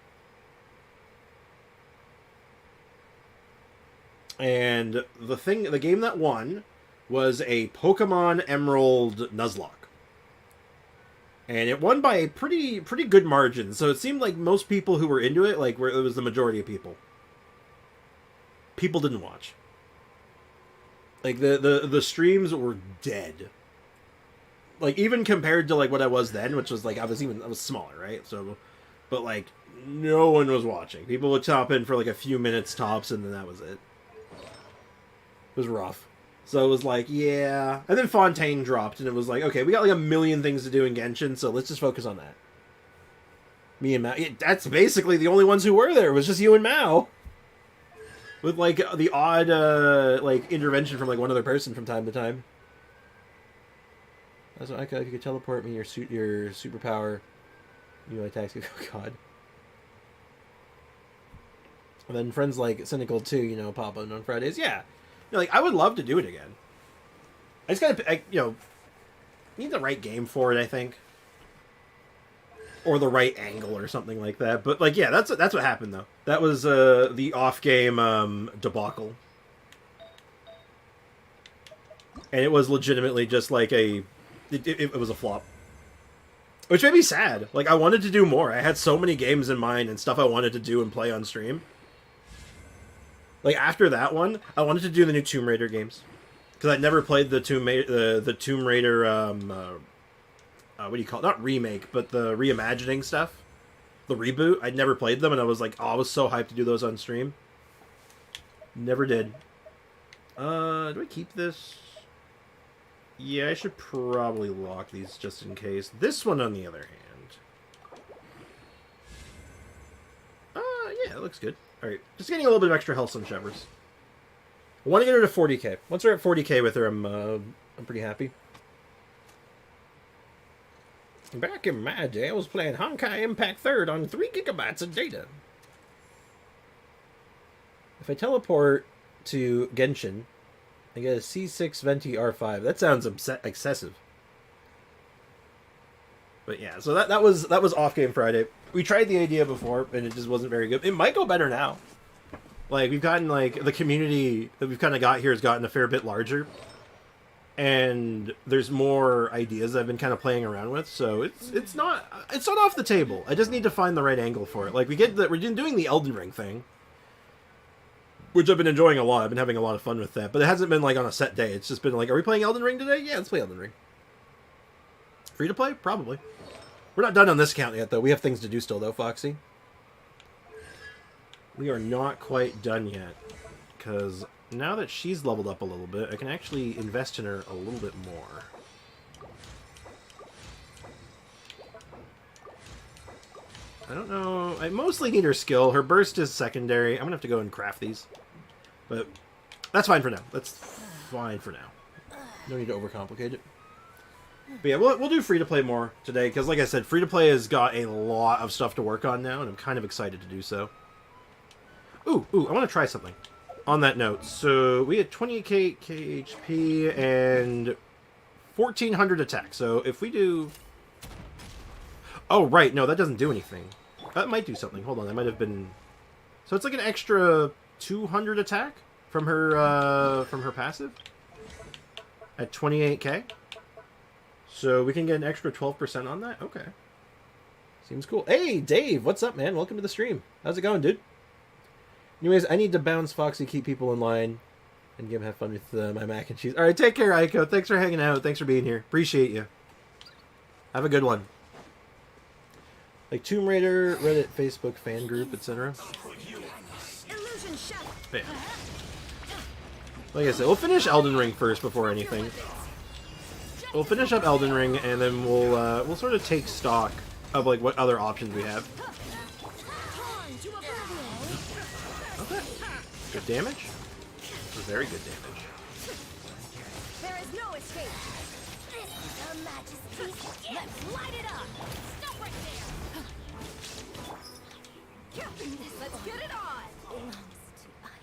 And the game that won was a Pokemon Emerald Nuzlocke. And it won by a pretty good margin. So it seemed like most people who were into it, like it was the majority of people. People didn't watch. Like the streams were dead. Like even compared to like what I was then, which was like I was smaller, right? So, but like no one was watching. People would top in for like a few minutes tops, and then that was it. It was rough. So it was like, yeah. And then Fontaine dropped, and it was like, okay, we got like a million things to do in Genshin, so let's just focus on that. Me and Mao. That's basically the only ones who were there. It was just you and Mao. With, like, the odd, like, intervention from, like, one other person from time to time. That's what if you could teleport me your superpower, you know, attacks. Oh, God. And then friends like Cynical 2, you know, pop on Fridays. Yeah. You know, like, I would love to do it again. I just gotta, you know, need the right game for it, I think. Or the right angle or something like that. But, like, yeah, that's what happened, though. That was the off-game debacle. And it was legitimately just, like, it was a flop. Which made me sad. Like, I wanted to do more. I had so many games in mind and stuff I wanted to do and play on stream. Like, after that one, I wanted to do the new Tomb Raider games. Because I'd never played the Tomb Raider, what do you call it? Not remake, but the reimagining stuff. The reboot. I'd never played them, and I was like, oh, I was so hyped to do those on stream. Never did. Do I keep this? Yeah, I should probably lock these just in case. This one, on the other hand. Yeah, it looks good. Alright, just getting a little bit of extra health on Shepherds. I want to get her to 40k. Once we're at 40k with her, I'm pretty happy. Back in my day, I was playing Honkai Impact 3rd on 3 gigabytes of data. If I teleport to Genshin, I get a C6 Venti R5. That sounds excessive. But yeah, so that was off game Friday. We tried the idea before, and it just wasn't very good. It might go better now. Like, we've gotten, like, the community that we've kind of got here has gotten a fair bit larger. And there's more ideas I've been kind of playing around with, so it's not off the table. I just need to find the right angle for it. Like, we're doing the Elden Ring thing. which I've been enjoying a lot. I've been having a lot of fun with that, but it hasn't been like on a set day. It's just been like, are we playing Elden Ring today? Yeah, let's play Elden Ring. Free to play? Probably. We're not done on this account yet, though. We have things to do still, though, Foxy. We are not quite done yet, because now that she's leveled up a little bit, I can actually invest in her a little bit more. I don't know. I mostly need her skill. Her burst is secondary. I'm going to have to go and craft these. But that's fine for now. That's fine for now. No need to overcomplicate it. But yeah, we'll do free-to-play more today, because like I said, free-to-play has got a lot of stuff to work on now, and I'm kind of excited to do so. Ooh, I want to try something. On that note, so we had 28k HP and 1400 attack. So if we do... Oh, right. No, that doesn't do anything. That might do something. Hold on. That might have been... So it's like an extra 200 attack from her passive at 28k. So we can get an extra 12% on that? Okay. Seems cool. Hey, Dave. What's up, man? Welcome to the stream. How's it going, dude? Anyways, I need to bounce Foxy, keep people in line, and have fun with my mac and cheese. All right, take care, Aiko. Thanks for hanging out. Thanks for being here. Appreciate you. Have a good one. Like Tomb Raider, Reddit, Facebook, fan group, etc. Yeah. Like I said, we'll finish Elden Ring first before anything. We'll finish up Elden Ring, and then we'll sort of take stock of like what other options we have. Okay. Good damage. Very good damage. There is no escape. This is Her Majesty's. Let's light it up. Stop right there. Let's get it on.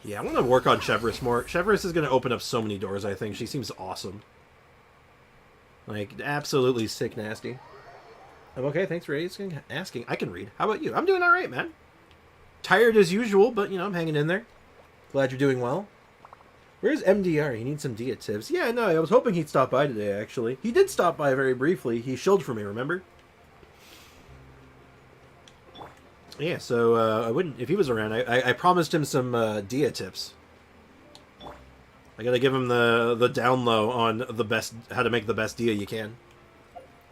Yeah, I want to work on Chevrolet more. Chevrolet is going to open up so many doors, I think. She seems awesome. Like, absolutely sick nasty. I'm okay, thanks for asking. I can read. How about you? I'm doing alright, man. Tired as usual, but, you know, I'm hanging in there. Glad you're doing well. Where's MDR? He needs some Dia tips. Yeah, no, I was hoping he'd stop by today, actually. He did stop by very briefly. He shilled for me, remember? Yeah, so I wouldn't... If he was around, I promised him some Dia tips. I gotta give him the down low on the best... How to make the best Dia you can.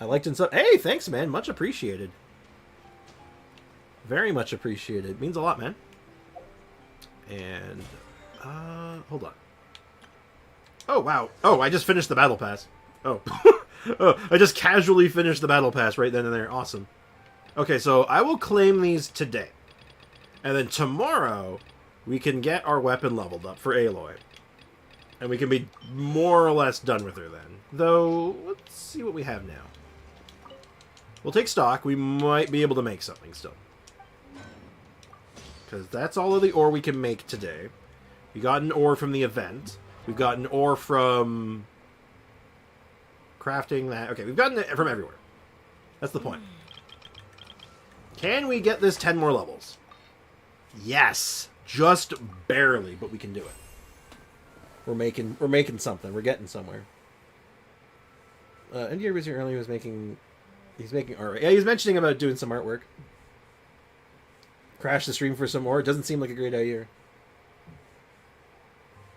I liked him so... Hey, thanks, man. Much appreciated. Very much appreciated. Means a lot, man. And... hold on. Oh, wow. Oh, I just finished the battle pass. Oh. Oh, I just casually finished the battle pass right then and there. Awesome. Okay, so I will claim these today. And then tomorrow, we can get our weapon leveled up for Aloy. And we can be more or less done with her then. Though, let's see what we have now. We'll take stock. We might be able to make something still. Because that's all of the ore we can make today. We got an ore from the event. We've got an ore from crafting that. Okay, we've gotten it from everywhere. That's the point. Can we get this 10 more levels? Yes. Just barely, but we can do it. We're making something. We're getting somewhere. NDR was here earlier. He's making art. Yeah, he's mentioning about doing some artwork. Crash the stream for some more. It doesn't seem like a great idea.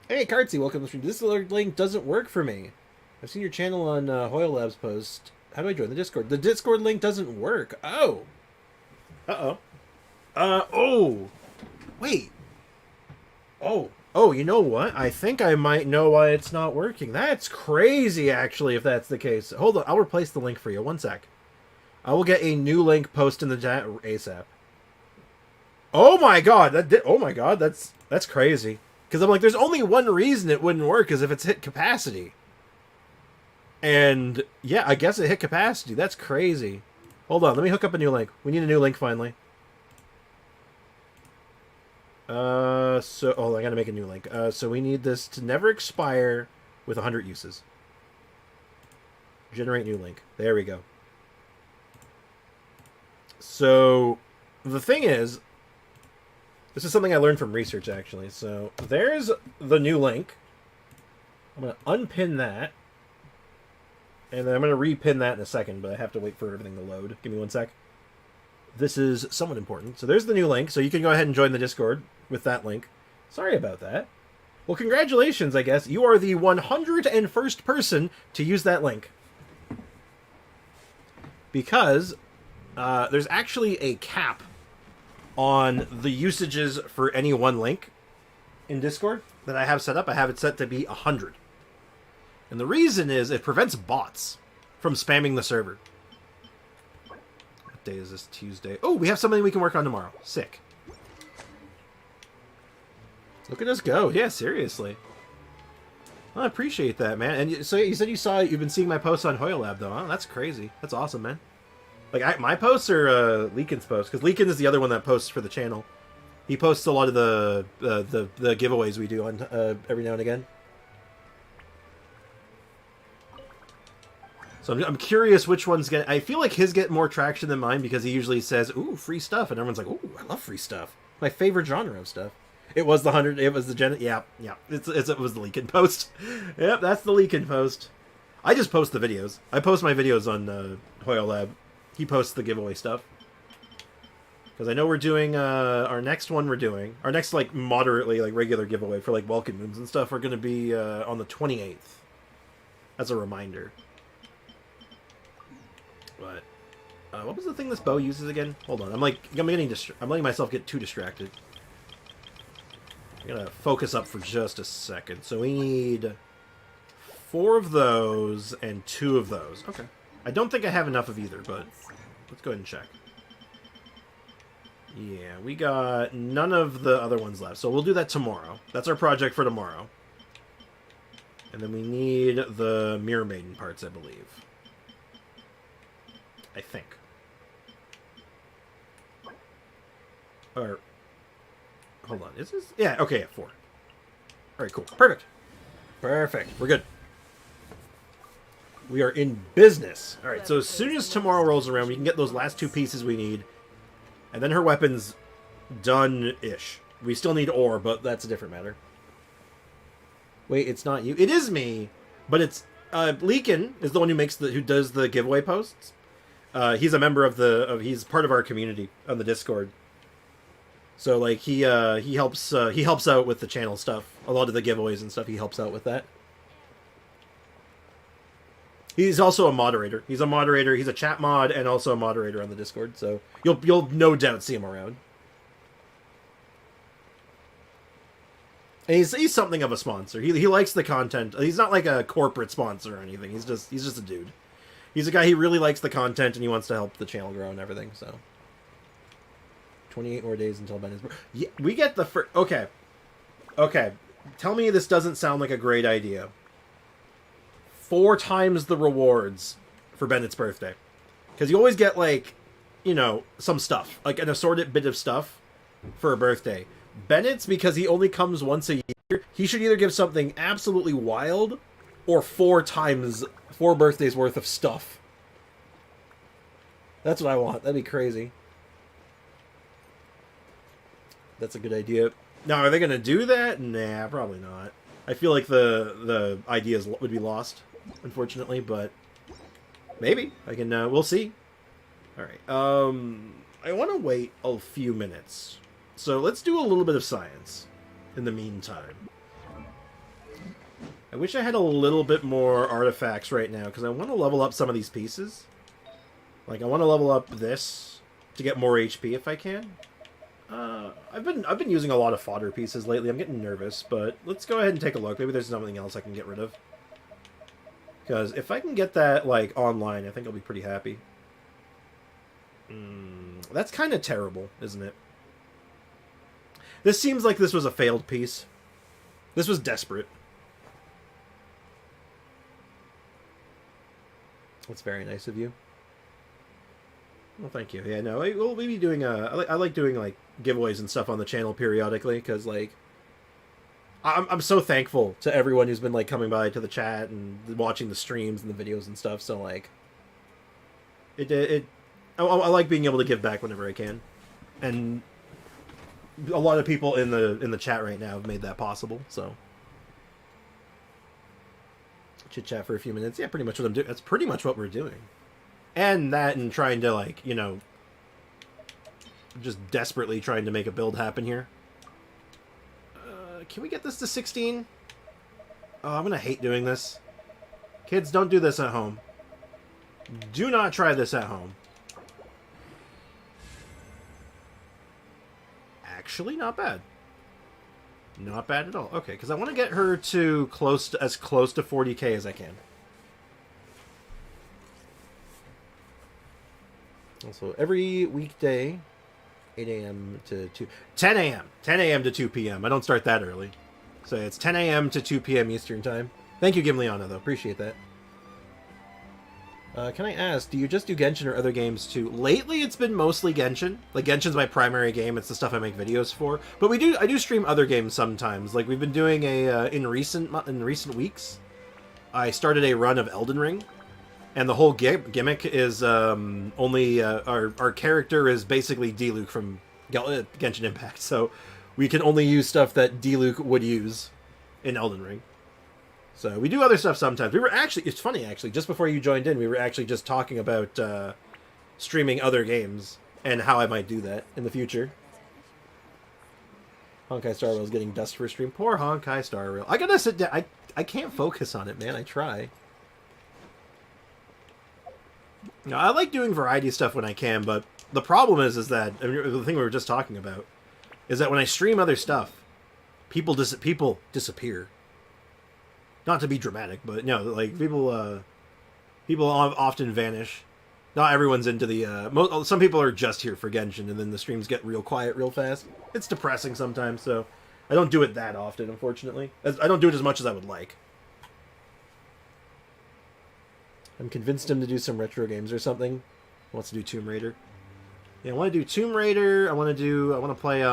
Hey, Cartsy, welcome to the stream. This link doesn't work for me. I've seen your channel on Hoyle Labs post. How do I join the Discord? The Discord link doesn't work. Oh. Uh-oh. Oh. Wait. Oh, you know what? I think I might know why it's not working. That's crazy, actually, if that's the case. Hold on. I'll replace the link for you. One sec. I will get a new link post in the chat ASAP. Oh my god. Oh my god. That's crazy. Because I'm like, there's only one reason it wouldn't work is if it's hit capacity. And, yeah, I guess it hit capacity. That's crazy. Hold on. Let me hook up a new link. We need a new link, finally. I gotta make a new link. So we need this to never expire with 100 uses. Generate new link. There we go. So, the thing is, this is something I learned from research, actually. So, there's the new link. I'm going to unpin that. And then I'm going to repin that in a second, but I have to wait for everything to load. Give me one sec. This is somewhat important. So there's the new link. So you can go ahead and join the Discord with that link. Sorry about that. Well, congratulations, I guess. You are the 101st person to use that link. Because there's actually a cap on the usages for any one link in Discord that I have set up. I have it set to be 100. And the reason is it prevents bots from spamming the server. What day is this? Tuesday. Oh, we have something we can work on tomorrow. Sick. Look at us go. Yeah, seriously. Well, I appreciate that, man. And so you said you've been seeing my posts on Hoyle Lab, though. Huh? That's crazy. That's awesome, man. Like, my posts are Leakin's posts, because Leakin is the other one that posts for the channel. He posts a lot of the giveaways we do on every now and again. So I'm curious which one's getting... I feel like his get more traction than mine, because he usually says, ooh, free stuff, and everyone's like, ooh, I love free stuff. My favorite genre of stuff. It was the 100... It was the Gen... Yeah. It was the Leakin post. Yep, that's the Leakin post. I just post the videos. I post my videos on Hoyle Lab. He posts the giveaway stuff. Because I know we're doing... our next one we're doing... Our next, like, moderately, like, regular giveaway for, like, welcome rooms and stuff are going to be on the 28th. As a reminder. But... what was the thing this bow uses again? Hold on. I'm letting myself get too distracted. I'm gonna focus up for just a second. So we need 4 of those and 2 of those. Okay. I don't think I have enough of either, but let's go ahead and check. Yeah, we got none of the other ones left. So we'll do that tomorrow. That's our project for tomorrow. And then we need the Mirror Maiden parts, I believe. I think. Or... Hold on, is this... Yeah, okay, yeah, 4. Alright, cool. Perfect. Perfect. We're good. We are in business. Alright, so as soon as tomorrow rolls around, we can get those last 2 pieces we need. And then her weapon's done-ish. We still need ore, but that's a different matter. Wait, it's not you. It is me! But it's... Leakin is the one who does the giveaway posts. He's a member of he's part of our community on the Discord. So, like, he helps out with the channel stuff. A lot of the giveaways and stuff, he helps out with that. He's also a moderator. He's a moderator. He's a chat mod and also a moderator on the Discord. So you'll no doubt see him around. And he's something of a sponsor. He likes the content. He's not like a corporate sponsor or anything. He's just a dude. He's a guy. He really likes the content and he wants to help the channel grow and everything. So. 28 more days until Ben is... Yeah, we get the first... Okay. Okay. Tell me this doesn't sound like a great idea. 4 times the rewards for Bennett's birthday. Because you always get, like, you know, some stuff. Like an assorted bit of stuff for a birthday. Bennett's, because he only comes once a year, he should either give something absolutely wild or 4 birthdays worth of stuff. That's what I want. That'd be crazy. That's a good idea. Now, are they going to do that? Nah, probably not. I feel like the ideas would be lost, unfortunately, but maybe. We'll see. Alright, I want to wait a few minutes. So let's do a little bit of science in the meantime. I wish I had a little bit more artifacts right now, because I want to level up some of these pieces. Like, I want to level up this to get more HP if I can. I've been using a lot of fodder pieces lately. I'm getting nervous, but let's go ahead and take a look. Maybe there's something else I can get rid of. Because if I can get that, like, online, I think I'll be pretty happy. That's kind of terrible, isn't it? This seems like this was a failed piece. This was desperate. That's very nice of you. Well, thank you. Yeah, no, we'll be doing I like doing, like, giveaways and stuff on the channel periodically, because, like, I'm so thankful to everyone who's been, like, coming by to the chat and watching the streams and the videos and stuff, so, like, I like being able to give back whenever I can. And a lot of people in the chat right now have made that possible, so. Chit-chat for a few minutes. Yeah, pretty much what I'm doing. That's pretty much what we're doing. And that and trying to, like, you know, just desperately trying to make a build happen here. Can we get this to 16? Oh, I'm gonna hate doing this. Kids, don't do this at home. Do not try this at home. Actually, not bad. Not bad at all. Okay, because I want to get her to as close to 40k as I can. Also, every weekday, 8 a.m. to 10 a.m. 10 a.m. to 2 p.m. I don't start that early. So it's 10 a.m. to 2 p.m. Eastern Time. Thank you, Gimliana, though. Appreciate that. Can I ask, do you just do Genshin or other games too? Lately, it's been mostly Genshin. Like, Genshin's my primary game. It's the stuff I make videos for. But I do stream other games sometimes. Like, we've been doing in recent weeks, I started a run of Elden Ring. And the whole gimmick is our character is basically D-Luke from Genshin Impact. So we can only use stuff that D-Luke would use in Elden Ring. So we do other stuff sometimes. It's funny actually, just before you joined in, we were actually just talking about streaming other games and how I might do that in the future. Honkai Star Rail's getting dust for a stream. Poor Honkai Star Rail. I gotta sit down. I can't focus on it, man. I try. No, I like doing variety stuff when I can, but the problem is that the thing we were just talking about is that when I stream other stuff, people disappear. Not to be dramatic, but no, like people often vanish. Not everyone's into the. Some people are just here for Genshin, and then the streams get real quiet real fast. It's depressing sometimes, so I don't do it that often, unfortunately. I don't do it as much as I would like. I'm convinced him to do some retro games or something. He wants to do Tomb Raider. Yeah, I want to do Tomb Raider. I want to play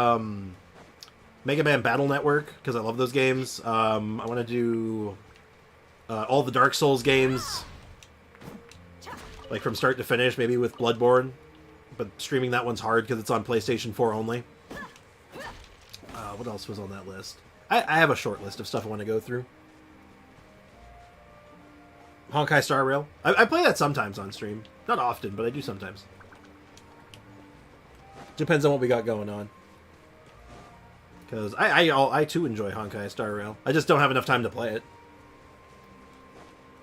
Mega Man Battle Network because I love those games. I want to do all the Dark Souls games, like from start to finish, maybe with Bloodborne. But streaming that one's hard because it's on PlayStation 4 only. What else was on that list? I have a short list of stuff I want to go through. Honkai Star Rail. I play that sometimes on stream. Not often, but I do sometimes. Depends on what we got going on. Because I too enjoy Honkai Star Rail. I just don't have enough time to play it.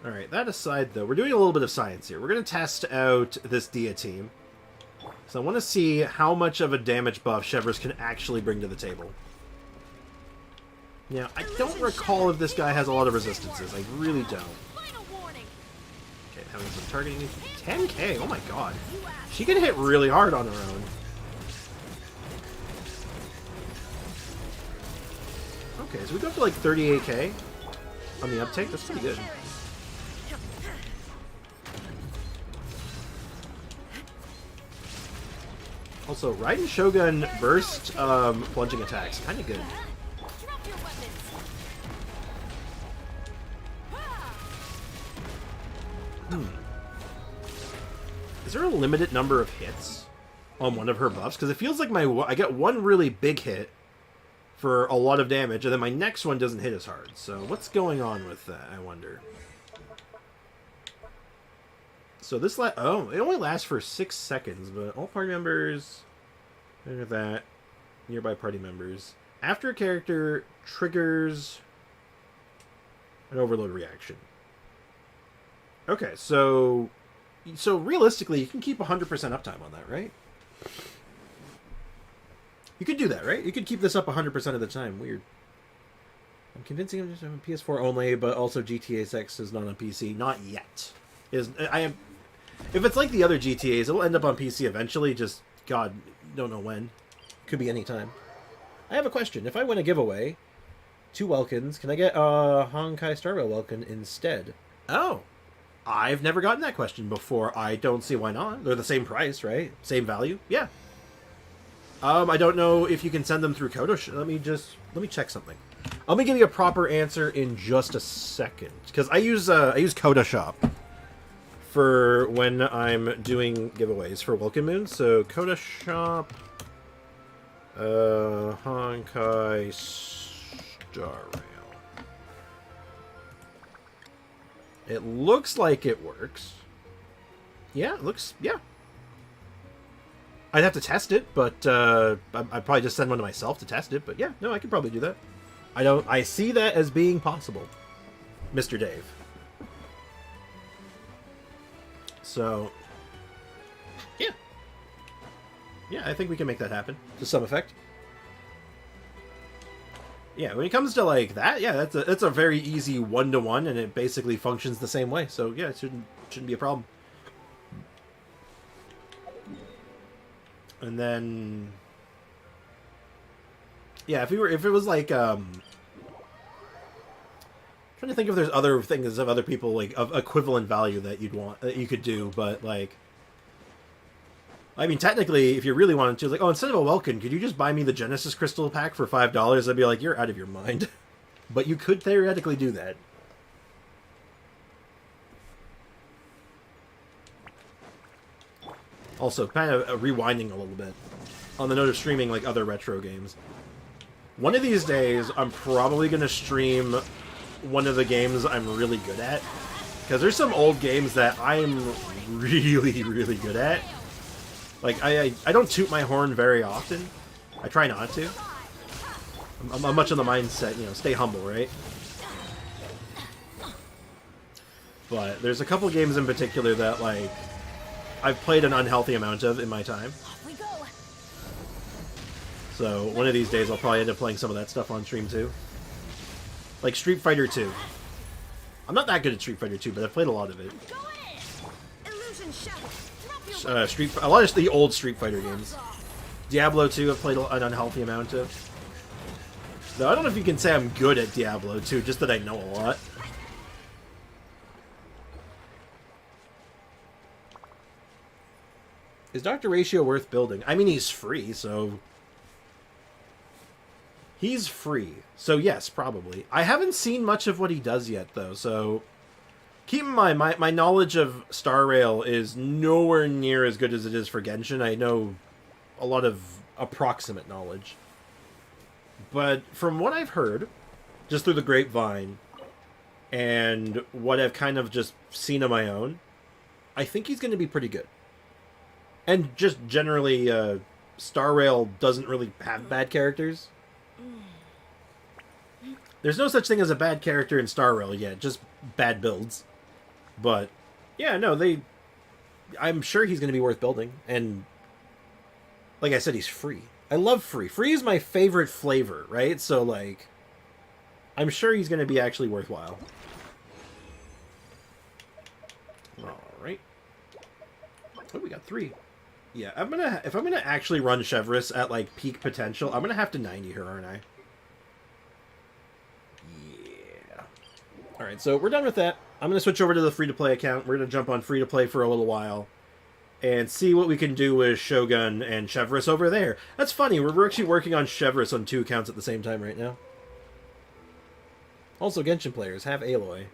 Alright, that aside though, we're doing a little bit of science here. We're going to test out this Dia team. So I want to see how much of a damage buff Chevers can actually bring to the table. Now, I don't recall if this guy has a lot of resistances. I really don't. Okay, having some targeting. 10k, oh my god. She can hit really hard on her own. Okay, so we go up to like 38k on the uptake. That's pretty good. Also, Raiden Shogun burst plunging attacks. Kind of good. Is there a limited number of hits on one of her buffs? Because it feels like I get one really big hit for a lot of damage, and then my next one doesn't hit as hard. So what's going on with that, I wonder? So this it only lasts for 6 seconds, but all party members, look at that, nearby party members. After a character triggers an overload reaction. Okay, so realistically, you can keep 100% uptime on that, right? You could do that, right? You could keep this up 100% of the time. Weird. I'm convincing him to have PS4 only, but also GTA 6 is not on PC. Not yet. If it's like the other GTAs, it'll end up on PC eventually. Just, God, don't know when. Could be any time. I have a question. If I win a giveaway, 2 Welkins, can I get a Honkai Star Rail Welkin instead? Oh. I've never gotten that question before. I don't see why not. They're the same price, right? Same value? Yeah. I don't know if you can send them through Coda. Let me check something. I'll be giving a proper answer in just a second because I use Coda Shop for when I'm doing giveaways for Welcome Moon. So Coda Shop, Honkai Star Rail. It looks like it works. Yeah, it looks... Yeah. I'd have to test it, but I'd probably just send one to myself to test it. But yeah, no, I could probably do that. I see that as being possible, Mr. Dave. So, yeah. Yeah, I think we can make that happen to some effect. Yeah, when it comes to like that, yeah, that's a very easy 1-to-1, and it basically functions the same way. So yeah, it shouldn't be a problem. And then, yeah, if it was like trying to think if there's other things of other people like of equivalent value that you could do, but like, I mean, technically, if you really wanted to, like, oh, instead of a Welkin, could you just buy me the Genesis Crystal pack for $5? I'd be like, you're out of your mind. But you could theoretically do that. Also, kind of rewinding a little bit on the note of streaming like other retro games. One of these days, I'm probably going to stream one of the games I'm really good at. Because there's some old games that I'm really, really good at. Like, I don't toot my horn very often. I try not to. I'm much in the mindset, you know, stay humble, right? But there's a couple games in particular that, like, I've played an unhealthy amount of in my time. So, one of these days I'll probably end up playing some of that stuff on stream, too. Like Street Fighter 2. I'm not that good at Street Fighter 2, but I've played a lot of it. A lot of the old Street Fighter games. Diablo 2 I've played an unhealthy amount of. Though I don't know if you can say I'm good at Diablo 2, just that I know a lot. Is Dr. Ratio worth building? I mean, he's free, so... He's free. So yes, probably. I haven't seen much of what he does yet, though, so... Keep in mind, my knowledge of Star Rail is nowhere near as good as it is for Genshin. I know a lot of approximate knowledge. But from what I've heard, just through the grapevine, and what I've kind of just seen on my own, I think he's going to be pretty good. And just generally, Star Rail doesn't really have bad characters. There's no such thing as a bad character in Star Rail yet, just bad builds. But, yeah, no, I'm sure he's going to be worth building. And, like I said, he's free. I love free. Free is my favorite flavor, right? So, like, I'm sure he's going to be actually worthwhile. Alright. Oh, we got 3. Yeah, if I'm gonna actually run Chevrolet at, like, peak potential, I'm gonna have to 90 her, aren't I? Yeah. Alright, so we're done with that. I'm gonna switch over to the free-to-play account. We're gonna jump on free-to-play for a little while. And see what we can do with Shogun and Chevrolet over there. That's funny, we're actually working on Chevrolet on 2 accounts at the same time right now. Also, Genshin players have Aloy.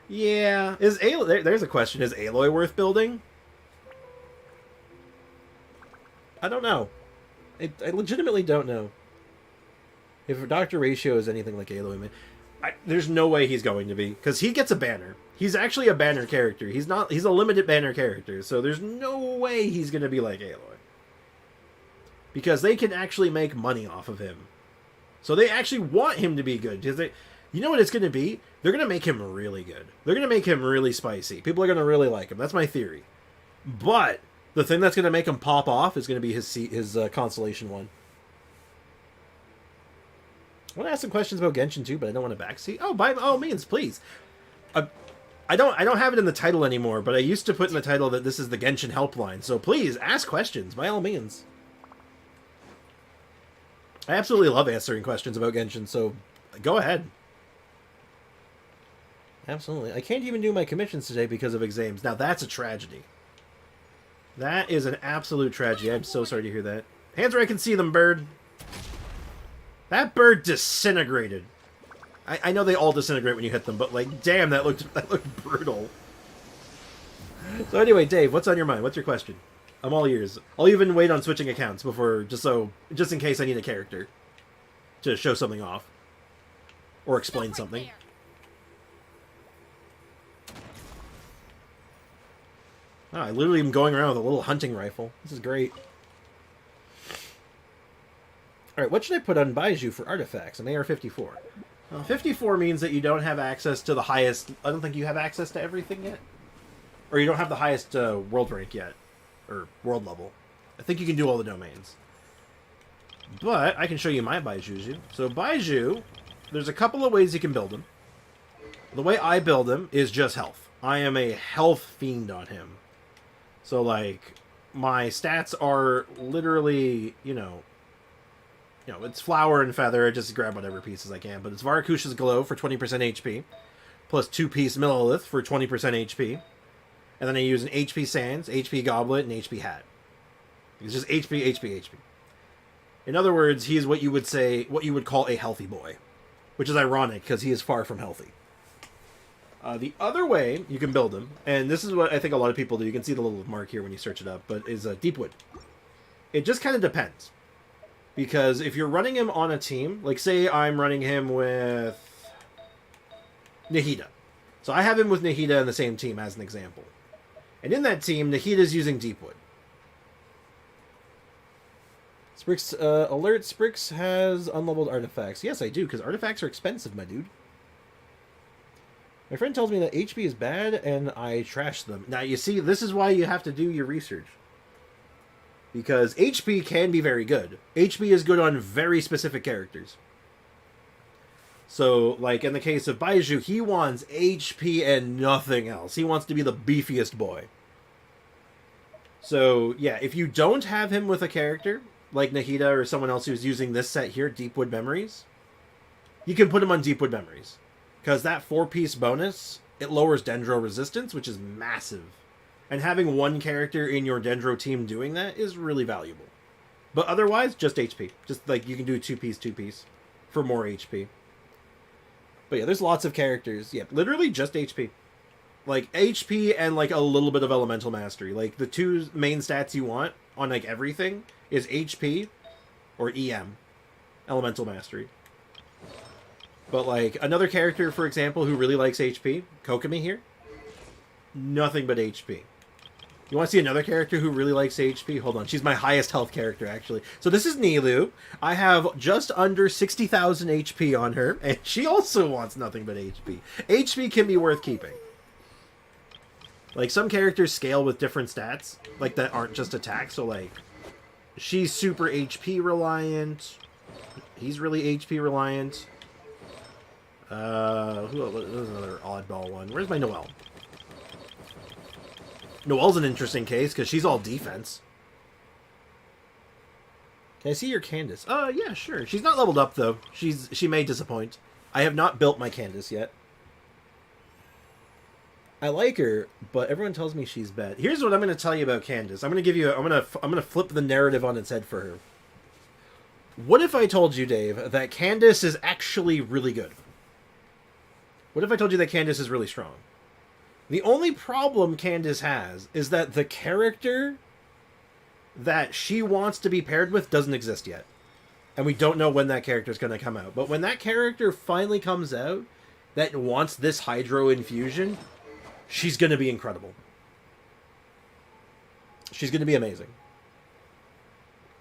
Yeah, is Aloy... There's a question. Is Aloy worth building? I don't know. I legitimately don't know. If Dr. Ratio is anything like Aloy, there's no way he's going to be. Because he gets a banner. He's actually a banner character. He's a limited banner character. So there's no way he's going to be like Aloy. Because they can actually make money off of him. So they actually want him to be good. You know what it's going to be? They're going to make him really good. They're going to make him really spicy. People are going to really like him. That's my theory. But... the thing that's going to make him pop off is going to be his Constellation one. I want to ask some questions about Genshin too, but I don't want to backseat. Oh, by all means, please. I don't have it in the title anymore, but I used to put in the title that this is the Genshin helpline. So please ask questions by all means. I absolutely love answering questions about Genshin, so go ahead. Absolutely. I can't even do my commissions today because of exams. Now that's a tragedy. That is an absolute tragedy. I'm so sorry to hear that. Hands where I can see them, bird. That bird disintegrated. I know they all disintegrate when you hit them, but like, damn, that looked brutal. So anyway, Dave, what's on your mind? What's your question? I'm all ears. I'll even wait on switching accounts before, just in case I need a character to show something off or explain something. Oh, I literally am going around with a little hunting rifle. This is great. All right, what should I put on Baiju for artifacts? An AR-54. 54 means that you don't have access to the highest... I don't think you have access to everything yet. Or you don't have the highest world rank yet. Or world level. I think you can do all the domains. But I can show you my Baiju. So Baiju, there's a couple of ways you can build him. The way I build him is just health. I am a health fiend on him. So, like, my stats are literally, it's flower and feather. I just grab whatever pieces I can. But it's Varakusha's Glow for 20% HP. Plus 2-piece Millilith for 20% HP. And then I use an HP Sands, HP Goblet, and HP Hat. It's just HP, HP, HP. In other words, he is what you would call a healthy boy. Which is ironic, because he is far from healthy. The other way you can build him, and this is what I think a lot of people do, you can see the little mark here when you search it up, but is Deepwood. It just kind of depends. Because if you're running him on a team, like say I'm running him with Nahida. So I have him with Nahida in the same team as an example. And in that team, Nahida's using Deepwood. Sprix, alert, Sprix has unleveled artifacts. Yes, I do, because artifacts are expensive, my dude. My friend tells me that HP is bad, and I trash them. Now, you see, this is why you have to do your research. Because HP can be very good. HP is good on very specific characters. So, like, in the case of Baiju, he wants HP and nothing else. He wants to be the beefiest boy. So, yeah, if you don't have him with a character, like Nahida or someone else who's using this set here, Deepwood Memories, you can put him on Deepwood Memories. Because that 4-piece bonus, it lowers Dendro resistance, which is massive. And having one character in your Dendro team doing that is really valuable. But otherwise, just HP. Just like you can do 2-piece for more HP. But yeah, there's lots of characters. Yeah, literally just HP. Like HP and like a little bit of Elemental Mastery. Like the two main stats you want on like everything is HP or EM. Elemental Mastery. But, like, another character, for example, who really likes HP, Kokomi here, nothing but HP. You want to see another character who really likes HP? Hold on, she's my highest health character, actually. So this is Nilu. I have just under 60,000 HP on her, and she also wants nothing but HP. HP can be worth keeping. Like, some characters scale with different stats, like, that aren't just attacks, so, like, she's super HP reliant. He's really HP reliant. Who's another oddball one? Where's my Noelle? Noelle's an interesting case, because she's all defense. Can I see your Candace? Yeah, sure. She's not leveled up, though. She may disappoint. I have not built my Candace yet. I like her, but everyone tells me she's bad. Here's what I'm going to tell you about Candace. I'm going to flip the narrative on its head for her. What if I told you, Dave, that Candace is actually really good? What if I told you that Candace is really strong? The only problem Candace has is that the character that she wants to be paired with doesn't exist yet. And we don't know when that character is going to come out. But when that character finally comes out that wants this Hydro infusion, she's going to be incredible. She's going to be amazing.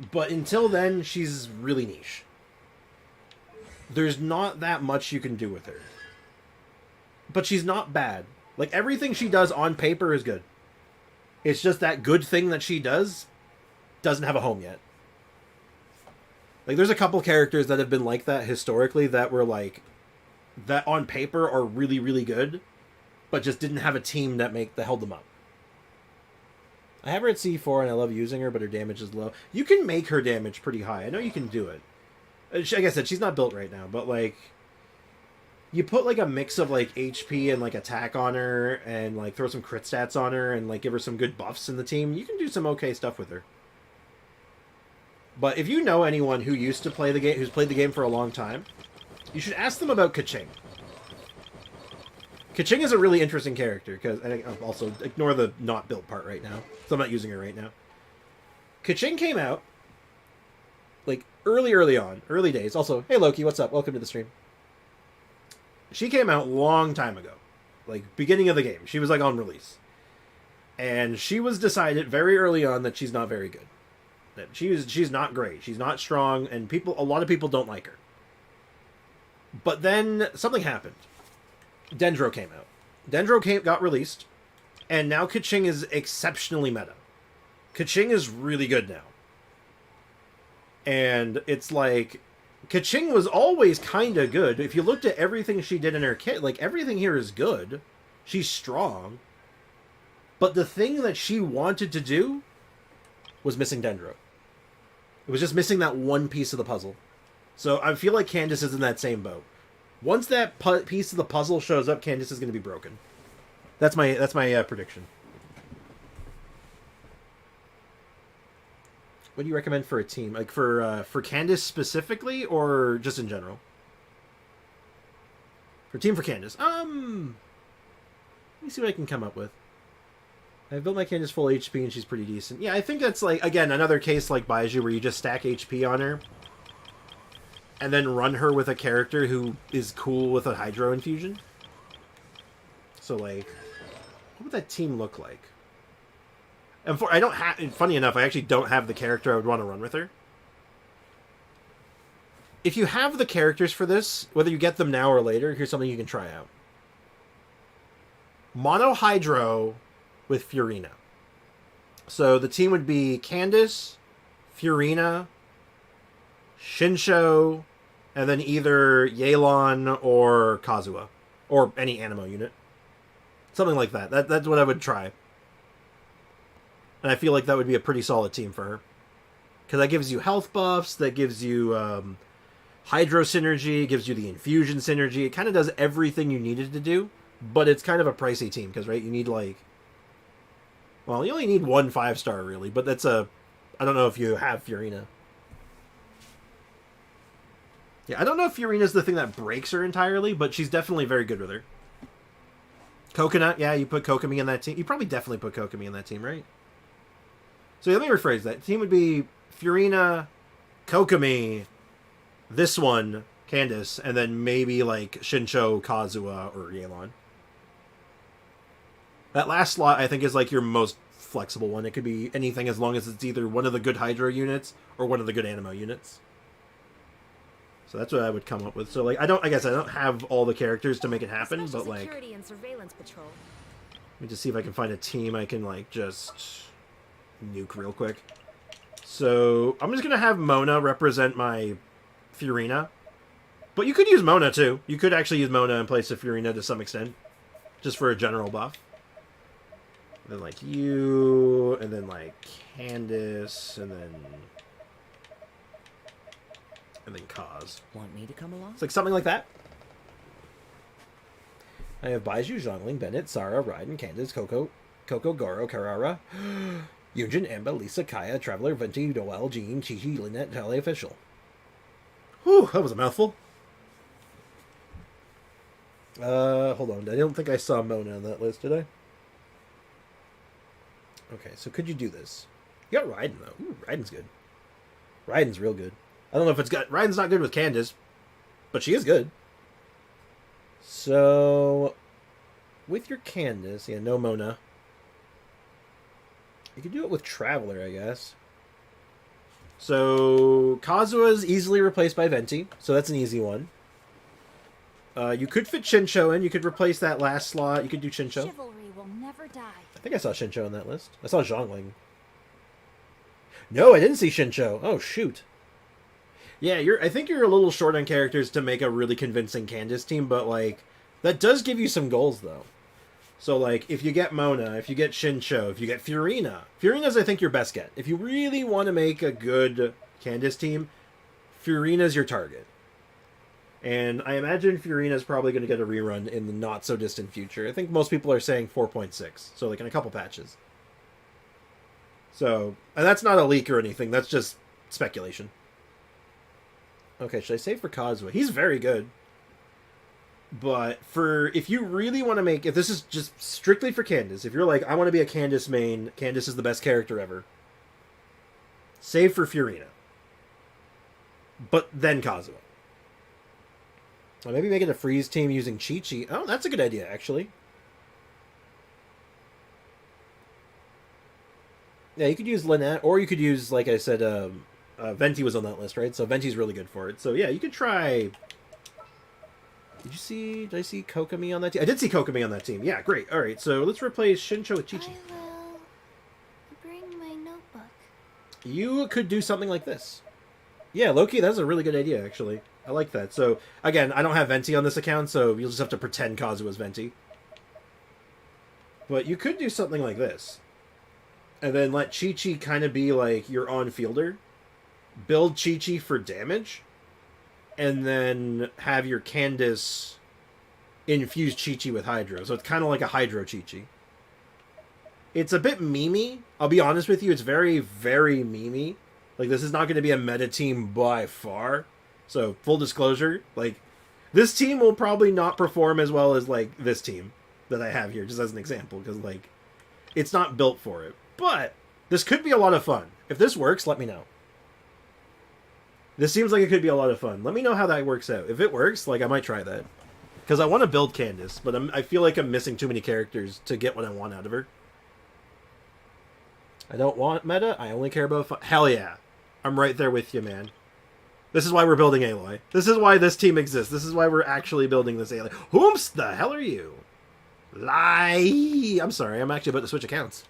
But until then, she's really niche. There's not that much you can do with her. But she's not bad. Like, everything she does on paper is good. It's just that good thing that she does doesn't have a home yet. Like, there's a couple characters that have been like that historically that were, like, that on paper are really, really good, but just didn't have a team that held them up. I have her at C4 and I love using her, but her damage is low. You can make her damage pretty high. I know you can do it. Like I said, she's not built right now, but, like, you put, like, a mix of, like, HP and, like, attack on her and, like, throw some crit stats on her and, like, give her some good buffs in the team. You can do some okay stuff with her. But if you know anyone who used to play the game, who's played the game for a long time, you should ask them about Kaching. Kaching is a really interesting character, because, and also, ignore the not built part right now, so I'm not using her right now. Kaching came out, like, early on, early days. Also, hey Loki, what's up? Welcome to the stream. She came out long time ago. Like, beginning of the game. She was, like, on release. And she was decided very early on that she's not very good. She's not great. She's not strong, and a lot of people don't like her. But then something happened. Dendro came out. Got released, and now Keqing is exceptionally meta. Keqing is really good now. And it's like, Keqing was always kind of good. If you looked at everything she did in her kit, like, everything here is good. She's strong. But the thing that she wanted to do was missing Dendro. It was just missing that one piece of the puzzle. So I feel like Candace is in that same boat. Once that piece of the puzzle shows up, Candace is going to be broken. That's my prediction. What do you recommend for a team? Like for Candace specifically, or just in general? For Candace. Let me see what I can come up with. I've built my Candace full HP and she's pretty decent. Yeah, I think that's like, again, another case like Baiju where you just stack HP on her and then run her with a character who is cool with a Hydro Infusion. So, like, what would that team look like? And funny enough, I actually don't have the character I would want to run with her. If you have the characters for this, whether you get them now or later, here's something you can try out. Mono Hydro with Furina. So the team would be Candace, Furina, Shinsho, and then either Yelan or Kazuha. Or any Animo unit. Something like that. That's what I would try. And I feel like that would be a pretty solid team for her. Because that gives you health buffs, that gives you Hydro synergy, gives you the infusion synergy. It kind of does everything you needed to do, but it's kind of a pricey team. Because, right, you need like... Well, you only need 1 5-star, really, but that's a... I don't know if you have Furina. Yeah, I don't know if Furina's the thing that breaks her entirely, but she's definitely very good with her. Coconut, yeah, you put Kokomi in that team. You probably definitely put Kokomi in that team, right? So let me rephrase that. The team would be Furina, Kokomi, this one, Candace, and then maybe like Shinsho, Kazuha, or Yelan. That last slot, I think, is like your most flexible one. It could be anything as long as it's either one of the good Hydro units or one of the good Animo units. So that's what I would come up with. So like, I guess I don't have all the characters to make it happen, but like, security and surveillance patrol. let me just see if I can find a team I can like just nuke real quick. So I'm just gonna have Mona represent my Furina, but you could use Mona too. You could actually use Mona in place of Furina to some extent, just for a general buff. And then like you, and then like Candace, and then Kaz. Want me to come along? It's like something like that. I have Baiju, Zhongling, Bennett, Sarah, Raiden, Candace, Coco, Goro, Carrara, Yunjin, Emba, Lisa, Kaya, Traveler, Venti, Noel, Jean, Chi-Chi, Lynette, Tele Official. Whew, that was a mouthful. Hold on. I don't think I saw Mona on that list, did I? Okay, so could you do this? You got Raiden, though. Ooh, Raiden's good. Raiden's real good. I don't know if it's got... Raiden's not good with Candace, but she is good. So, with your Candace, yeah, no Mona. You could do it with Traveler, I guess. So, Kazuha is easily replaced by Venti, so that's an easy one. You could fit Shinsho in. You could replace that last slot. You could do Shinsho. Chivalry will never die. I think I saw Shinsho on that list. I saw Zhongling. No, I didn't see Shinsho. Oh, shoot. Yeah, I think you're a little short on characters to make a really convincing Candace team, but, like, that does give you some goals, though. So, like, if you get Mona, if you get Shinsho, if you get Furina. Furina's, I think, your best get. If you really want to make a good Candace team, Furina's your target. And I imagine Furina's probably going to get a rerun in the not-so-distant future. I think most people are saying 4.6, so, like, in a couple patches. So, and that's not a leak or anything, that's just speculation. Okay, should I save for Kazuha? He's very good. But if you really want to make... If this is just strictly for Candace, if you're like, I want to be a Candace main, Candace is the best character ever, save for Furina. But then Kazuha. Or maybe make it a freeze team using Chi-Chi. Oh, that's a good idea, actually. Yeah, you could use Lynette, or you could use, like I said, Venti was on that list, right? So Venti's really good for it. So yeah, you could try. Did I see Kokomi on that team? I did see Kokomi on that team. Yeah, great. All right, so let's replace Shincho with Chi-Chi. I will bring my notebook. You could do something like this. Yeah, Loki, that's a really good idea, actually. I like that. So, again, I don't have Venti on this account, so you'll just have to pretend Kazuha's Venti. But you could do something like this. And then let Chi-Chi kind of be like your on-fielder. Build Chi-Chi for damage. And then have your Candace infuse Chi-Chi with Hydro. So it's kind of like a Hydro Chi-Chi. It's a bit memey. I'll be honest with you, it's very, very memey. Like, this is not going to be a meta team by far. So, full disclosure, like, this team will probably not perform as well as, like, this team that I have here, just as an example, because, like, it's not built for it. But, this could be a lot of fun. If this works, let me know. This seems like it could be a lot of fun. Let me know how that works out. If it works, like, I might try that. Because I want to build Candace, but I feel like I'm missing too many characters to get what I want out of her. I don't want meta, I only care about fun. Hell yeah. I'm right there with you, man. This is why we're building Aloy. This is why this team exists. This is why we're actually building this Aloy. Whomst the hell are you? Lie! I'm sorry, I'm actually about to switch accounts.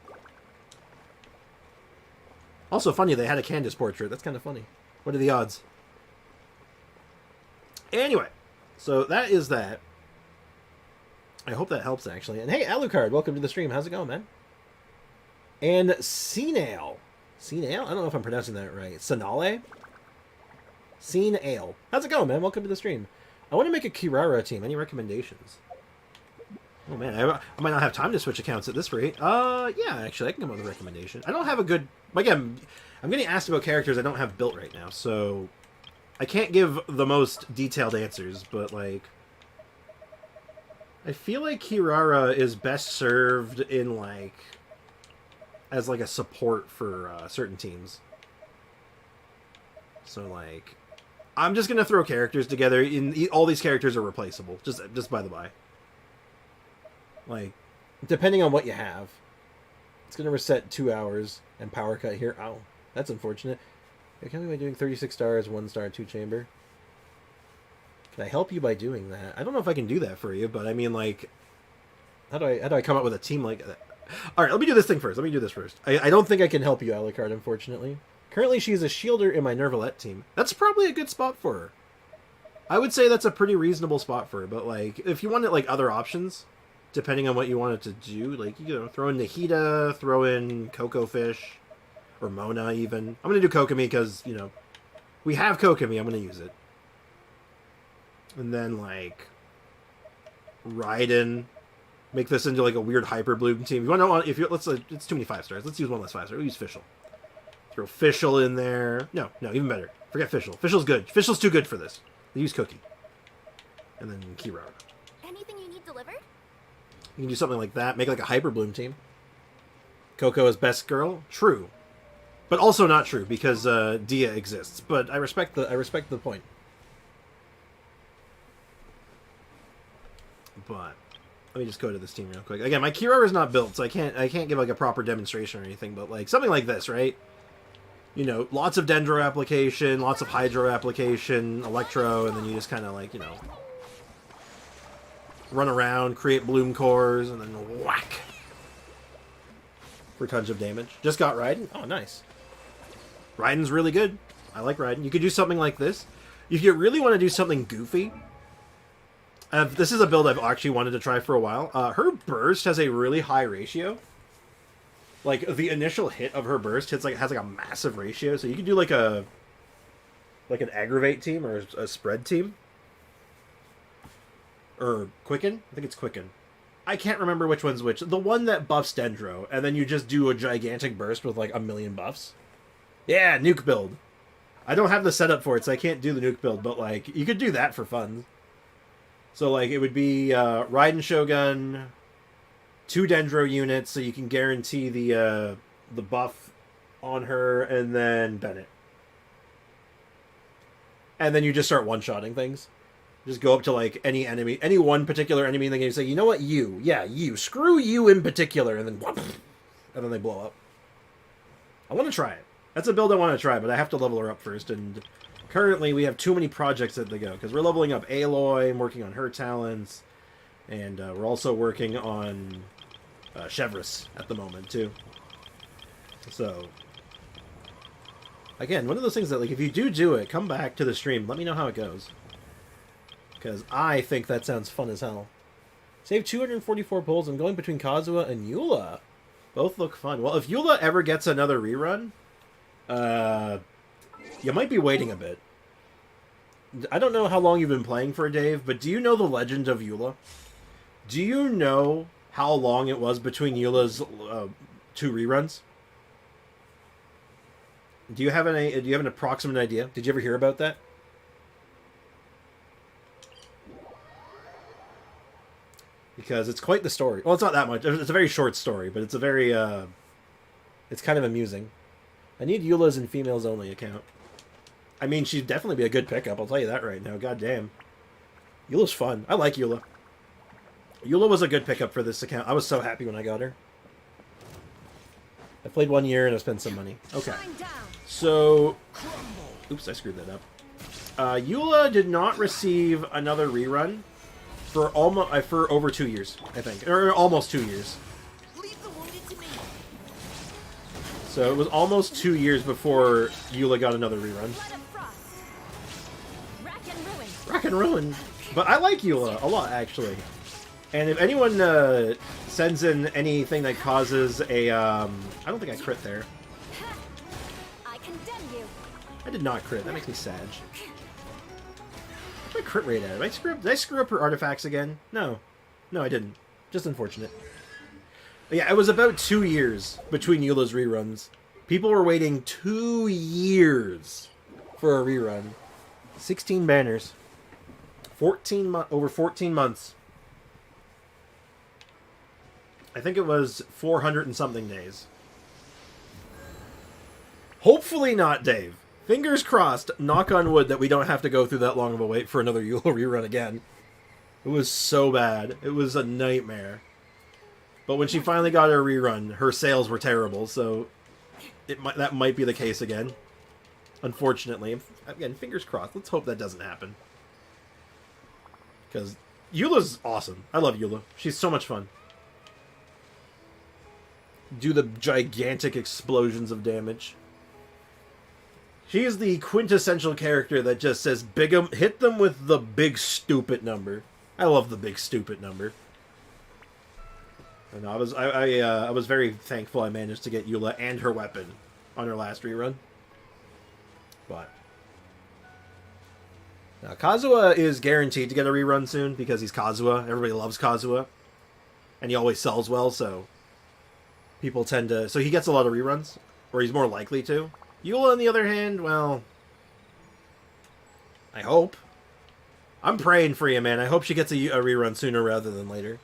Also funny, they had a Candace portrait. That's kind of funny. What are the odds? Anyway, so that is that. I hope that helps, actually. And hey, Alucard, welcome to the stream. How's it going, man? And Senale. Senale? I don't know if I'm pronouncing that right. Senale? Senale. How's it going, man? Welcome to the stream. I want to make a Kirara team. Any recommendations? Oh, man. I might not have time to switch accounts at this rate. Yeah, actually, I can come up with a recommendation. I don't have a good... Again, I'm getting asked about characters I don't have built right now, so... I can't give the most detailed answers, but, like... I feel like Kirara is best served in, like... as like a support for certain teams. So like, I'm just gonna throw characters together. All these characters are replaceable, just by the by. Like, depending on what you have, it's gonna reset 2 hours and power cut here. Oh, that's unfortunate. I can't believe I'm doing 36 stars, 1 star, 2 chamber. Can I help you by doing that? I don't know if I can do that for you, but I mean, like, how do I come up with a team like that? All right, let me do this thing first. Let me do this first. I don't think I can help you, Alucard, unfortunately. Currently, she's a shielder in my Nervalette team. That's probably a good spot for her. I would say that's a pretty reasonable spot for her, but, like, if you wanted, like, other options, depending on what you wanted to do, like, you know, throw in Nahida, throw in Coco Fish, or Mona, even. I'm going to do Kokomi because, you know, we have Kokomi. I'm going to use it. And then, like, Raiden... Make this into like a weird hyper bloom team. You want to know if you it's too many 5 stars. Let's use one less 5 star. We'll use Fischl. Throw Fischl in there. No, even better. Forget Fischl. Fischl's good. Fischl's too good for this. Use Cookie. And then Kirara. Anything you need delivered? You can do something like that. Make like a hyper bloom team. Coco is best girl. True, but also not true because Dia exists. But I respect the point. But. Let me just go to this team real quick. Again, my Kirara is not built, so I can't give like a proper demonstration or anything. But like something like this, right? You know, lots of Dendro application, lots of Hydro application, Electro, and then you just kind of like, you know, run around, create Bloom Cores, and then whack for tons of damage. Just got Raiden. Oh, nice. Raiden's really good. I like Raiden. You could do something like this. If you really want to do something goofy. This is a build I've actually wanted to try for a while. Her burst has a really high ratio. Like, the initial hit of her burst has like a massive ratio. So you could do like an aggravate team or a spread team. Or Quicken? I think it's Quicken. I can't remember which one's which. The one that buffs Dendro, and then you just do a gigantic burst with like 1,000,000 buffs. Yeah, nuke build. I don't have the setup for it, so I can't do the nuke build, but like, you could do that for fun. So, like, it would be Raiden Shogun, 2 Dendro units, so you can guarantee the buff on her, and then Bennett. And then you just start one-shotting things. Just go up to, like, any enemy, any one particular enemy in the game, and say, you know what, you, screw you in particular, and then they blow up. I want to try it. That's a build I want to try, but I have to level her up first, and currently we have too many projects that they go, because we're leveling up Aloy, and working on her talents, and we're also working on Chevrolet at the moment, too. So, again, one of those things that, like, if you do it, come back to the stream, let me know how it goes. Because I think that sounds fun as hell. Save 244 pulls and going between Kazuha and Eula. Both look fun. Well, if Eula ever gets another rerun, you might be waiting a bit. I don't know how long you've been playing for, Dave, but do you know the legend of Eula? Do you know how long it was between Eula's 2 reruns? Do you have an approximate idea? Did you ever hear about that? Because it's quite the story. Well, it's not that much. It's a very short story, but it's a very it's kind of amusing. I need Eula's in females only account. I mean, she'd definitely be a good pickup, I'll tell you that right now. God damn. Eula's fun. I like Eula. Eula was a good pickup for this account. I was so happy when I got her. I played 1 year and I spent some money. Okay. So... Oops, I screwed that up. Eula did not receive another rerun for over 2 years, I think. Or almost 2 years. So it was almost 2 years before Eula got another rerun. Rack and Ruin. But I like Eula a lot, actually. And if anyone sends in anything that causes a... I don't think I crit there. I condemn you. I did not crit. That makes me sad. What's my crit rate at? Did I screw up her artifacts again? No. No, I didn't. Just unfortunate. But yeah, it was about 2 years between Eula's reruns. People were waiting 2 years for a rerun. 16 banners. Over 14 months. I think it was 400 and something days. Hopefully not, Dave. Fingers crossed, knock on wood, that we don't have to go through that long of a wait for another Eula rerun again. It was so bad. It was a nightmare. But when she finally got her rerun, her sales were terrible, so that might be the case again. Unfortunately. Again, fingers crossed. Let's hope that doesn't happen. Because Eula's awesome. I love Eula. She's so much fun. Do the gigantic explosions of damage. She is the quintessential character that just says, hit them with the big stupid number. I love the big stupid number. And I was very thankful I managed to get Eula and her weapon on her last rerun. But now Kazuha is guaranteed to get a rerun soon because he's Kazuha. Everybody loves Kazuha, and he always sells well, so people tend to. So he gets a lot of reruns, or he's more likely to. Eula, on the other hand, well, I hope. I'm praying for you, man. I hope she gets a rerun sooner rather than later.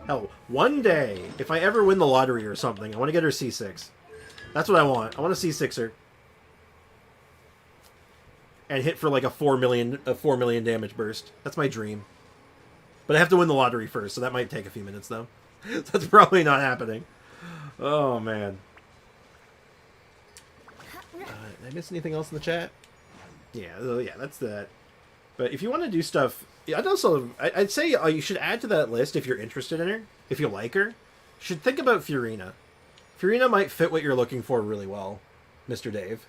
Hell, one day, if I ever win the lottery or something, I want to get her C6. That's what I want. I want to C6 her. And hit for like a 4 million damage burst. That's my dream. But I have to win the lottery first, so that might take a few minutes, though. That's probably not happening. Oh, man. Did I miss anything else in the chat? Yeah, that's that. But if you want to do stuff... I'd say you should add to that list if you're interested in her. If you like her. You should think about Furina. Furina might fit what you're looking for really well, Mr. Dave.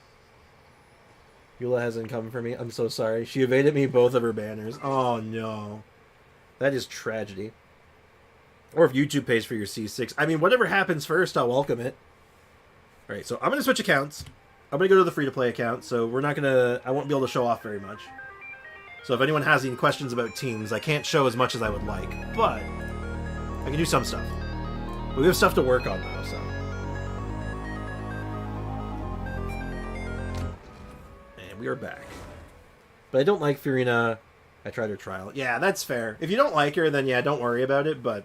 Eula hasn't come for me. I'm so sorry. She evaded me both of her banners. Oh, no. That is tragedy. Or if YouTube pays for your C6. I mean, whatever happens first, I'll welcome it. Alright, so I'm going to switch accounts. I'm going to go to the free-to-play account, so I won't be able to show off very much. So if anyone has any questions about teams, I can't show as much as I would like, but I can do some stuff. But we have stuff to work on, though, so. And we are back. But I don't like Furina. I tried her trial. Yeah, that's fair. If you don't like her, then yeah, don't worry about it, but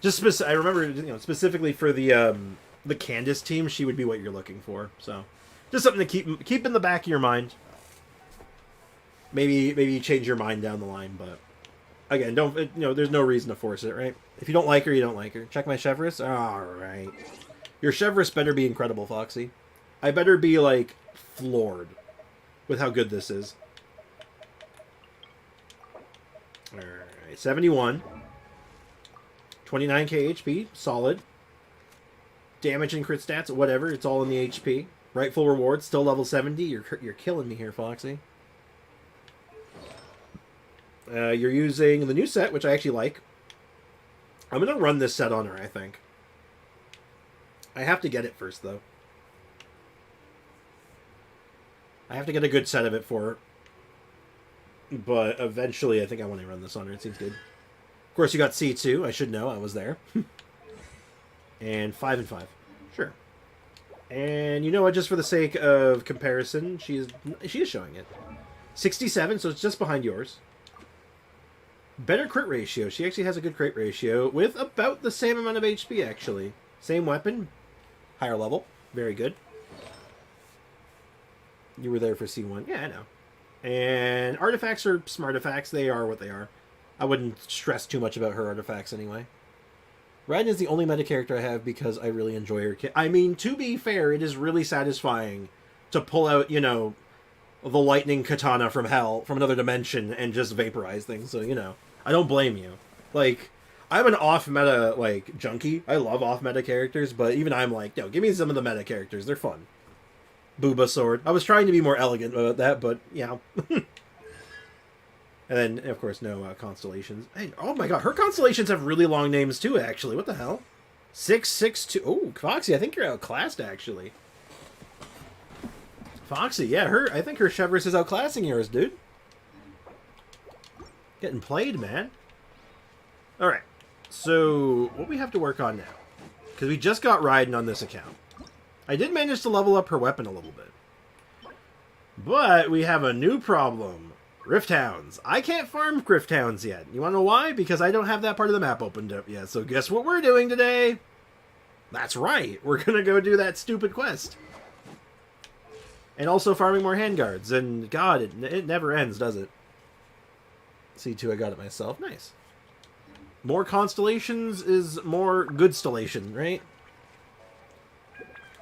just I remember, specifically for the Candace team, she would be what you're looking for. So, just something to keep in the back of your mind. Maybe you change your mind down the line, but again, there's no reason to force it, right? If you don't like her, you don't like her. Check my Chevrolet. All right. Your Chevrolet better be incredible, Foxy. I better be, like, floored with how good this is. Alright, 71. 29k HP, solid. Damage and crit stats, whatever, it's all in the HP. Rightful reward, still level 70. You're killing me here, Foxy. You're using the new set, which I actually like. I'm going to run this set on her, I think. I have to get it first, though. I have to get a good set of it for her. But eventually, I think I want to run this on her. It seems good. Of course, you got C2. I should know. I was there. And 5 and 5. Sure. And you know what? Just for the sake of comparison, she is showing it. 67, so it's just behind yours. Better crit ratio. She actually has a good crit ratio with about the same amount of HP, actually. Same weapon. Higher level. Very good. You were there for C1. Yeah, I know. And artifacts are smartifacts. They are what they are. I wouldn't stress too much about her artifacts anyway. Raiden is the only meta character I have because I really enjoy her kit. I mean, to be fair, it is really satisfying to pull out, you know, the lightning katana from hell, from another dimension, and just vaporize things. So, you know, I don't blame you. Like, I'm an off-meta, like, junkie. I love off-meta characters, but even I'm like, no, give me some of the meta characters. They're fun. Booba sword. I was trying to be more elegant about that, but, yeah. And then, of course, no constellations. Hey, oh my god, her constellations have really long names too, actually. What the hell? 662. Oh, Foxy, I think you're outclassed, actually. Foxy, yeah, I think her Chevrolet is outclassing yours, dude. Getting played, man. Alright, so what we have to work on now? Because we just got Raiden on this account. I did manage to level up her weapon a little bit. But we have a new problem. Rift Hounds. I can't farm Rift Hounds yet. You want to know why? Because I don't have that part of the map opened up yet. So guess what we're doing today? That's right. We're going to go do that stupid quest. And also farming more handguards. And god, it never ends, does it? C2, I got it myself. Nice. More constellations is more good stellation, right?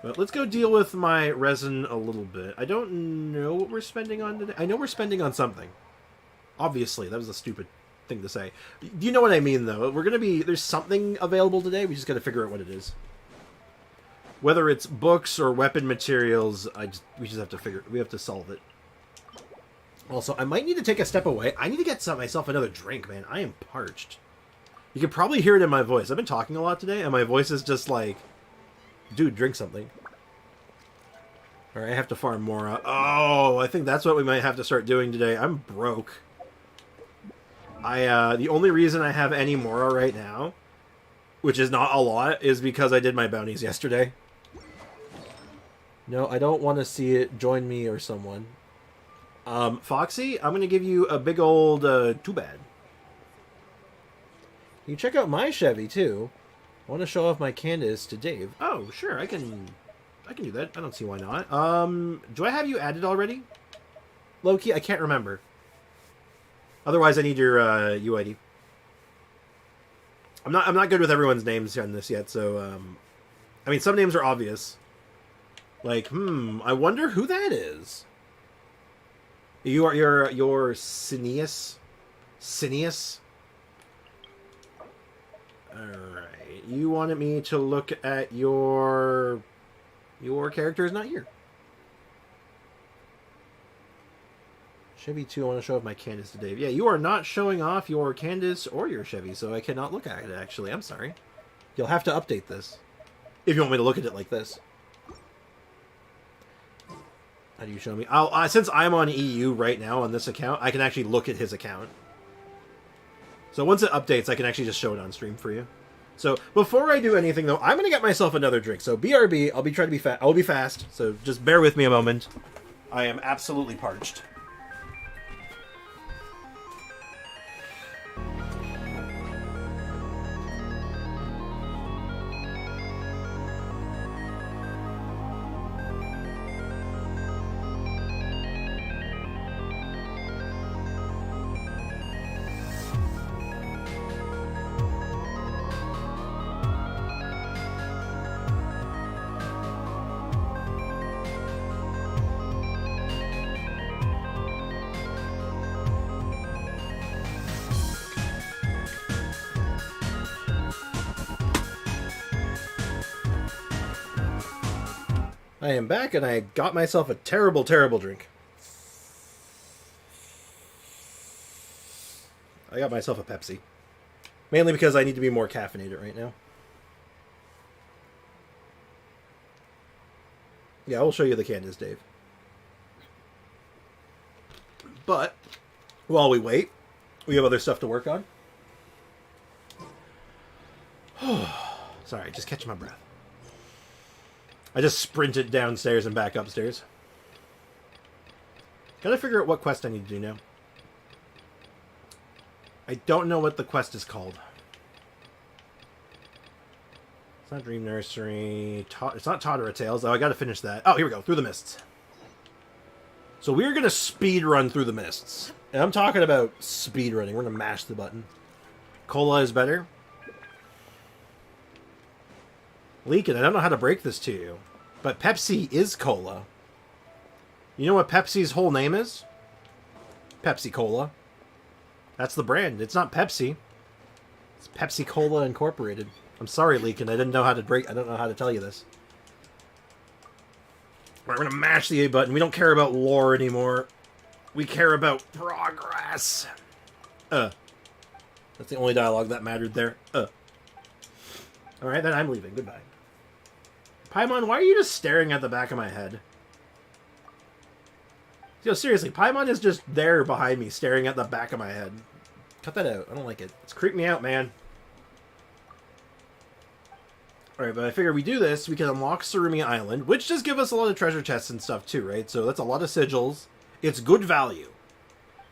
But let's go deal with my resin a little bit. I don't know what we're spending on today. I know we're spending on something. Obviously, that was a stupid thing to say. You know what I mean, though. We're gonna be... There's something available today. We just gotta figure out what it is. Whether it's books or weapon materials, we just have to figure... We have to solve it. Also, I might need to take a step away. I need to get myself another drink, man. I am parched. You can probably hear it in my voice. I've been talking a lot today, and my voice is just like... Dude, drink something. Alright, I have to farm more. Oh, I think that's what we might have to start doing today. I'm broke. The only reason I have any Mora right now, which is not a lot, is because I did my bounties yesterday. No, I don't want to see it. Join me or someone. Foxy, I'm going to give you a big old too bad. You check out my Chevy, too. I want to show off my Candace to Dave. Oh, sure, I can do that. I don't see why not. Do I have you added already? Loki, I can't remember. Otherwise, I need your UID. I'm not good with everyone's names on this yet, so I mean, some names are obvious. Like, I wonder who that is. You're Cineas? Cineas? Alright. You wanted me to look at your character is not here. Chevy 2, I want to show off my Candace to Dave. Yeah, you are not showing off your Candace or your Chevy, so I cannot look at it, actually. I'm sorry. You'll have to update this. If you want me to look at it like this. How do you show me? Since I'm on EU right now on this account, I can actually look at his account. So once it updates, I can actually just show it on stream for you. So before I do anything, though, I'm going to get myself another drink. So BRB, I'll be trying to be fast. I'll be fast. So just bear with me a moment. I am absolutely parched. I am back, and I got myself a terrible, terrible drink. I got myself a Pepsi. Mainly because I need to be more caffeinated right now. Yeah, I will show you the Candace, Dave. But, while we wait, we have other stuff to work on. Sorry, just catching my breath. I just sprinted downstairs and back upstairs. Gotta figure out what quest I need to do now. I don't know what the quest is called. It's not Dream Nursery. It's not Totter Tales, though. I gotta finish that. Oh, here we go. Through the Mists. So we're gonna speed run through the Mists. And I'm talking about speed running. We're gonna mash the button. Cola is better. Leakin', I don't know how to break this to you, but Pepsi is cola. You know what Pepsi's whole name is? Pepsi Cola. That's the brand. It's not Pepsi. It's Pepsi Cola Incorporated. I'm sorry, Leakin', I didn't know how to break. I don't know how to tell you this. We're gonna mash the A button. We don't care about lore anymore. We care about progress. That's the only dialogue that mattered there. Alright, then I'm leaving. Goodbye. Paimon, why are you just staring at the back of my head? Yo, seriously, Paimon is just there behind me, staring at the back of my head. Cut that out. I don't like it. It's creeping me out, man. Alright, but I figure we do this, we can unlock Surumi Island, which does give us a lot of treasure chests and stuff too, right? So that's a lot of sigils. It's good value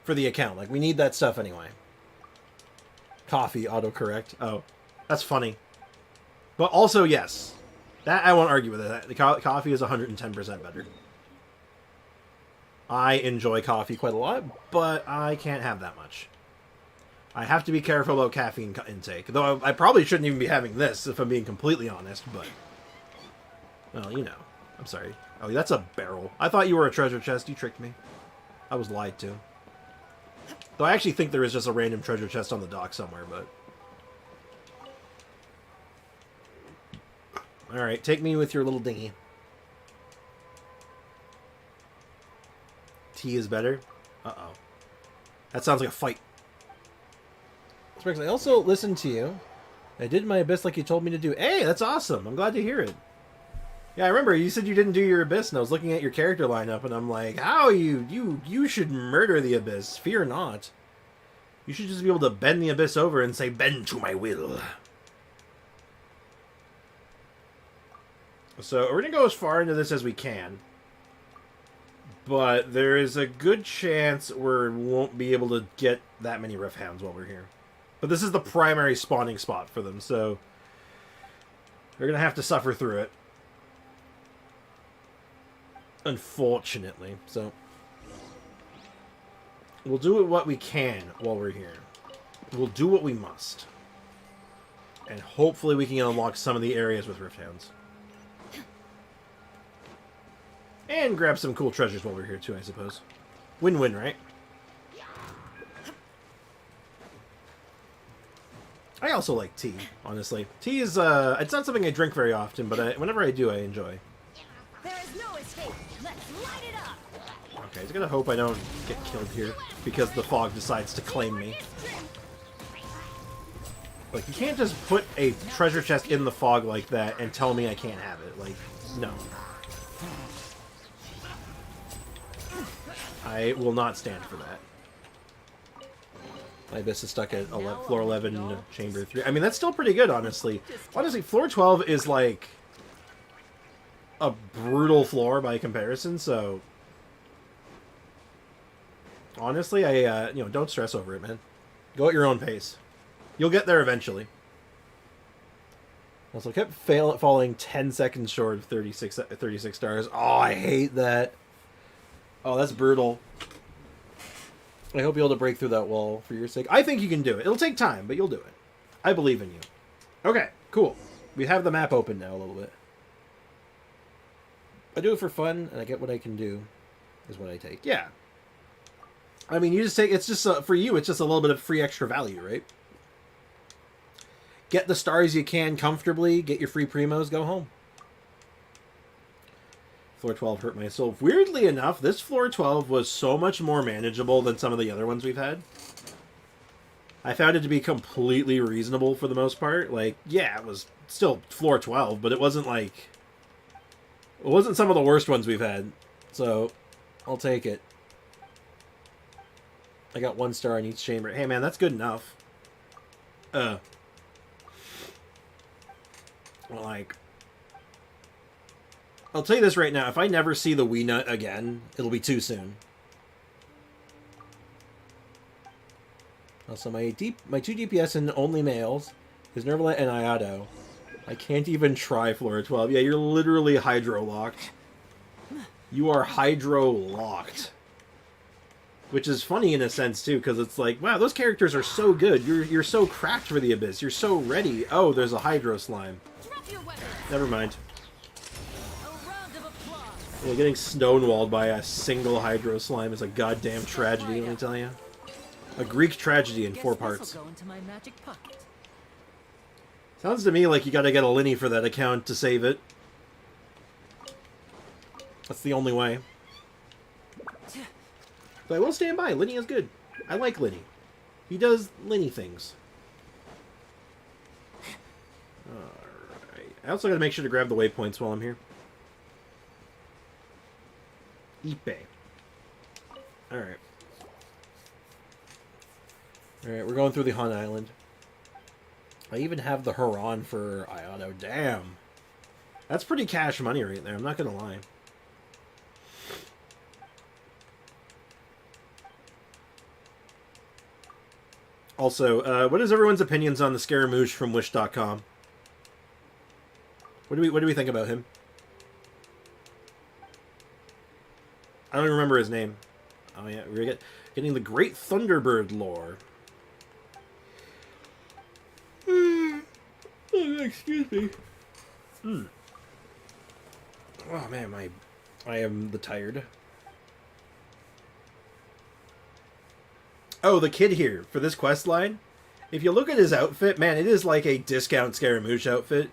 for the account. Like, we need that stuff anyway. Coffee, autocorrect. Oh, that's funny. But also, yes. That, I won't argue with it. The coffee is 110% better. I enjoy coffee quite a lot, but I can't have that much. I have to be careful about caffeine intake. Though I probably shouldn't even be having this, if I'm being completely honest, but... Well, you know. I'm sorry. Oh, that's a barrel. I thought you were a treasure chest. You tricked me. I was lied to. Though I actually think there is just a random treasure chest on the dock somewhere, but... Alright, take me with your little dinghy. Tea is better? Uh-oh. That sounds like a fight. Spriggs, I also listened to you. I did my Abyss like you told me to do. Hey, that's awesome. I'm glad to hear it. Yeah, I remember you said you didn't do your Abyss, and I was looking at your character lineup, and I'm like, how you should murder the Abyss. Fear not. You should just be able to bend the Abyss over and say, bend to my will. So, we're going to go as far into this as we can. But there is a good chance we won't be able to get that many Rift Hounds while we're here. But this is the primary spawning spot for them, so... We're going to have to suffer through it. Unfortunately. So... We'll do what we can while we're here. We'll do what we must. And hopefully we can unlock some of the areas with Rift Hounds. And grab some cool treasures while we're here, too, I suppose. Win-win, right? I also like tea, honestly. Tea is, it's not something I drink very often, but whenever I do, I enjoy. There is no escape. Let's light it up. Okay, I just gotta hope I don't get killed here, because the fog decides to claim me. Like, you can't just put a treasure chest in the fog like that and tell me I can't have it. Like, no. I will not stand for that. My Abyss is stuck at floor 11, chamber 3. I mean, that's still pretty good, honestly. Honestly, floor 12 is, like, a brutal floor by comparison, so... Honestly, don't stress over it, man. Go at your own pace. You'll get there eventually. Also, kept falling 10 seconds short of 36 stars. Oh, I hate that. Oh, that's brutal. I hope you're able to break through that wall for your sake. I think you can do it. It'll take time, but you'll do it. I believe in you. Okay, cool. We have the map open now a little bit. I do it for fun, and I get what I can do, is what I take. Yeah. I mean, you just take... It's just, for you, it's just a little bit of free extra value, right? Get the stars you can comfortably, get your free primos, go home. Floor 12 hurt my soul. Weirdly enough, this Floor 12 was so much more manageable than some of the other ones we've had. I found it to be completely reasonable for the most part. Like, yeah, it was still Floor 12, but it wasn't like... It wasn't some of the worst ones we've had. So, I'll take it. I got 1 star in each chamber. Hey, man, that's good enough. Like... I'll tell you this right now. If I never see the Wii Nut again, it'll be too soon. Also, my 2 DPS and only males is Nervalet and Iato. I can't even try Floor 12. Yeah, you're literally hydro-locked. You are hydro-locked. Which is funny in a sense, too, because it's like, wow, those characters are so good. You're so cracked for the Abyss. You're so ready. Oh, there's a Hydro Slime. Never mind. Yeah, getting stonewalled by a single Hydro Slime is a goddamn tragedy, let me tell you. A Greek tragedy in 4 parts. Sounds to me like you gotta get a Linny for that account to save it. That's the only way. But I will stand by. Linny is good. I like Linny. He does Linny things. Alright. I also gotta make sure to grab the waypoints while I'm here. Ipe. Alright. Alright, we're going through the Hun Island. I even have the Huron for Iato. Damn. That's pretty cash money right there, I'm not gonna lie. Also, what is everyone's opinions on the Scaramouche from Wish.com? What do we think about him? I don't even remember his name. Oh yeah, we're getting the Great Thunderbird lore. Excuse me. Oh man, I am tired. Oh, the kid here for this quest line. If you look at his outfit, man, it is like a discount Scaramouche outfit.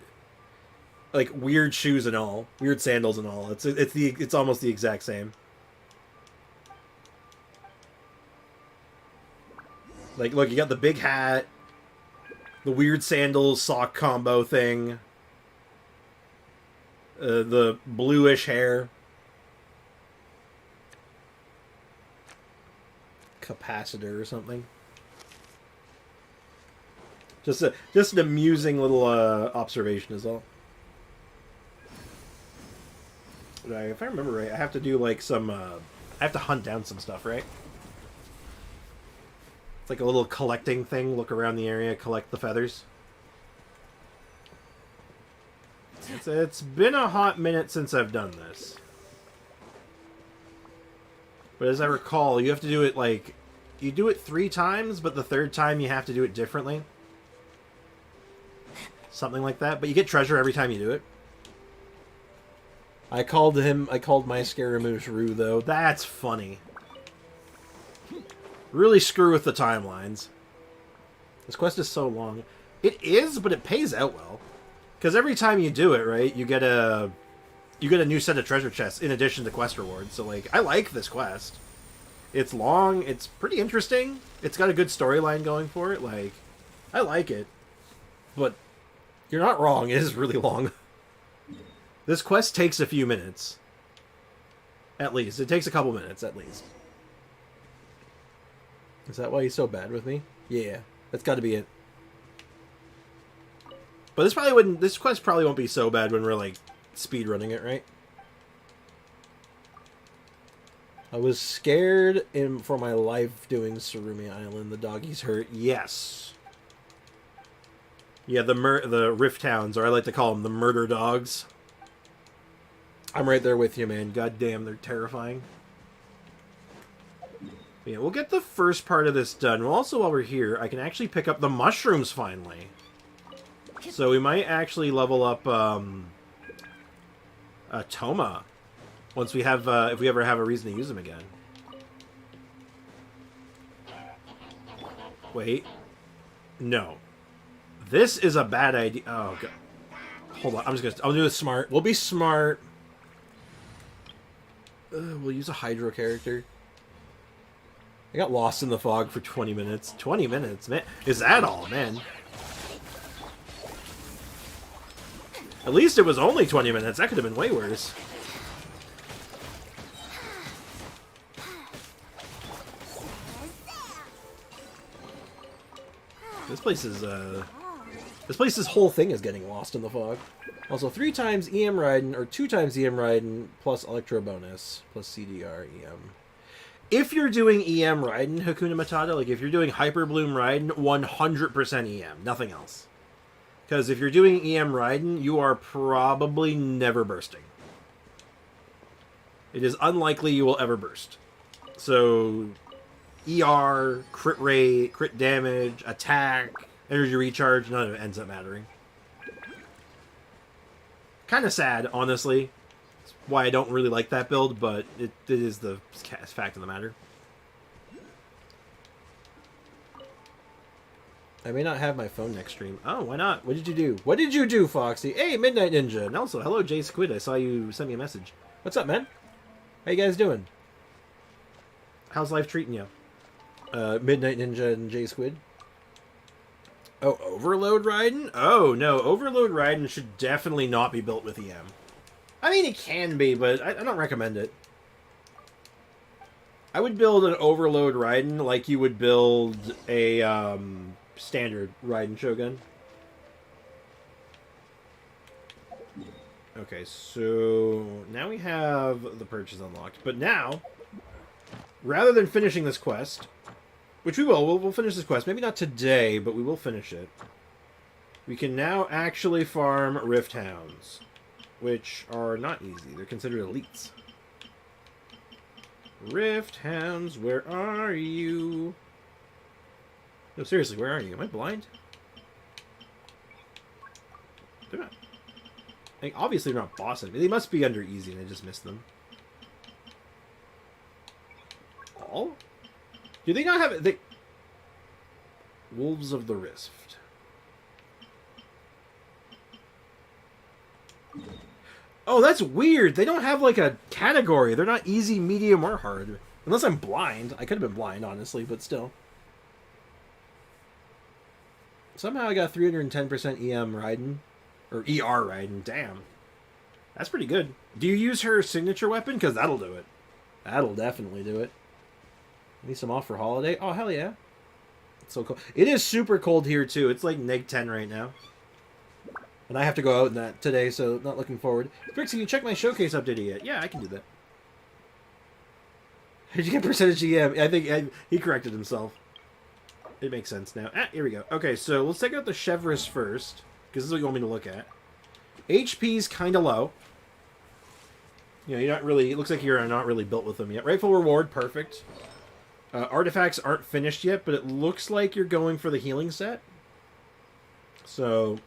Like weird shoes and all, weird sandals and all. It's almost the exact same. Like, look, you got the big hat, the weird sandals sock combo thing, the bluish hair. Capacitor or something. Just an amusing little observation is all. If I remember right, I have to do like some I have to hunt down some stuff, right? It's like a little collecting thing. Look around the area, collect the feathers. It's been a hot minute since I've done this. But as I recall, you have to do it like... You do it 3 times, but the 3rd time you have to do it differently. Something like that. But you get treasure every time you do it. I called my Scaramouche Rue, though. That's funny. Really screw with the timelines. This quest is so long. It is, but it pays out well. Because every time you do it, right, you get a new set of treasure chests in addition to quest rewards. So, like, I like this quest. It's long. It's pretty interesting. It's got a good storyline going for it. Like, I like it. But you're not wrong. It is really long. This quest takes a few minutes. At least. It takes a couple minutes, at least. Is that why he's so bad with me? Yeah. That's got to be it. But this quest probably won't be so bad when we're, like, speedrunning it, right? I was scared for my life doing Surumi Island. The doggies hurt. Yes. Yeah, the Rift Towns, or I like to call them the murder dogs. I'm right there with you, man. God damn, they're terrifying. Yeah, we'll get the first part of this done. Well, also, while we're here, I can actually pick up the mushrooms finally. So we might actually level up Toma once we have, if we ever have a reason to use them again. Wait. No. This is a bad idea. Oh, God. Hold on. I'll do it smart. We'll be smart. We'll use a Hydro character. I got lost in the fog for 20 minutes. 20 minutes, man. Is that all, man? At least it was only 20 minutes. That could have been way worse. This place's whole thing is getting lost in the fog. Also, 3 times EM Raiden, or 2 times EM Raiden, plus Electro bonus, plus CDR EM. If you're doing EM Raiden, Hakuna Matata, like if you're doing Hyper Bloom Raiden, 100% EM, nothing else. Because if you're doing EM Raiden, you are probably never bursting. It is unlikely you will ever burst. So, ER, crit rate, crit damage, attack, energy recharge, none of it ends up mattering. Kind of sad, honestly. That's why I don't really like that build, but it is the fact of the matter. I may not have my phone next stream. Oh, why not? What did you do? What did you do, Foxy? Hey, Midnight Ninja. And also, hello, Jay Squid. I saw you sent me a message. What's up, man? How you guys doing? How's life treating you? Midnight Ninja and Jay Squid. Oh, Overload Raiden? Oh, no. Overload Raiden should definitely not be built with EM. I mean, it can be, but I don't recommend it. I would build an Overload Raiden like you would build a standard Raiden Shogun. Okay, so now we have the purchase unlocked. But now, rather than finishing this quest, which we will, we'll finish this quest. Maybe not today, but we will finish it. We can now actually farm Rift Hounds, which are not easy. They're considered elites. Rift Hounds, where are you? No, seriously, where are you? Am I blind? They're not. Like, obviously, they're not boss enemies. They must be under easy, and I just missed them. All? Do they not have it? Wolves of the Rift. Oh, that's weird. They don't have, like, a category. They're not easy, medium, or hard. Unless I'm blind. I could have been blind, honestly, but still. Somehow I got 310% EM Raiden. Or ER Raiden. Damn. That's pretty good. Do you use her signature weapon? Because that'll do it. That'll definitely do it. Need some off for holiday? Oh, hell yeah. It's so cold. It is super cold here, too. It's like -10 right now. And I have to go out in that today, so not looking forward. Brixie, can you check my showcase update yet? Yeah, I can do that. Did you get percentage EM? I think he corrected himself. It makes sense now. Ah, here we go. Okay, so let's take out the Chevrolet first, because this is what you want me to look at. HP's kind of low. You know, you're not really... It looks like you're not really built with them yet. Rightful Reward, perfect. Artifacts aren't finished yet, but it looks like you're going for the healing set. So,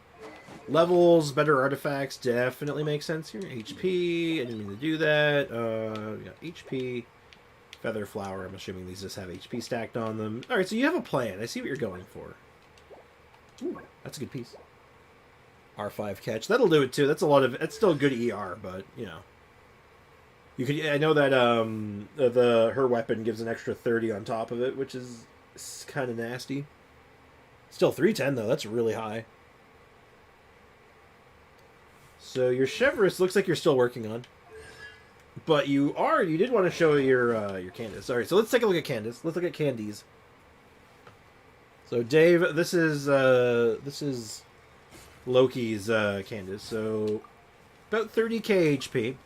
levels, better artifacts definitely make sense here. HP, I didn't mean to do that. We got HP, Feather Flower. I'm assuming these just have HP stacked on them. Alright, so you have a plan. I see what you're going for. Ooh, that's a good piece. R5 catch. That'll do it too. That's a lot of... That's still a good ER, but, you know. You could. I know that her weapon gives an extra 30 on top of it, which is kind of nasty. Still 310 though. That's really high. So your Chevrolet looks like you're still working on, but you did want to show your Candice. All right, so let's take a look at Candice. Let's look at Candies. So Dave, this is Loki's Candice. So about 30k HP.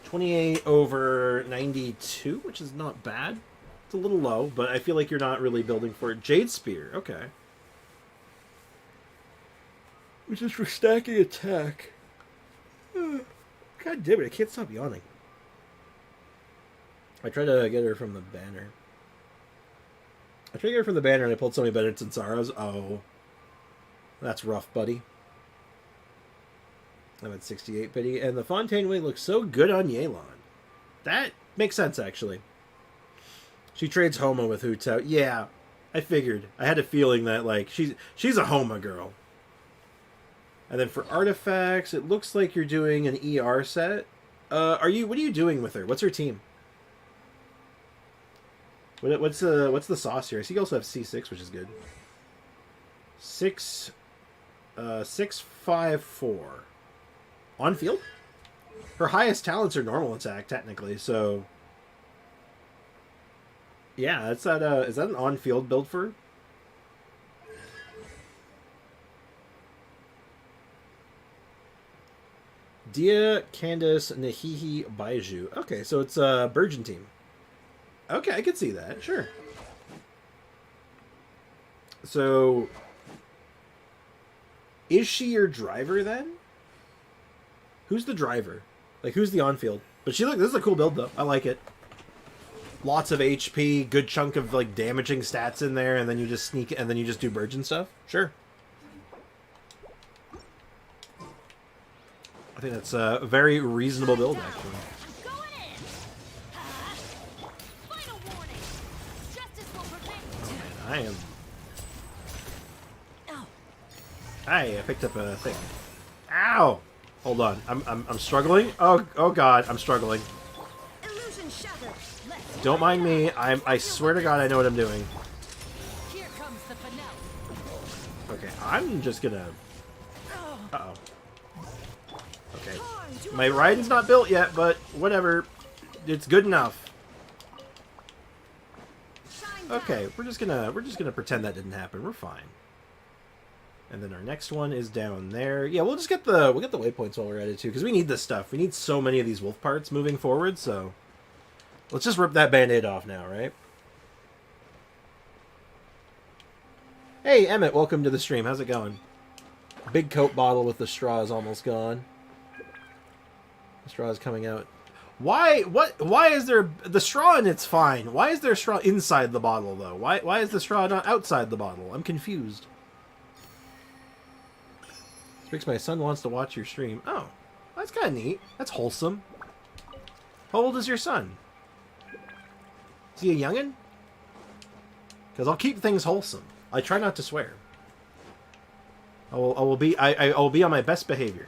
28 over 92, which is not bad. It's a little low, but I feel like you're not really building for it. Jade Spear, okay. Which is for stacking attack. God damn it, I can't stop yawning. I tried to get her from the banner. And I pulled so many Bennett's and Sorrows. Oh. That's rough, buddy. I'm at 68 pity, and the Fontaine Wing looks so good on Yelan. That makes sense, actually. She trades Homa with Hu Tao. Yeah, I figured. I had a feeling that, like, she's a Homa girl. And then for artifacts, it looks like you're doing an ER set. What are you doing with her? What's her team? What's the sauce here? I see you also have C6, which is good. 654. On field? Her highest talents are normal attack, technically, so yeah, is that an on field build for her? Dia Candace Nahihi Baiju. Okay, so it's a Burgeon team. Okay, I could see that, sure. So is she your driver then? Who's the driver? Like, who's the on-field? But this is a cool build, though. I like it. Lots of HP, good chunk of, like, damaging stats in there, and then you just sneak, and then you just do Burgeon stuff? Sure. I think that's a very reasonable build, actually. Going in. Final warning. Justice will prevail. I picked up a thing. Ow! Hold on. I'm struggling. Oh god, I'm struggling. Illusion shattered. Let's Don't mind me. I swear to god I know what I'm doing. Here comes the finale. Okay, I'm just gonna... Uh-oh. Okay. My Raiden's not built yet, but whatever. It's good enough. Okay, we're just gonna pretend that didn't happen. We're fine. And then our next one is down there. Yeah, we'll get the waypoints while we're at it too, because we need this stuff. We need so many of these wolf parts moving forward, so let's just rip that band-aid off now, right? Hey, Emmett, welcome to the stream. How's it going? Big Coke bottle with the straw is almost gone. The straw is coming out. Why is there the straw and it's fine? Why is there straw inside the bottle though? Why is the straw not outside the bottle? I'm confused. Sprix, my son wants to watch your stream. Oh, that's kind of neat. That's wholesome. How old is your son? Is he a youngin? Because I'll keep things wholesome. I try not to swear. I will be on my best behavior.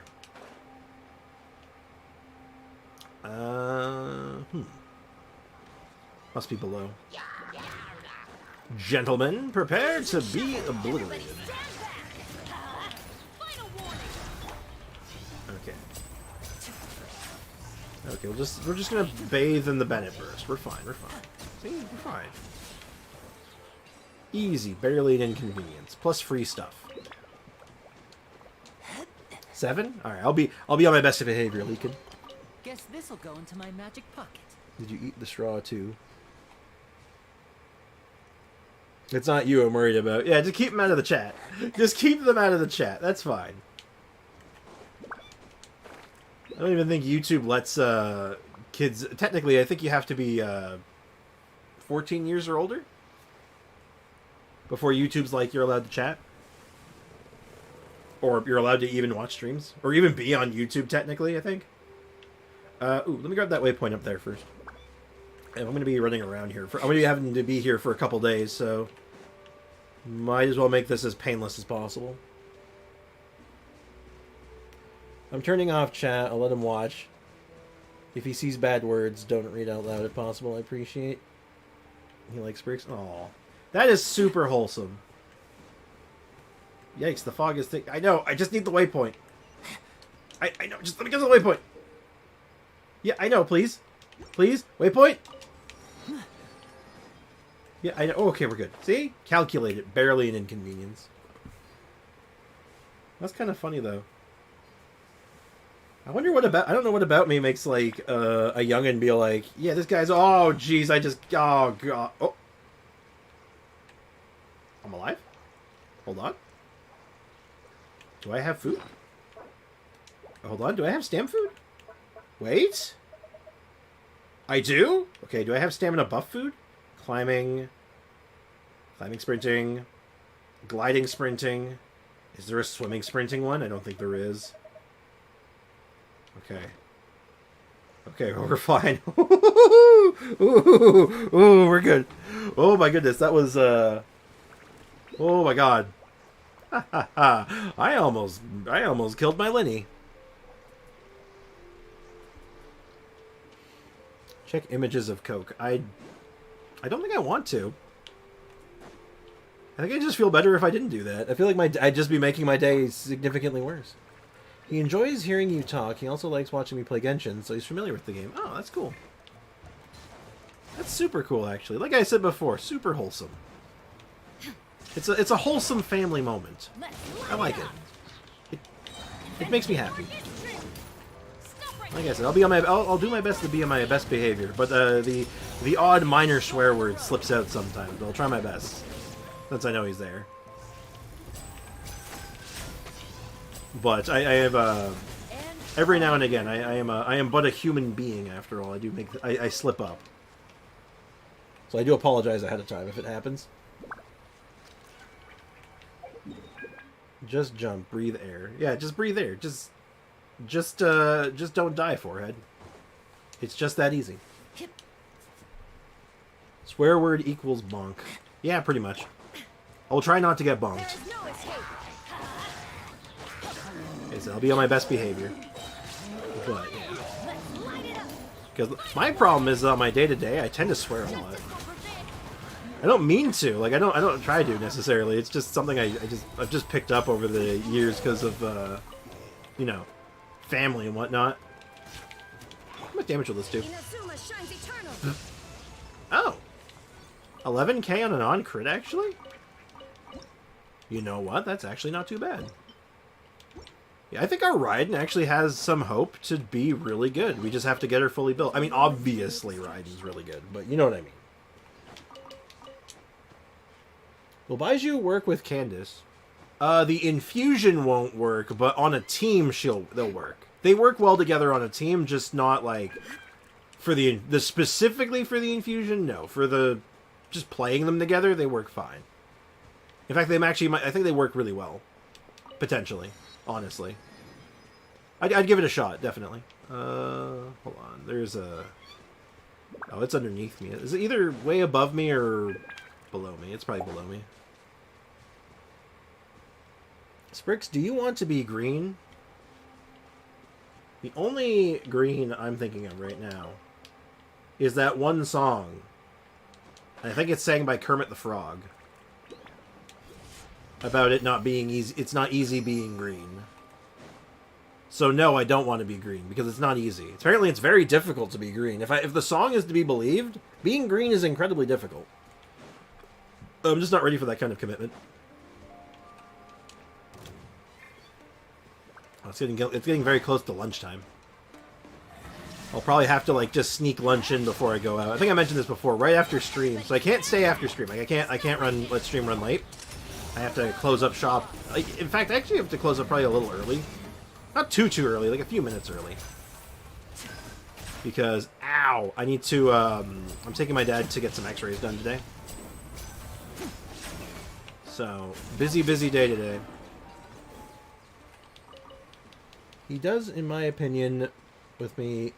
Must be below. Gentlemen, prepare to be obliterated. Okay. Okay, we're just gonna bathe in the Bennett burst. We're fine. We're fine. See, we're fine. Easy, barely an inconvenience. Plus free stuff. 7? All right, I'll be on my best behavior, Leakin. Guess this'll go into my magic pocket. Did you eat the straw too? It's not you I'm worried about. Yeah, just keep them out of the chat. Just keep them out of the chat. That's fine. I don't even think YouTube lets kids... Technically, I think you have to be 14 years or older before YouTube's like you're allowed to chat. Or you're allowed to even watch streams. Or even be on YouTube, technically, I think. Ooh, let me grab that waypoint up there first. And I'm going to be running around here. I'm going to be having to be here for a couple days, so... Might as well make this as painless as possible. I'm turning off chat. I'll let him watch. If he sees bad words, don't read out loud if possible. I appreciate. He likes bricks. Aw. That is super wholesome. Yikes, the fog is thick. I know, I just need the waypoint. I know, just let me get the waypoint. Yeah, I know, please. Please, waypoint. Yeah, I know. Oh, okay, we're good. See? Calculated. Barely an inconvenience. That's kind of funny, though. I wonder what about... I don't know what about me makes, like, a youngin' be like, yeah, this guy's... Oh, jeez, I just... Oh, God. Oh. I'm alive? Hold on. Do I have food? Hold on, do I have stam food? Wait. I do? Okay, do I have stamina buff food? Climbing. Climbing, sprinting. Gliding, sprinting. Is there a swimming, sprinting one? I don't think there is. Okay. Okay, well, we're fine. Ooh, we're good. Oh my goodness, that was, oh my god. I almost killed my Lenny. Check images of Coke. I don't think I want to. I think I just feel better if I didn't do that. I feel like I'd just be making my day significantly worse. He enjoys hearing you talk. He also likes watching me play Genshin, so he's familiar with the game. Oh, that's cool. That's super cool, actually. Like I said before, super wholesome. It's a wholesome family moment. I like it. It makes me happy. Like I said, I'll do my best to be on my best behavior, but the odd minor swear word slips out sometimes. But I'll try my best, since I know he's there. But I have every now and again I am but a human being after all. I slip up, so I do apologize ahead of time if it happens. Just jump, breathe air. Yeah, just breathe air. Just don't die, forehead. It's just that easy. Swear word equals bonk. Yeah, pretty much. I'll try not to get bonked. Okay, so I'll be on my best behavior. But yeah. Because my problem is on my day-to-day, I tend to swear a lot. I don't mean to. Like I don't try to necessarily. It's just something I've just picked up over the years because of you know, family and whatnot. How much damage will this do? Oh! 11k on an on-crit, actually? You know what? That's actually not too bad. Yeah, I think our Raiden actually has some hope to be really good. We just have to get her fully built. I mean, obviously Raiden's really good, but you know what I mean. Will Baiju work with Candace? The infusion won't work, but on a team they'll work. They work well together on a team, just not like for the specifically for the infusion. No, for the just playing them together, they work fine. In fact, I think they work really well, potentially. Honestly, I'd give it a shot, definitely. Hold on, there's a. Oh, it's underneath me. Is it either way above me or below me? It's probably below me. Sprix, do you want to be green? The only green I'm thinking of right now is that one song. I think it's sang by Kermit the Frog. About it not being easy. It's not easy being green. So no, I don't want to be green because it's not easy. Apparently it's very difficult to be green. If the song is to be believed, being green is incredibly difficult. I'm just not ready for that kind of commitment. Oh, it's getting very close to lunchtime. I'll probably have to like just sneak lunch in before I go out. I think I mentioned this before, right after stream. So I can't stay after stream. Like I can't let stream run late. I have to close up shop. In fact, I actually have to close up probably a little early. Not too early, like a few minutes early. Because, ow, I need to, I'm taking my dad to get some x-rays done today. So, busy day today. He does, in my opinion, with me,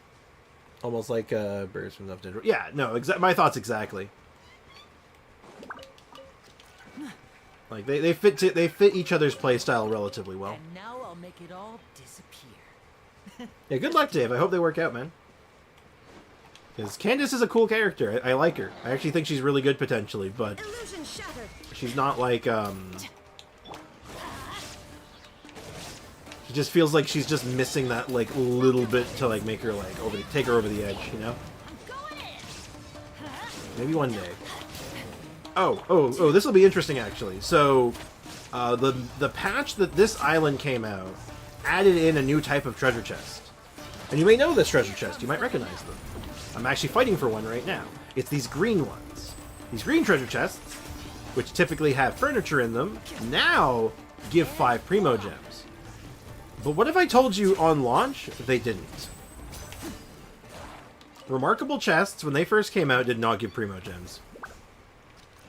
almost like birds from left and right. Yeah, no, my thoughts exactly. Like they fit each other's playstyle relatively well. And now I'll make it all disappear. Yeah, good luck, Dave. I hope they work out, man. Because Candace is a cool character. I like her. I actually think she's really good potentially, but she's not like She just feels like she's just missing that like little bit to like make her like take her over the edge, you know? Maybe one day. Oh, this will be interesting actually. So, the patch that this island came out added in a new type of treasure chest. And you may know this treasure chest, you might recognize them. I'm actually fighting for one right now. It's these green ones. These green treasure chests, which typically have furniture in them, now give 5 Primo Gems. But what if I told you on launch, they didn't? Remarkable chests, when they first came out, did not give Primo Gems.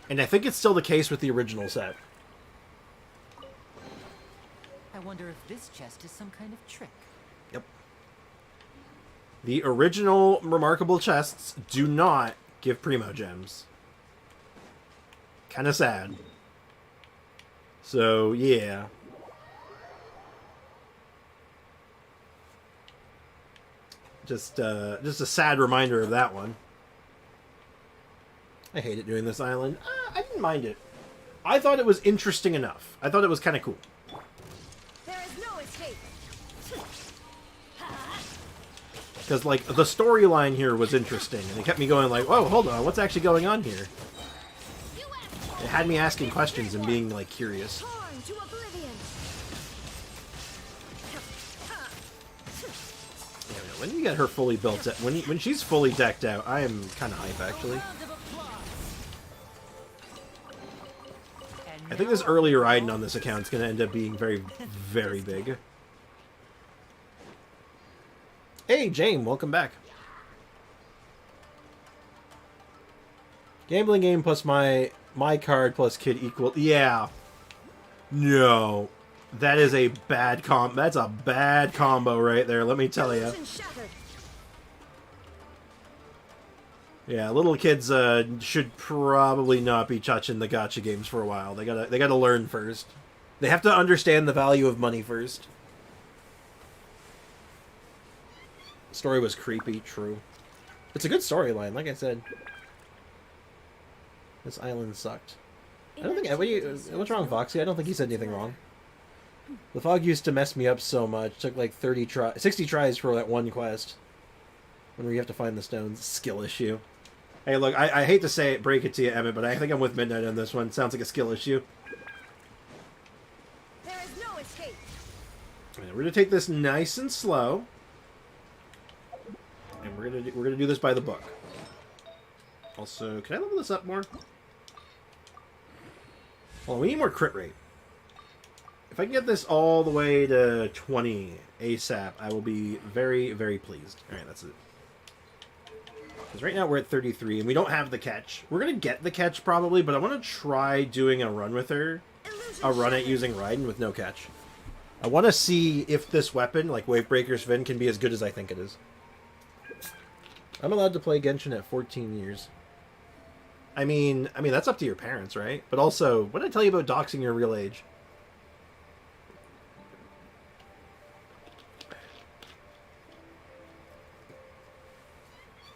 And I think it's still the case with the original set. I wonder if this chest is some kind of trick. Yep. The original Remarkable chests do not give Primo Gems. Kinda sad. So, yeah. Just a sad reminder of that one. I hate it doing this island. I didn't mind it. I thought it was interesting enough. I thought it was kind of cool. There is no escape. Because, like, the storyline here was interesting, and it kept me going like, whoa, hold on, what's actually going on here? It had me asking questions and being, like, curious. Torn to oblivion. Yeah, when you get her fully built, when she's fully decked out, I am kind of hype, actually. I think this early riding on this account is going to end up being very, very big. Hey, James, welcome back. Gambling game plus my card plus kid equal... Yeah. No. That is a bad That's a bad combo right there, let me tell you. Yeah, little kids should probably not be touching the gacha games for a while. They gotta learn first. They have to understand the value of money first. Story was creepy, true. It's a good storyline, like I said. This island sucked. I don't think... What's wrong, Foxy? I don't think he said anything wrong. The fog used to mess me up so much. Took like 60 tries for that one quest. When you have to find the stones. Skill issue. Hey, look, I hate to say it, break it to you, Emmett, but I think I'm with Midnight on this one. Sounds like a skill issue. There is no escape. We're gonna take this nice and slow. And we're gonna do this by the book. Also, can I level this up more? Well, we need more crit rate. If I can get this all the way to 20 ASAP, I will be very, very pleased. Alright, that's it. Because right now we're at 33, and we don't have the catch. We're going to get the catch, probably, but I want to try doing a run with her. A run at using Raiden with no catch. I want to see if this weapon, like Wavebreaker's Fin, can be as good as I think it is. I'm allowed to play Genshin at 14 years. I mean, that's up to your parents, right? But also, what did I tell you about doxing your real age?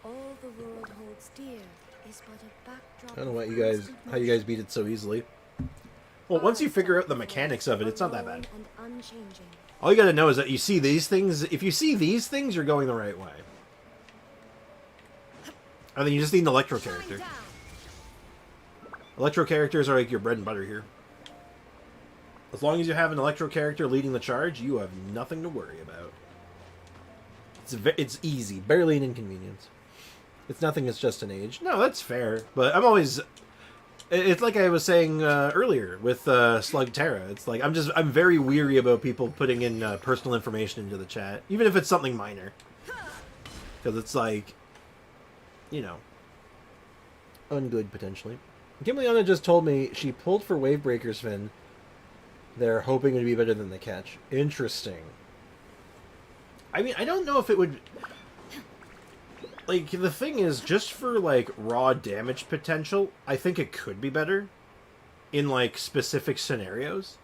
All the world holds dear is but a backdrop. I don't know how you guys beat it so easily. Well, once you figure out the mechanics of it, it's not that bad. All you gotta know is that you see these things. If you see these things, you're going the right way. I think you just need an electro character. Electro characters are like your bread and butter here. As long as you have an electro character leading the charge, you have nothing to worry about. It's easy, barely an inconvenience. It's nothing, it's just an age. No, that's fair, but I'm always... It's like I was saying earlier with Slug Terra. It's like, I'm very weary about people putting in personal information into the chat, even if it's something minor. Because it's like, you know, ungood, potentially. Kimliana just told me she pulled for Wavebreaker's Fin. They're hoping it would be better than the catch. Interesting. I mean, I don't know if it would... Like, the thing is, just for, like, raw damage potential, I think it could be better in, like, specific scenarios.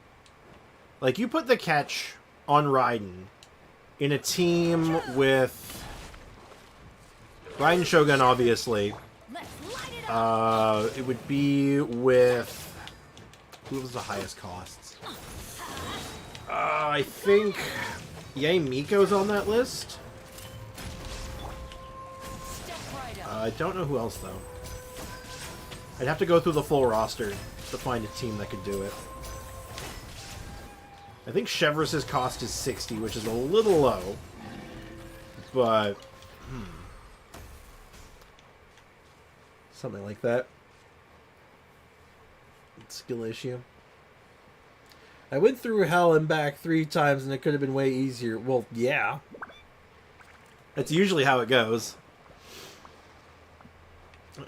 Like, you put the catch on Raiden in a team with Raiden Shogun, obviously. It would be with... Who was the highest costs? I think Yae Miko's on that list. I don't know who else, though. I'd have to go through the full roster to find a team that could do it. I think Chevrolet's cost is 60, which is a little low. But... something like that. Skill issue. I went through hell and back 3 times and it could have been way easier. Well, yeah. That's usually how it goes.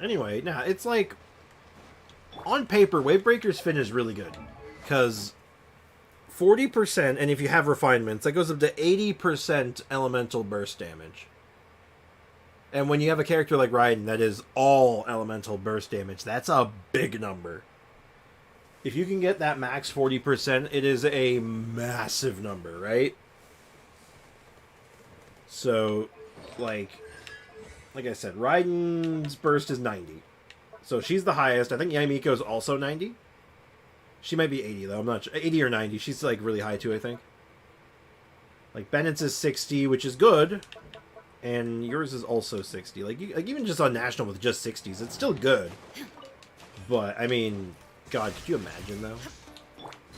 Anyway, nah, it's like... On paper, Wavebreaker's Fin is really good. Because 40%, and if you have refinements, that goes up to 80% elemental burst damage. And when you have a character like Raiden that is all elemental burst damage, that's a big number. If you can get that max 40%, it is a massive number, right? So, like I said, Raiden's burst is 90. So she's the highest. I think Yamiko's also 90. She might be 80, though. I'm not sure. 80 or 90. She's, like, really high, too, I think. Like, Bennett's is 60, which is good. And yours is also 60. Like even just on National with just 60s, it's still good. But, I mean, God, could you imagine, though?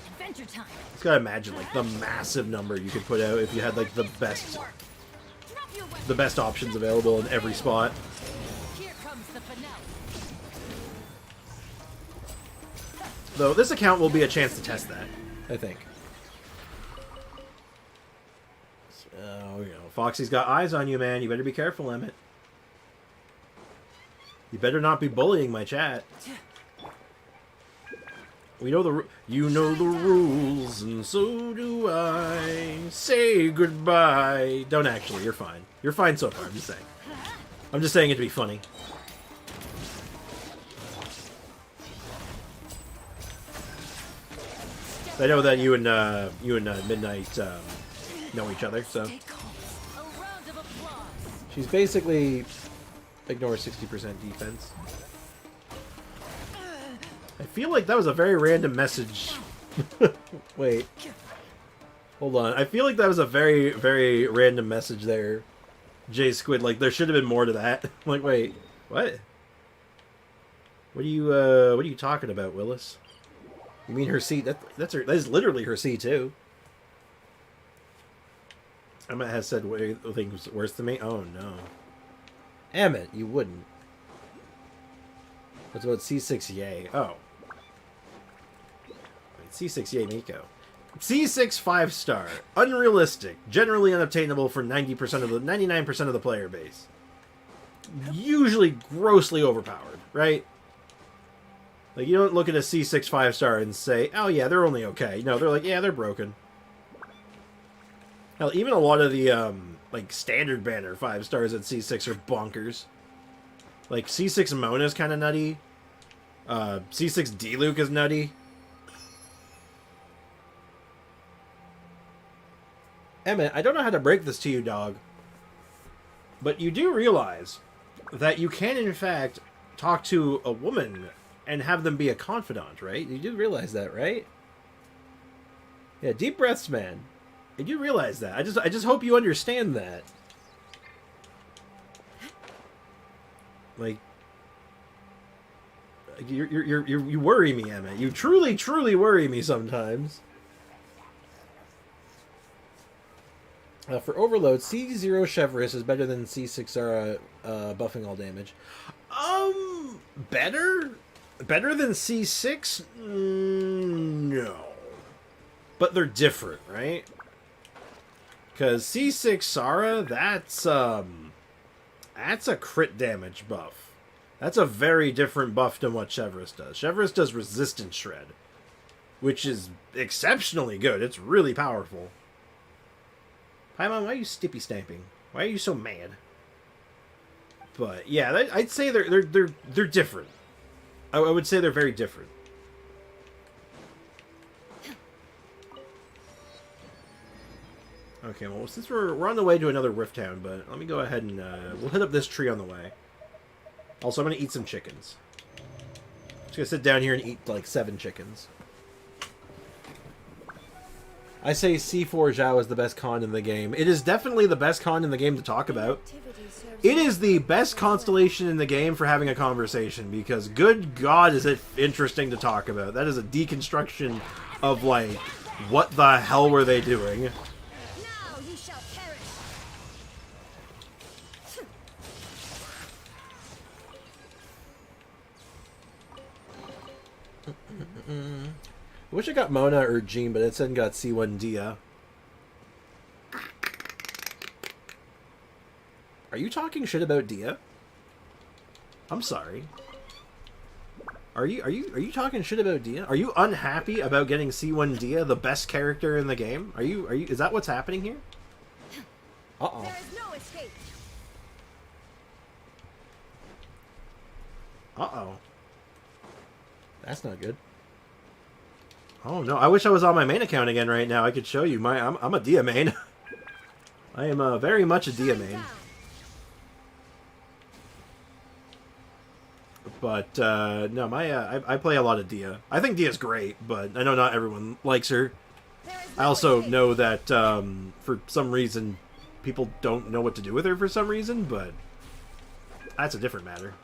Adventure time. Just gotta imagine, like, the massive number you could put out if you had, like, the best options available in every spot. Here comes the finale. Though, this account will be a chance to test that, I think. So, you know, Foxy's got eyes on you, man. You better be careful, Emmett. You better not be bullying my chat. We know you know the rules, and so do I. Say goodbye. Don't actually. You're fine. You're fine so far. I'm just saying. I'm just saying it to be funny. I know that you and Midnight know each other, so A round of applause. she's basically ignore 60% defense. I feel like that was a very random message. Wait. Hold on. I feel like that was a very, very random message there, Jay Squid. Like, there should have been more to that. Like, wait. What? What are you talking about, Willis? You mean her C? That is literally her C2. Emmett has said things worse than me. Oh, no. Emmett, you wouldn't. What's about C6 Yay? Oh. Wait, C6 Yay Miko. C6 5-star. Unrealistic. Generally unobtainable for 99% of the player base. Usually grossly overpowered, right? Like, you don't look at a C6 5-star and say, oh yeah, they're only okay. No, they're like, yeah, they're broken. Hell, even a lot of the, like, standard banner 5-stars at C6 are bonkers. Like, C6 Mona's kind of nutty. C6 D-Luke is nutty. Emmett, I don't know how to break this to you, dog. But you do realize that you can, in fact, talk to a woman and have them be a confidant, right? You do realize that, right? Yeah, deep breaths, man. You do realize that. I just hope you understand that. Like, you worry me, Emmett. You truly worry me sometimes. For Overload, C0 Chevrolet is better than C6 Zara buffing all damage. Better? Better than C6? No. But they're different, right? Because C6 Sara, that's a crit damage buff. That's a very different buff than what Chevrolet does. Chevrolet does resistance shred, which is exceptionally good. It's really powerful. Paimon, why are you stippy stamping? Why are you so mad? But yeah, I'd say they're different. I would say they're very different. Okay, well, since we're on the way to another Rift Town, but let me go ahead and we'll hit up this tree on the way. Also, I'm gonna eat some chickens. Just gonna sit down here and eat like 7 chickens. I say C4 Zhao is the best con in the game. It is definitely the best con in the game to talk about. It is the best constellation in the game for having a conversation, because good God is it interesting to talk about. That is a deconstruction of, like, what the hell were they doing? Now you shall perish. I wish I got Mona or Jean, but it said got C1 Dia. Are you talking shit about Dia? I'm sorry. Are you talking shit about Dia? Are you unhappy about getting C1 Dia, the best character in the game? Are you is that what's happening here? Uh-oh. There is no escape. Uh-oh. That's not good. Oh no, I wish I was on my main account again right now. I could show you I'm a Dia main. I am very much a Dia main. But no, I play a lot of Dia. I think Dia's great, but I know not everyone likes her. I also know that for some reason people don't know what to do with her for some reason, but that's a different matter.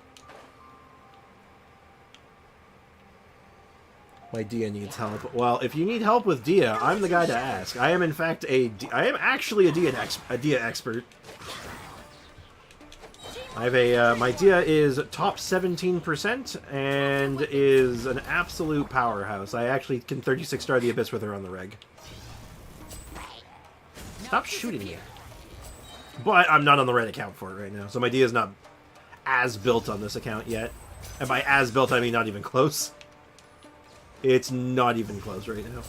My Dia needs help. Well, if you need help with Dia, I'm the guy to ask. I am in fact I am actually a Dia expert. I have my Dia is top 17% and is an absolute powerhouse. I actually can 36 star the Abyss with her on the reg. Stop shooting me. But I'm not on the right account for it right now, so my Dia is not as built on this account yet. And by as built, I mean not even close. It's not even close right now.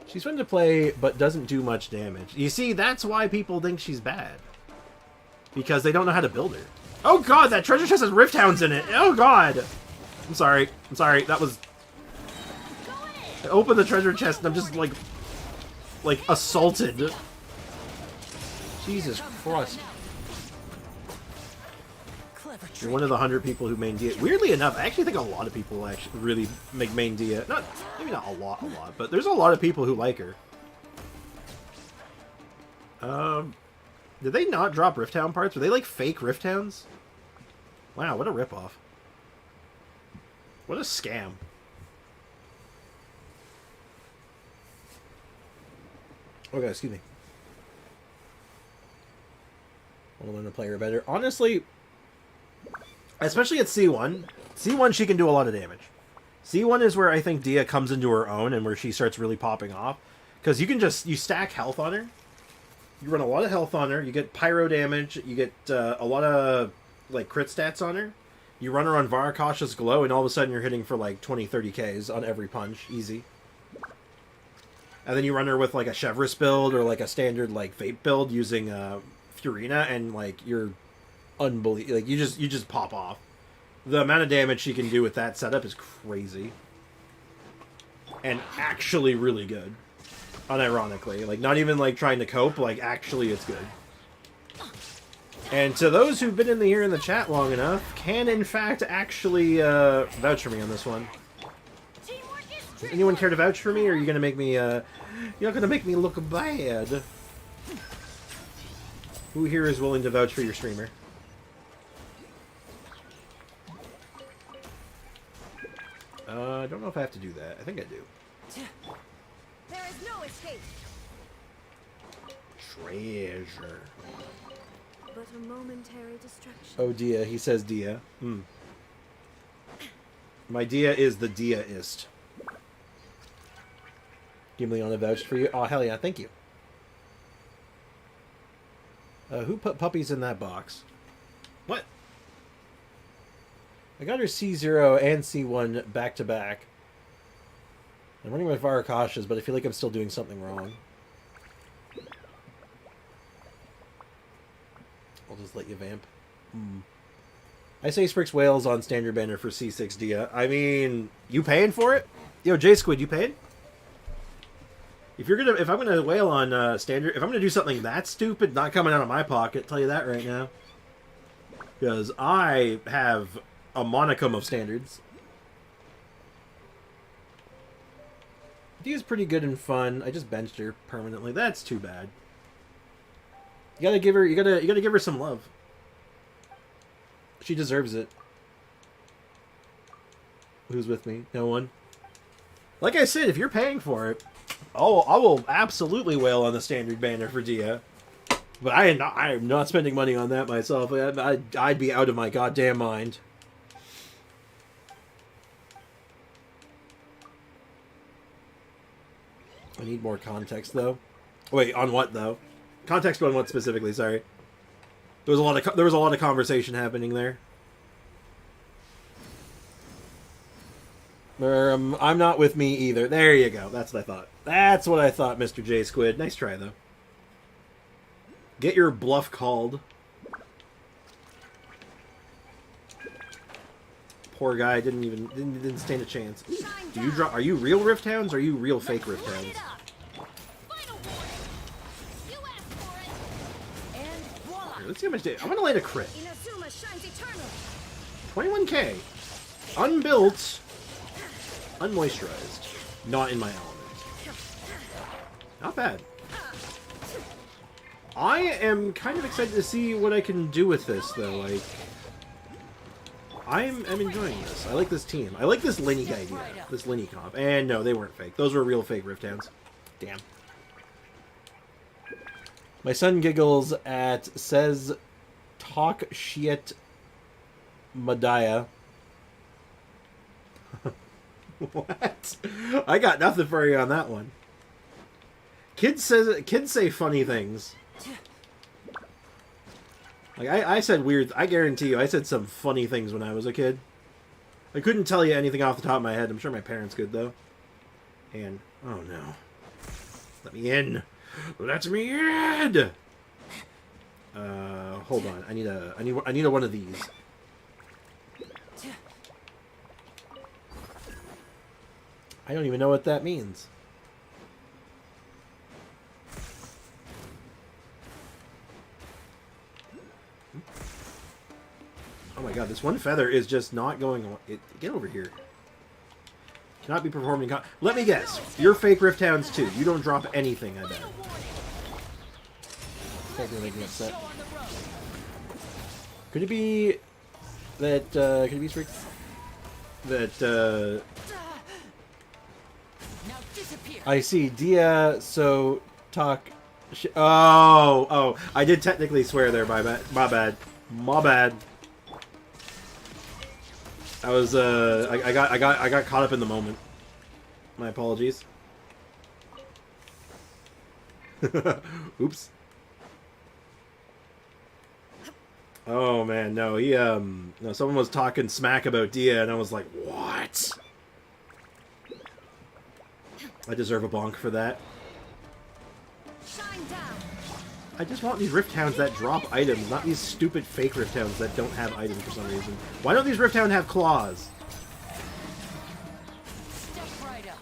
She's fun to play, but doesn't do much damage. You see, that's why people think she's bad. Because they don't know how to build her. Oh god, that treasure chest has Rift Hounds in it! Oh god! I'm sorry. I'm sorry. That was... I opened the treasure chest and I'm just, like assaulted. Jesus Christ. You're one of the 100 people who main Dia. Weirdly enough, I actually think a lot of people actually really make main Dia. Maybe not a lot, but there's a lot of people who like her. Did they not drop Rift Hound parts? Were they like fake Rift Hounds? Wow, what a ripoff. What a scam. Okay, excuse me. I want to learn to play her better. Honestly, especially at C1. C1, she can do a lot of damage. C1 is where I think Dia comes into her own and where she starts really popping off. Because you can you stack health on her. You run a lot of health on her. You get pyro damage. You get a lot of like crit stats on her. You run her on Varakash's Glow and all of a sudden you're hitting for like 20-30 Ks on every punch. Easy. And then you run her with like a Chevrolet build or like a standard like Vape build using Furina and like you're unbelievable. Like you just pop off. The amount of damage she can do with that setup is crazy. And actually really good. Unironically. Like not even like trying to cope, like actually it's good. And to those who've been here in the chat long enough, can in fact actually vouch for me on this one. Does anyone care to vouch for me, or are you gonna make me you're not gonna make me look bad? Who here is willing to vouch for your streamer? I don't know if I have to do that. I think I do. There is no escape. Treasure. But a momentary distraction. Oh, Dia. He says Dia. My Dia is the Dia-ist. Gimleon vouched for you. Oh, hell yeah. Thank you. Who put puppies in that box? What? I got her C0 and C1 back to back. I'm running with Varakashas, but I feel like I'm still doing something wrong. I'll just let you vamp. I say Sprix Whales on standard banner for C6 Dia. I mean, you paying for it? Yo, J Squid, you paying? If I'm gonna whale on standard, if I'm gonna do something that stupid, not coming out of my pocket, tell you that right now. Because I have a monicum of standards. Dia's pretty good and fun. I just benched her permanently. That's too bad. You gotta give her some love. She deserves it. Who's with me? No one. Like I said, if you're paying for it, I will absolutely whale on the standard banner for Dia. But I am not spending money on that myself. I'd be out of my goddamn mind. I need more context, though. Wait, on what, though? Context on what specifically? Sorry. There was a lot of conversation happening there. I'm not with me either. There you go. That's what I thought. That's what I thought, Mr. J Squid. Nice try, though. Get your bluff called. Poor guy didn't stand a chance. Do you draw? Are you real Rift Hounds or are you real fake Rift Hounds? Let's see how much damage. I'm gonna land a crit. Inazuma shines eternally. 21k. Unbuilt. Unmoisturized. Not in my element. Not bad. I am kind of excited to see what I can do with this, though. Like, I'm enjoying this. I like this team. I like this Linny idea. This Linny comp. And no, they weren't fake. Those were real fake Rift Hounds. Damn. My son giggles at says talk shit Madaya. What? I got nothing for you on that one. Kids say funny things. Like I said weird. I guarantee you, I said some funny things when I was a kid. I couldn't tell you anything off the top of my head. I'm sure my parents could though. And oh no, let me in. Let me in. Hold on. I need a one of these. I don't even know what that means. Oh my god, this one feather is just not going on. Get over here. Cannot be performing. Let me guess. You're fake Rift Hounds too. You don't drop anything, I bet. Probably making upset. Could it be that, could it be Streak? That, I see. Dia, so, talk... Oh, I did technically swear there, my bad. My bad. I was, I got caught up in the moment. My apologies. Oops. Oh man, no, no, someone was talking smack about Dia, and I was like, what? I deserve a bonk for that. Shine down. I just want these Rift Hounds that drop items, not these stupid fake Rift Hounds that don't have items for some reason. Why don't these Rift Hounds have claws? Step right up.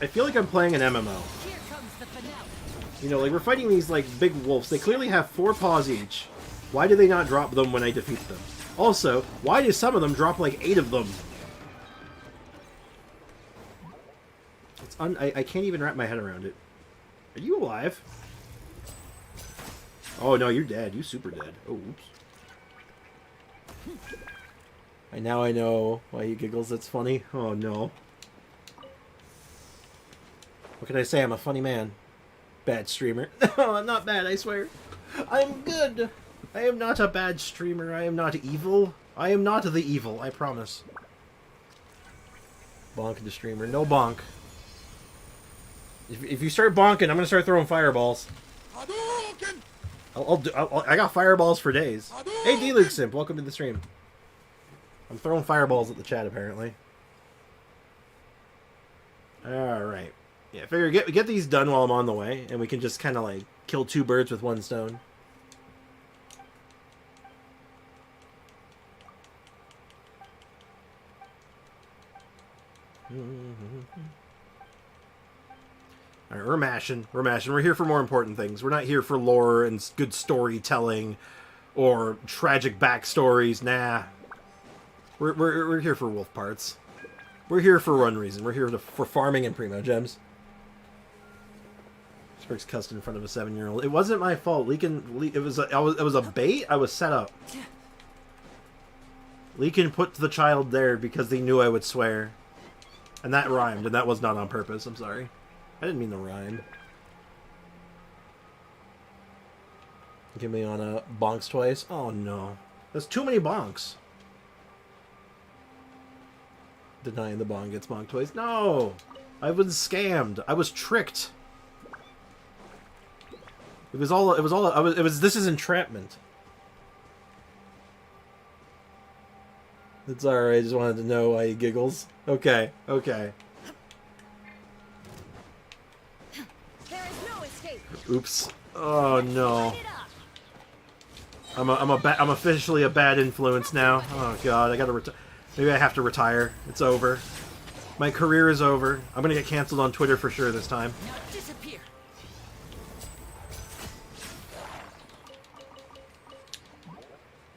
I feel like I'm playing an MMO. Here comes the finale. You know, like, we're fighting these, like, big wolves. They clearly have 4 paws each. Why do they not drop them when I defeat them? Also, why do some of them drop, like, 8 of them? It's I can't even wrap my head around it. Are you alive? Oh, no, you're dead. You super dead. Oh, oops. And now I know why he giggles. That's funny. Oh, no. What can I say? I'm a funny man. Bad streamer. No, I'm not bad, I swear. I'm good. I am not a bad streamer. I am not evil. I am not the evil, I promise. Bonk the streamer. No bonk. If you start bonking, I'm gonna start throwing fireballs. I got fireballs for days. Hey, D-Luke Simp, welcome to the stream. I'm throwing fireballs at the chat, apparently. Alright. Yeah, figure get these done while I'm on the way, and we can just kind of like kill 2 birds with 1 stone. Alright, we're mashing. We're mashing. We're here for more important things. We're not here for lore and good storytelling or tragic backstories. Nah. We're here for wolf parts. We're here for one reason. We're here for farming and primo gems. Sparks cussed in front of a 7-year-old. It wasn't my fault. It was a bait. I was set up. Leakin put the child there because they knew I would swear. And that rhymed, and that was not on purpose. I'm sorry. I didn't mean to rhyme. Give me on a bonks twice. Oh no. That's too many bonks. Denying the bong gets bonked twice. No! I was scammed. I was tricked. This is entrapment. It's alright, I just wanted to know why he giggles. Okay, okay. There is no escape. Oops. Oh no. I'm officially a bad influence now. Oh god, I gotta retire. Maybe I have to retire. It's over. My career is over. I'm gonna get canceled on Twitter for sure this time. Now disappear.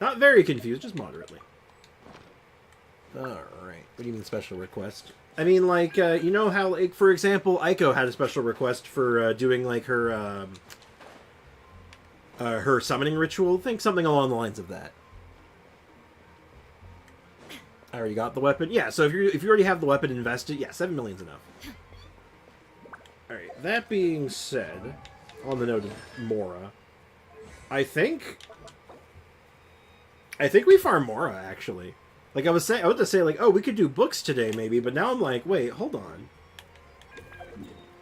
Not very confused, just moderately. Alright. What do you mean special request? I mean, like, you know how, like, for example, Aiko had a special request for doing, like, her summoning ritual? Think something along the lines of that. I already got the weapon. Yeah, so if you already have the weapon invested, yeah, 7 million's enough. Alright, that being said, on the note of Mora, I think we farm Mora, actually. Like, I was to say, like, oh, we could do books today, maybe, but now I'm like, wait, hold on.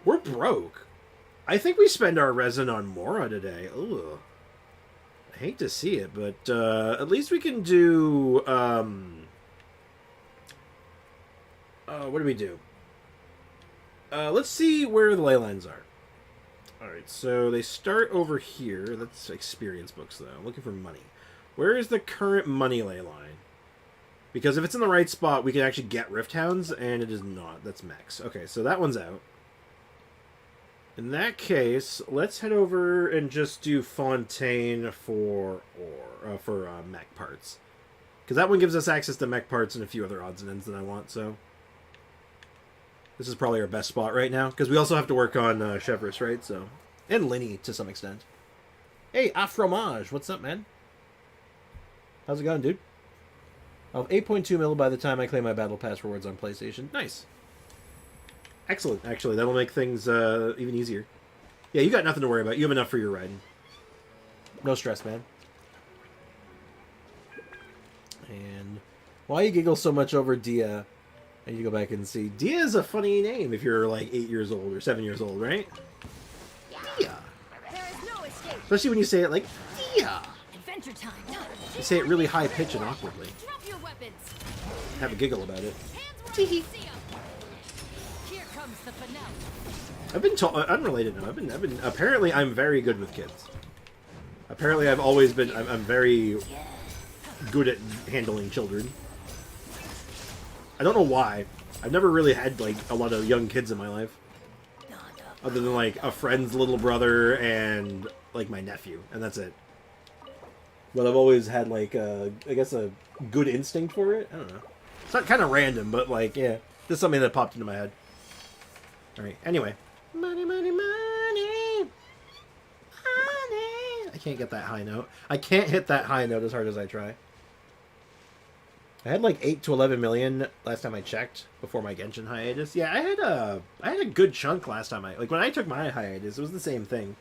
We're broke. I think we spend our resin on Mora today. Ugh. I hate to see it, but at least we can do, what do we do? Let's see where the ley lines are. Alright, so they start over here. That's experience books, though. I'm looking for money. Where is the current money ley line? Because if it's in the right spot, we can actually get Rift Hounds, and it is not. That's Max. Okay, so that one's out. In that case, let's head over and just do Fontaine for mech parts. Because that one gives us access to mech parts and a few other odds and ends that I want, so... This is probably our best spot right now, because we also have to work on Chevreuse, right? So, and Linny, to some extent. Hey, Afromage, what's up, man? How's it going, dude? I'll have 8.2 mil by the time I claim my Battle Pass rewards on PlayStation. Nice. Excellent, actually. That'll make things even easier. Yeah, you got nothing to worry about. You have enough for your riding. No stress, man. And why you giggle so much over Dia? And you go back and see. Dia is a funny name if you're like 8 years old or 7 years old, right? Dia. There is no escape. Especially when you say it like Dia. Adventure time. You say it really high pitch and awkwardly. Drop your weapons. Have a giggle about it. Hands where I can see 'em. Here comes the finale. I've been told, unrelated now. I've been. Apparently, I'm very good with kids. Apparently, I've always been. I'm very good at handling children. I don't know why. I've never really had like a lot of young kids in my life, other than like a friend's little brother and like my nephew, and that's it. But I've always had like I guess a good instinct for it. I don't know. It's not kind of random, but like yeah, just something that popped into my head. All right. Anyway. Money, money, money, money. I can't get that high note. I can't hit that high note as hard as I try. I had like 8 to 11 million last time I checked before my Genshin hiatus. Yeah, I had a good chunk last time when I took my hiatus, it was the same thing.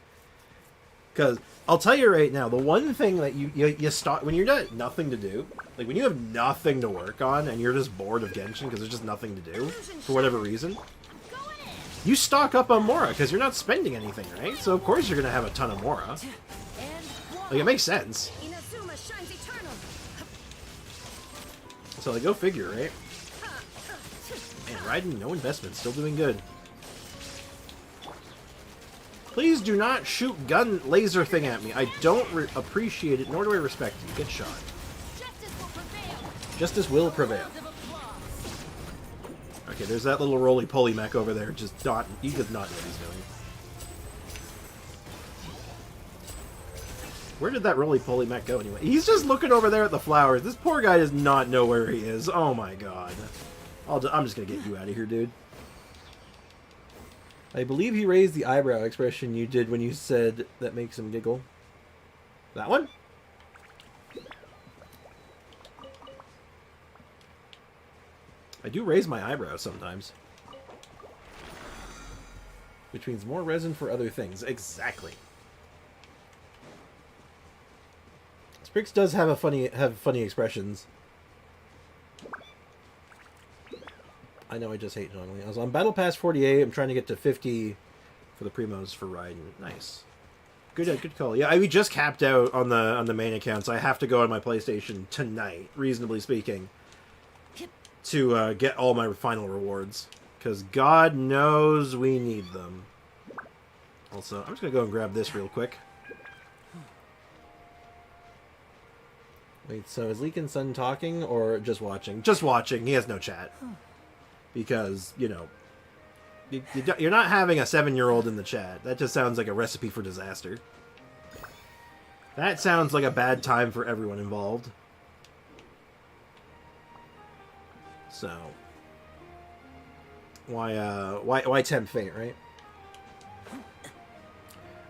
Because I'll tell you right now, the one thing that you stop when you're got nothing to do, like when you have nothing to work on and you're just bored of Genshin because there's just nothing to do for whatever reason, you stock up on Mora because you're not spending anything, right? So of course you're gonna have a ton of Mora. Like it makes sense. Inazuma shines eternal. So like, go figure, right? Man, Raiden, no investment, still doing good. Please do not shoot gun laser thing at me. I don't appreciate it, nor do I respect you. Get shot. Justice will prevail. Justice will prevail. Round of applause. Okay, there's that little roly-poly mech over there. Just not. He does not know what he's doing. Where did that roly-poly mech go anyway? He's just looking over there at the flowers. This poor guy does not know where he is. Oh my god. I'm just gonna get you out of here, dude. I believe he raised the eyebrow expression you did when you said that makes him giggle. That one? I do raise my eyebrows sometimes. Which means more resin for other things. Exactly. Sprix does have funny expressions. I know I just hate John Lee. I was on Battle Pass 48. I'm trying to get to 50 for the primos for Raiden. Nice. Good call. Yeah, we just capped out on the main account, so I have to go on my PlayStation tonight, reasonably speaking, to get all my final rewards. Because God knows we need them. Also, I'm just going to go and grab this real quick. Wait, so is Leakin' Sun talking or just watching? Just watching. He has no chat. Because, you know, you're not having a 7-year-old in the chat. That just sounds like a recipe for disaster. That sounds like a bad time for everyone involved. So, why tempt fate, right?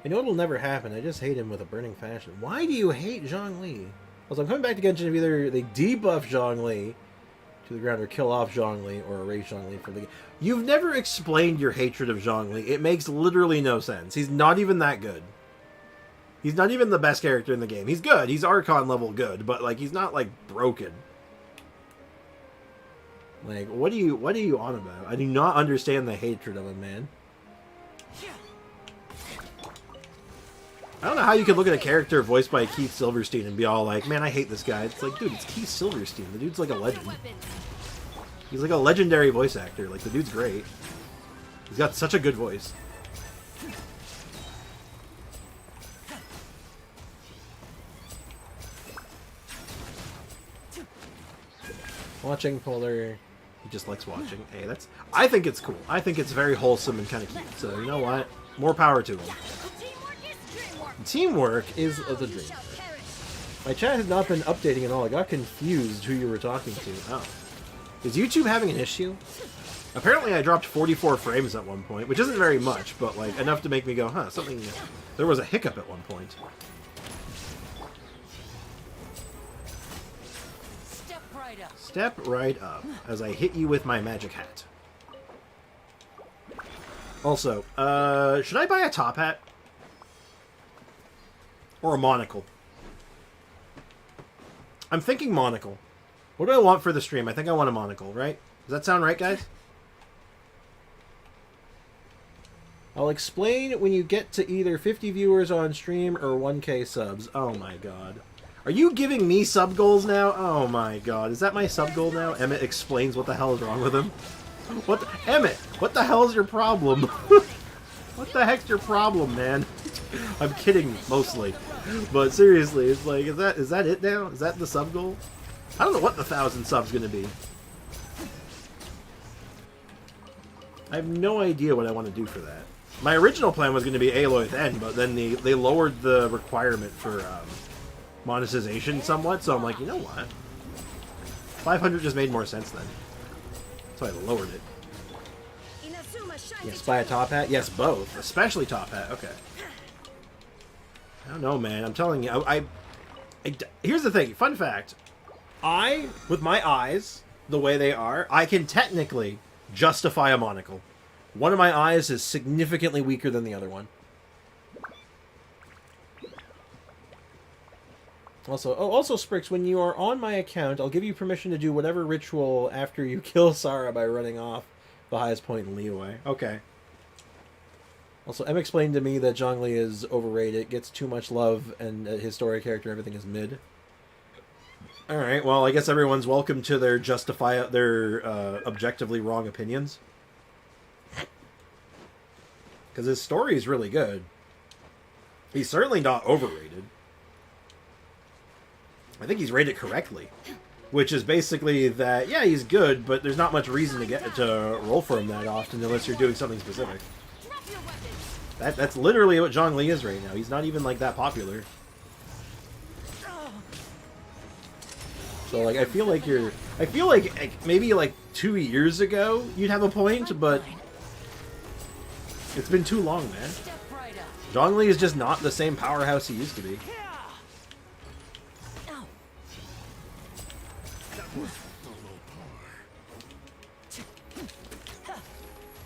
I know it'll never happen. I just hate him with a burning passion. Why do you hate Zhongli? Also, I'm coming back to Genshin if either they debuff Zhongli to the ground or kill off Zhongli or erase Zhongli from the game. You've never explained your hatred of Zhongli. It makes literally no sense. He's not even that good. He's not even the best character in the game. He's good. He's Archon level good, but like he's not like broken. Like, what are you on about? I do not understand the hatred of him, man. I don't know how you could look at a character voiced by Keith Silverstein and be all like, man, I hate this guy. It's like, dude, it's Keith Silverstein. The dude's like a legend. He's like a legendary voice actor. Like, the dude's great. He's got such a good voice. Watching Polar, he just likes watching. Hey, that's. I think it's cool. I think it's very wholesome and kind of cute. So you know what? More power to him. Teamwork is the dream. My chat has not been updating at all. I got confused who you were talking to. Oh, is YouTube having an issue? Apparently, I dropped 44 frames at one point, which isn't very much, but like enough to make me go, huh? Something. There was a hiccup at one point. Step right up as I hit you with my magic hat. Also, should I buy a top hat? Or a monocle? I'm thinking monocle. What do I want for the stream? I think I want a monocle, right? Does that sound right, guys? I'll explain when you get to either 50 viewers on stream or 1K subs. Oh my god. Are you giving me sub goals now? Oh my god. Is that my sub goal now? Emmett explains what the hell is wrong with him. Emmett, what the hell is your problem? What the heck's your problem, man? I'm kidding, mostly. But seriously, it's like, is that it now? Is that the sub goal? I don't know what the 1,000 subs gonna be. I have no idea what I want to do for that. My original plan was going to be Aloy then, but then they lowered the requirement for monetization somewhat, so I'm like, you know what? 500 just made more sense then. So I lowered it. Yes, buy a top hat? Yes, both. Especially top hat. Okay. I don't know, man. I'm telling you. Here's the thing. Fun fact. With my eyes, the way they are, I can technically justify a monocle. One of my eyes is significantly weaker than the other one. Also, Sprix, when you are on my account, I'll give you permission to do whatever ritual after you kill Sarah by running off the highest point in Liyue. Okay. Also, M explained to me that Zhongli is overrated, gets too much love, and his story character, everything is mid. Alright, well, I guess everyone's welcome to their objectively wrong opinions. Because his story is really good. He's certainly not overrated. I think he's rated correctly. Which is basically that, yeah, he's good, but there's not much reason to roll for him that often unless you're doing something specific. That's literally what Zhongli is right now. He's not even, like, that popular. So, like, I feel like maybe, like, 2 years ago you'd have a point, but it's been too long, man. Zhongli is just not the same powerhouse he used to be.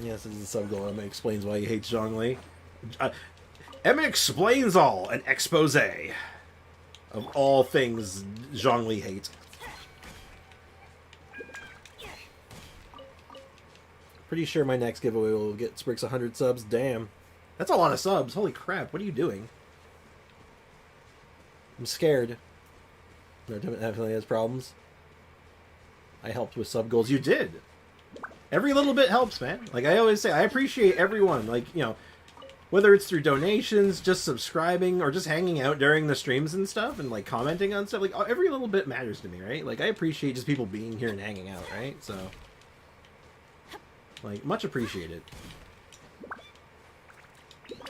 Yes, this is a sub-goal. Emma explains why he hates Zhongli. Emma explains all, an expose of all things Zhongli hates. Pretty sure my next giveaway will get Sprix 100 subs. Damn. That's a lot of subs. Holy crap. What are you doing? I'm scared. No, definitely has problems. I helped with sub goals. You did. Every little bit helps, man. Like I always say, I appreciate everyone. Like, you know, whether it's through donations, just subscribing, or just hanging out during the streams and stuff, and like commenting on stuff. Like every little bit matters to me, right? Like I appreciate just people being here and hanging out, right? So, like, much appreciated.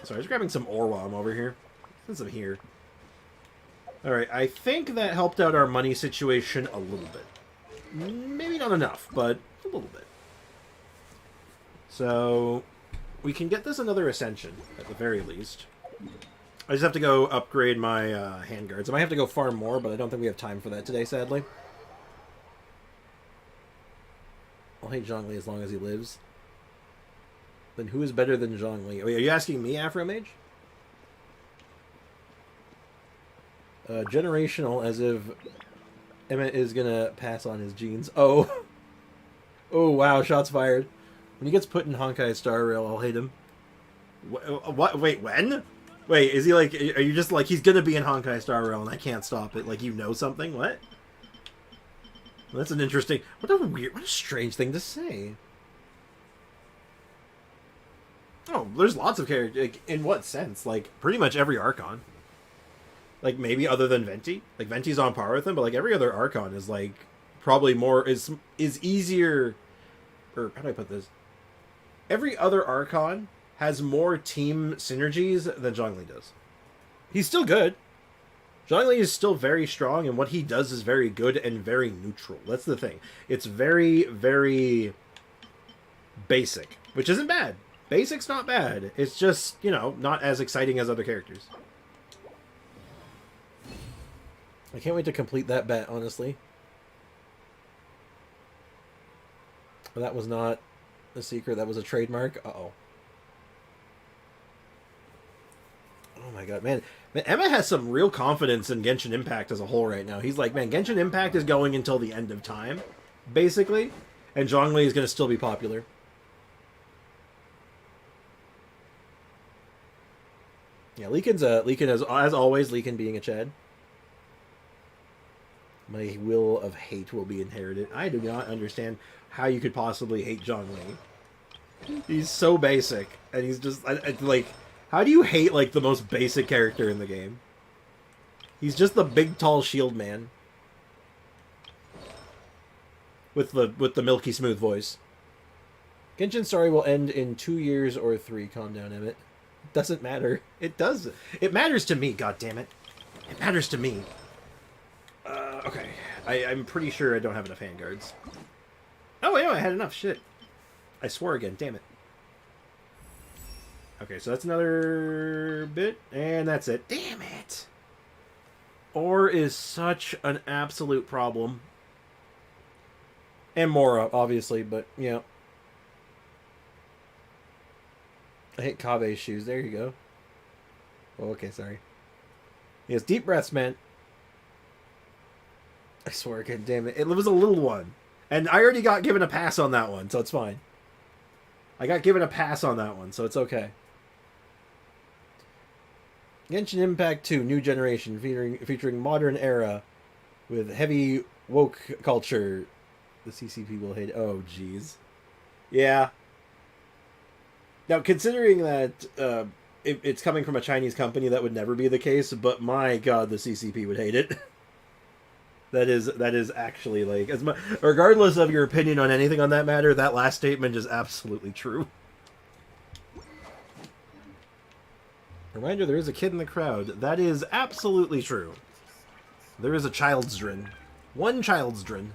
Sorry, I was grabbing some ore while I'm over here. Since I'm here. Alright, I think that helped out our money situation a little bit. Maybe not enough, but a little bit. So, we can get this another Ascension, at the very least. I just have to go upgrade my handguards. I might have to go farm more, but I don't think we have time for that today, sadly. I'll hate Zhongli as long as he lives. Then who is better than Zhongli? Wait, are you asking me, Afromage? Generational, as if Emmett is gonna pass on his genes. Oh. Oh, wow, shots fired. When he gets put in Honkai Star Rail, I'll hate him. What? Wait, when? Wait, is he like... Are you just like, he's gonna be in Honkai Star Rail and I can't stop it? Like, you know something? What? Well, that's an interesting... What a strange thing to say. Oh, there's lots of characters. Like, in what sense? Like, pretty much every Archon. Like, maybe other than Venti. Like, Venti's on par with him, but, like, every other Archon is, like, probably more... Is easier... Or, how do I put this? Every other Archon has more team synergies than Zhongli does. He's still good. Zhongli is still very strong, and what he does is very good and very neutral. That's the thing. It's very, very basic, which isn't bad. Basic's not bad. It's just, you know, not as exciting as other characters. I can't wait to complete that bet, honestly. That was not a secret. That was a trademark. Uh-oh. Oh my god, man. Emma has some real confidence in Genshin Impact as a whole right now. He's like, man, Genshin Impact is going until the end of time, basically. And Zhongli is going to still be popular. Yeah, Leekin as always, Leekin being a Chad. My will of hate will be inherited. I do not understand how you could possibly hate Zhongli. He's so basic, and he's just like, how do you hate like the most basic character in the game? He's just the big, tall shield man with the milky smooth voice. Genshin Story will end in 2 years or 3. Calm down, Emmett. It doesn't matter. It does. It matters to me. God damn it! It matters to me. Okay. I'm pretty sure I don't have enough handguards. Oh, wait, no, I had enough. Shit. I swore again. Damn it. Okay, so that's another bit, and that's it. Damn it! Ore is such an absolute problem. And Mora, obviously, but, yeah. I hate Kabe's shoes. There you go. Oh, okay, sorry. Yes, deep breaths, man. I swear again, damn it. It was a little one. And I already got given a pass on that one, so it's fine. I got given a pass on that one, so it's okay. Genshin Impact 2, New Generation, featuring modern era with heavy woke culture. The CCP will hate. Oh, jeez. Yeah. Now, considering that it's coming from a Chinese company, that would never be the case, but my god, the CCP would hate it. That is actually, like, regardless of your opinion on anything on that matter, that last statement is absolutely true. Reminder, there is a kid in the crowd. That is absolutely true. There is a childsdrin. One childsdrin.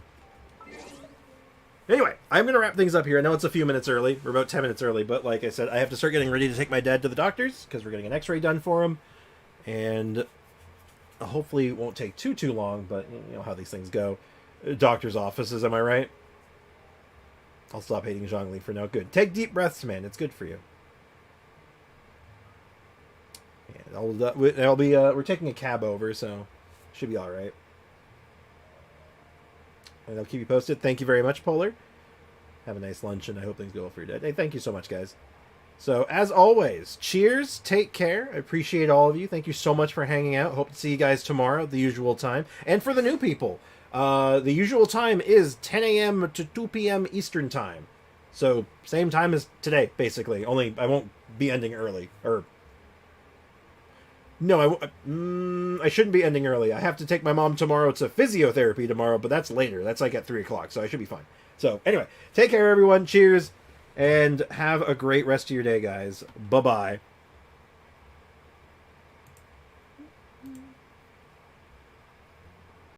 Anyway, I'm going to wrap things up here. I know it's a few minutes early. We're about 10 minutes early, but like I said, I have to start getting ready to take my dad to the doctor's, because we're getting an x-ray done for him. And hopefully it won't take too long, but you know how these things go. Doctor's offices, am I right? I'll stop hating Zhongli for now. Good. Take deep breaths, man. It's good for you. Yeah, I'll be we're taking a cab over, so should be all right. And I'll keep you posted. Thank you very much, Polar. Have a nice lunch, and I hope things go well for your day. Hey, thank you so much, guys. So, as always, cheers, take care. I appreciate all of you. Thank you so much for hanging out. Hope to see you guys tomorrow at the usual time. And for the new people, the usual time is 10 a.m. to 2 p.m. Eastern time. So, same time as today, basically. Only I won't be ending early. Or, no, I shouldn't be ending early. I have to take my mom tomorrow to physiotherapy tomorrow, but that's later. That's like at 3 o'clock, so I should be fine. So, anyway, take care, everyone. Cheers. And have a great rest of your day, guys. Bye-bye.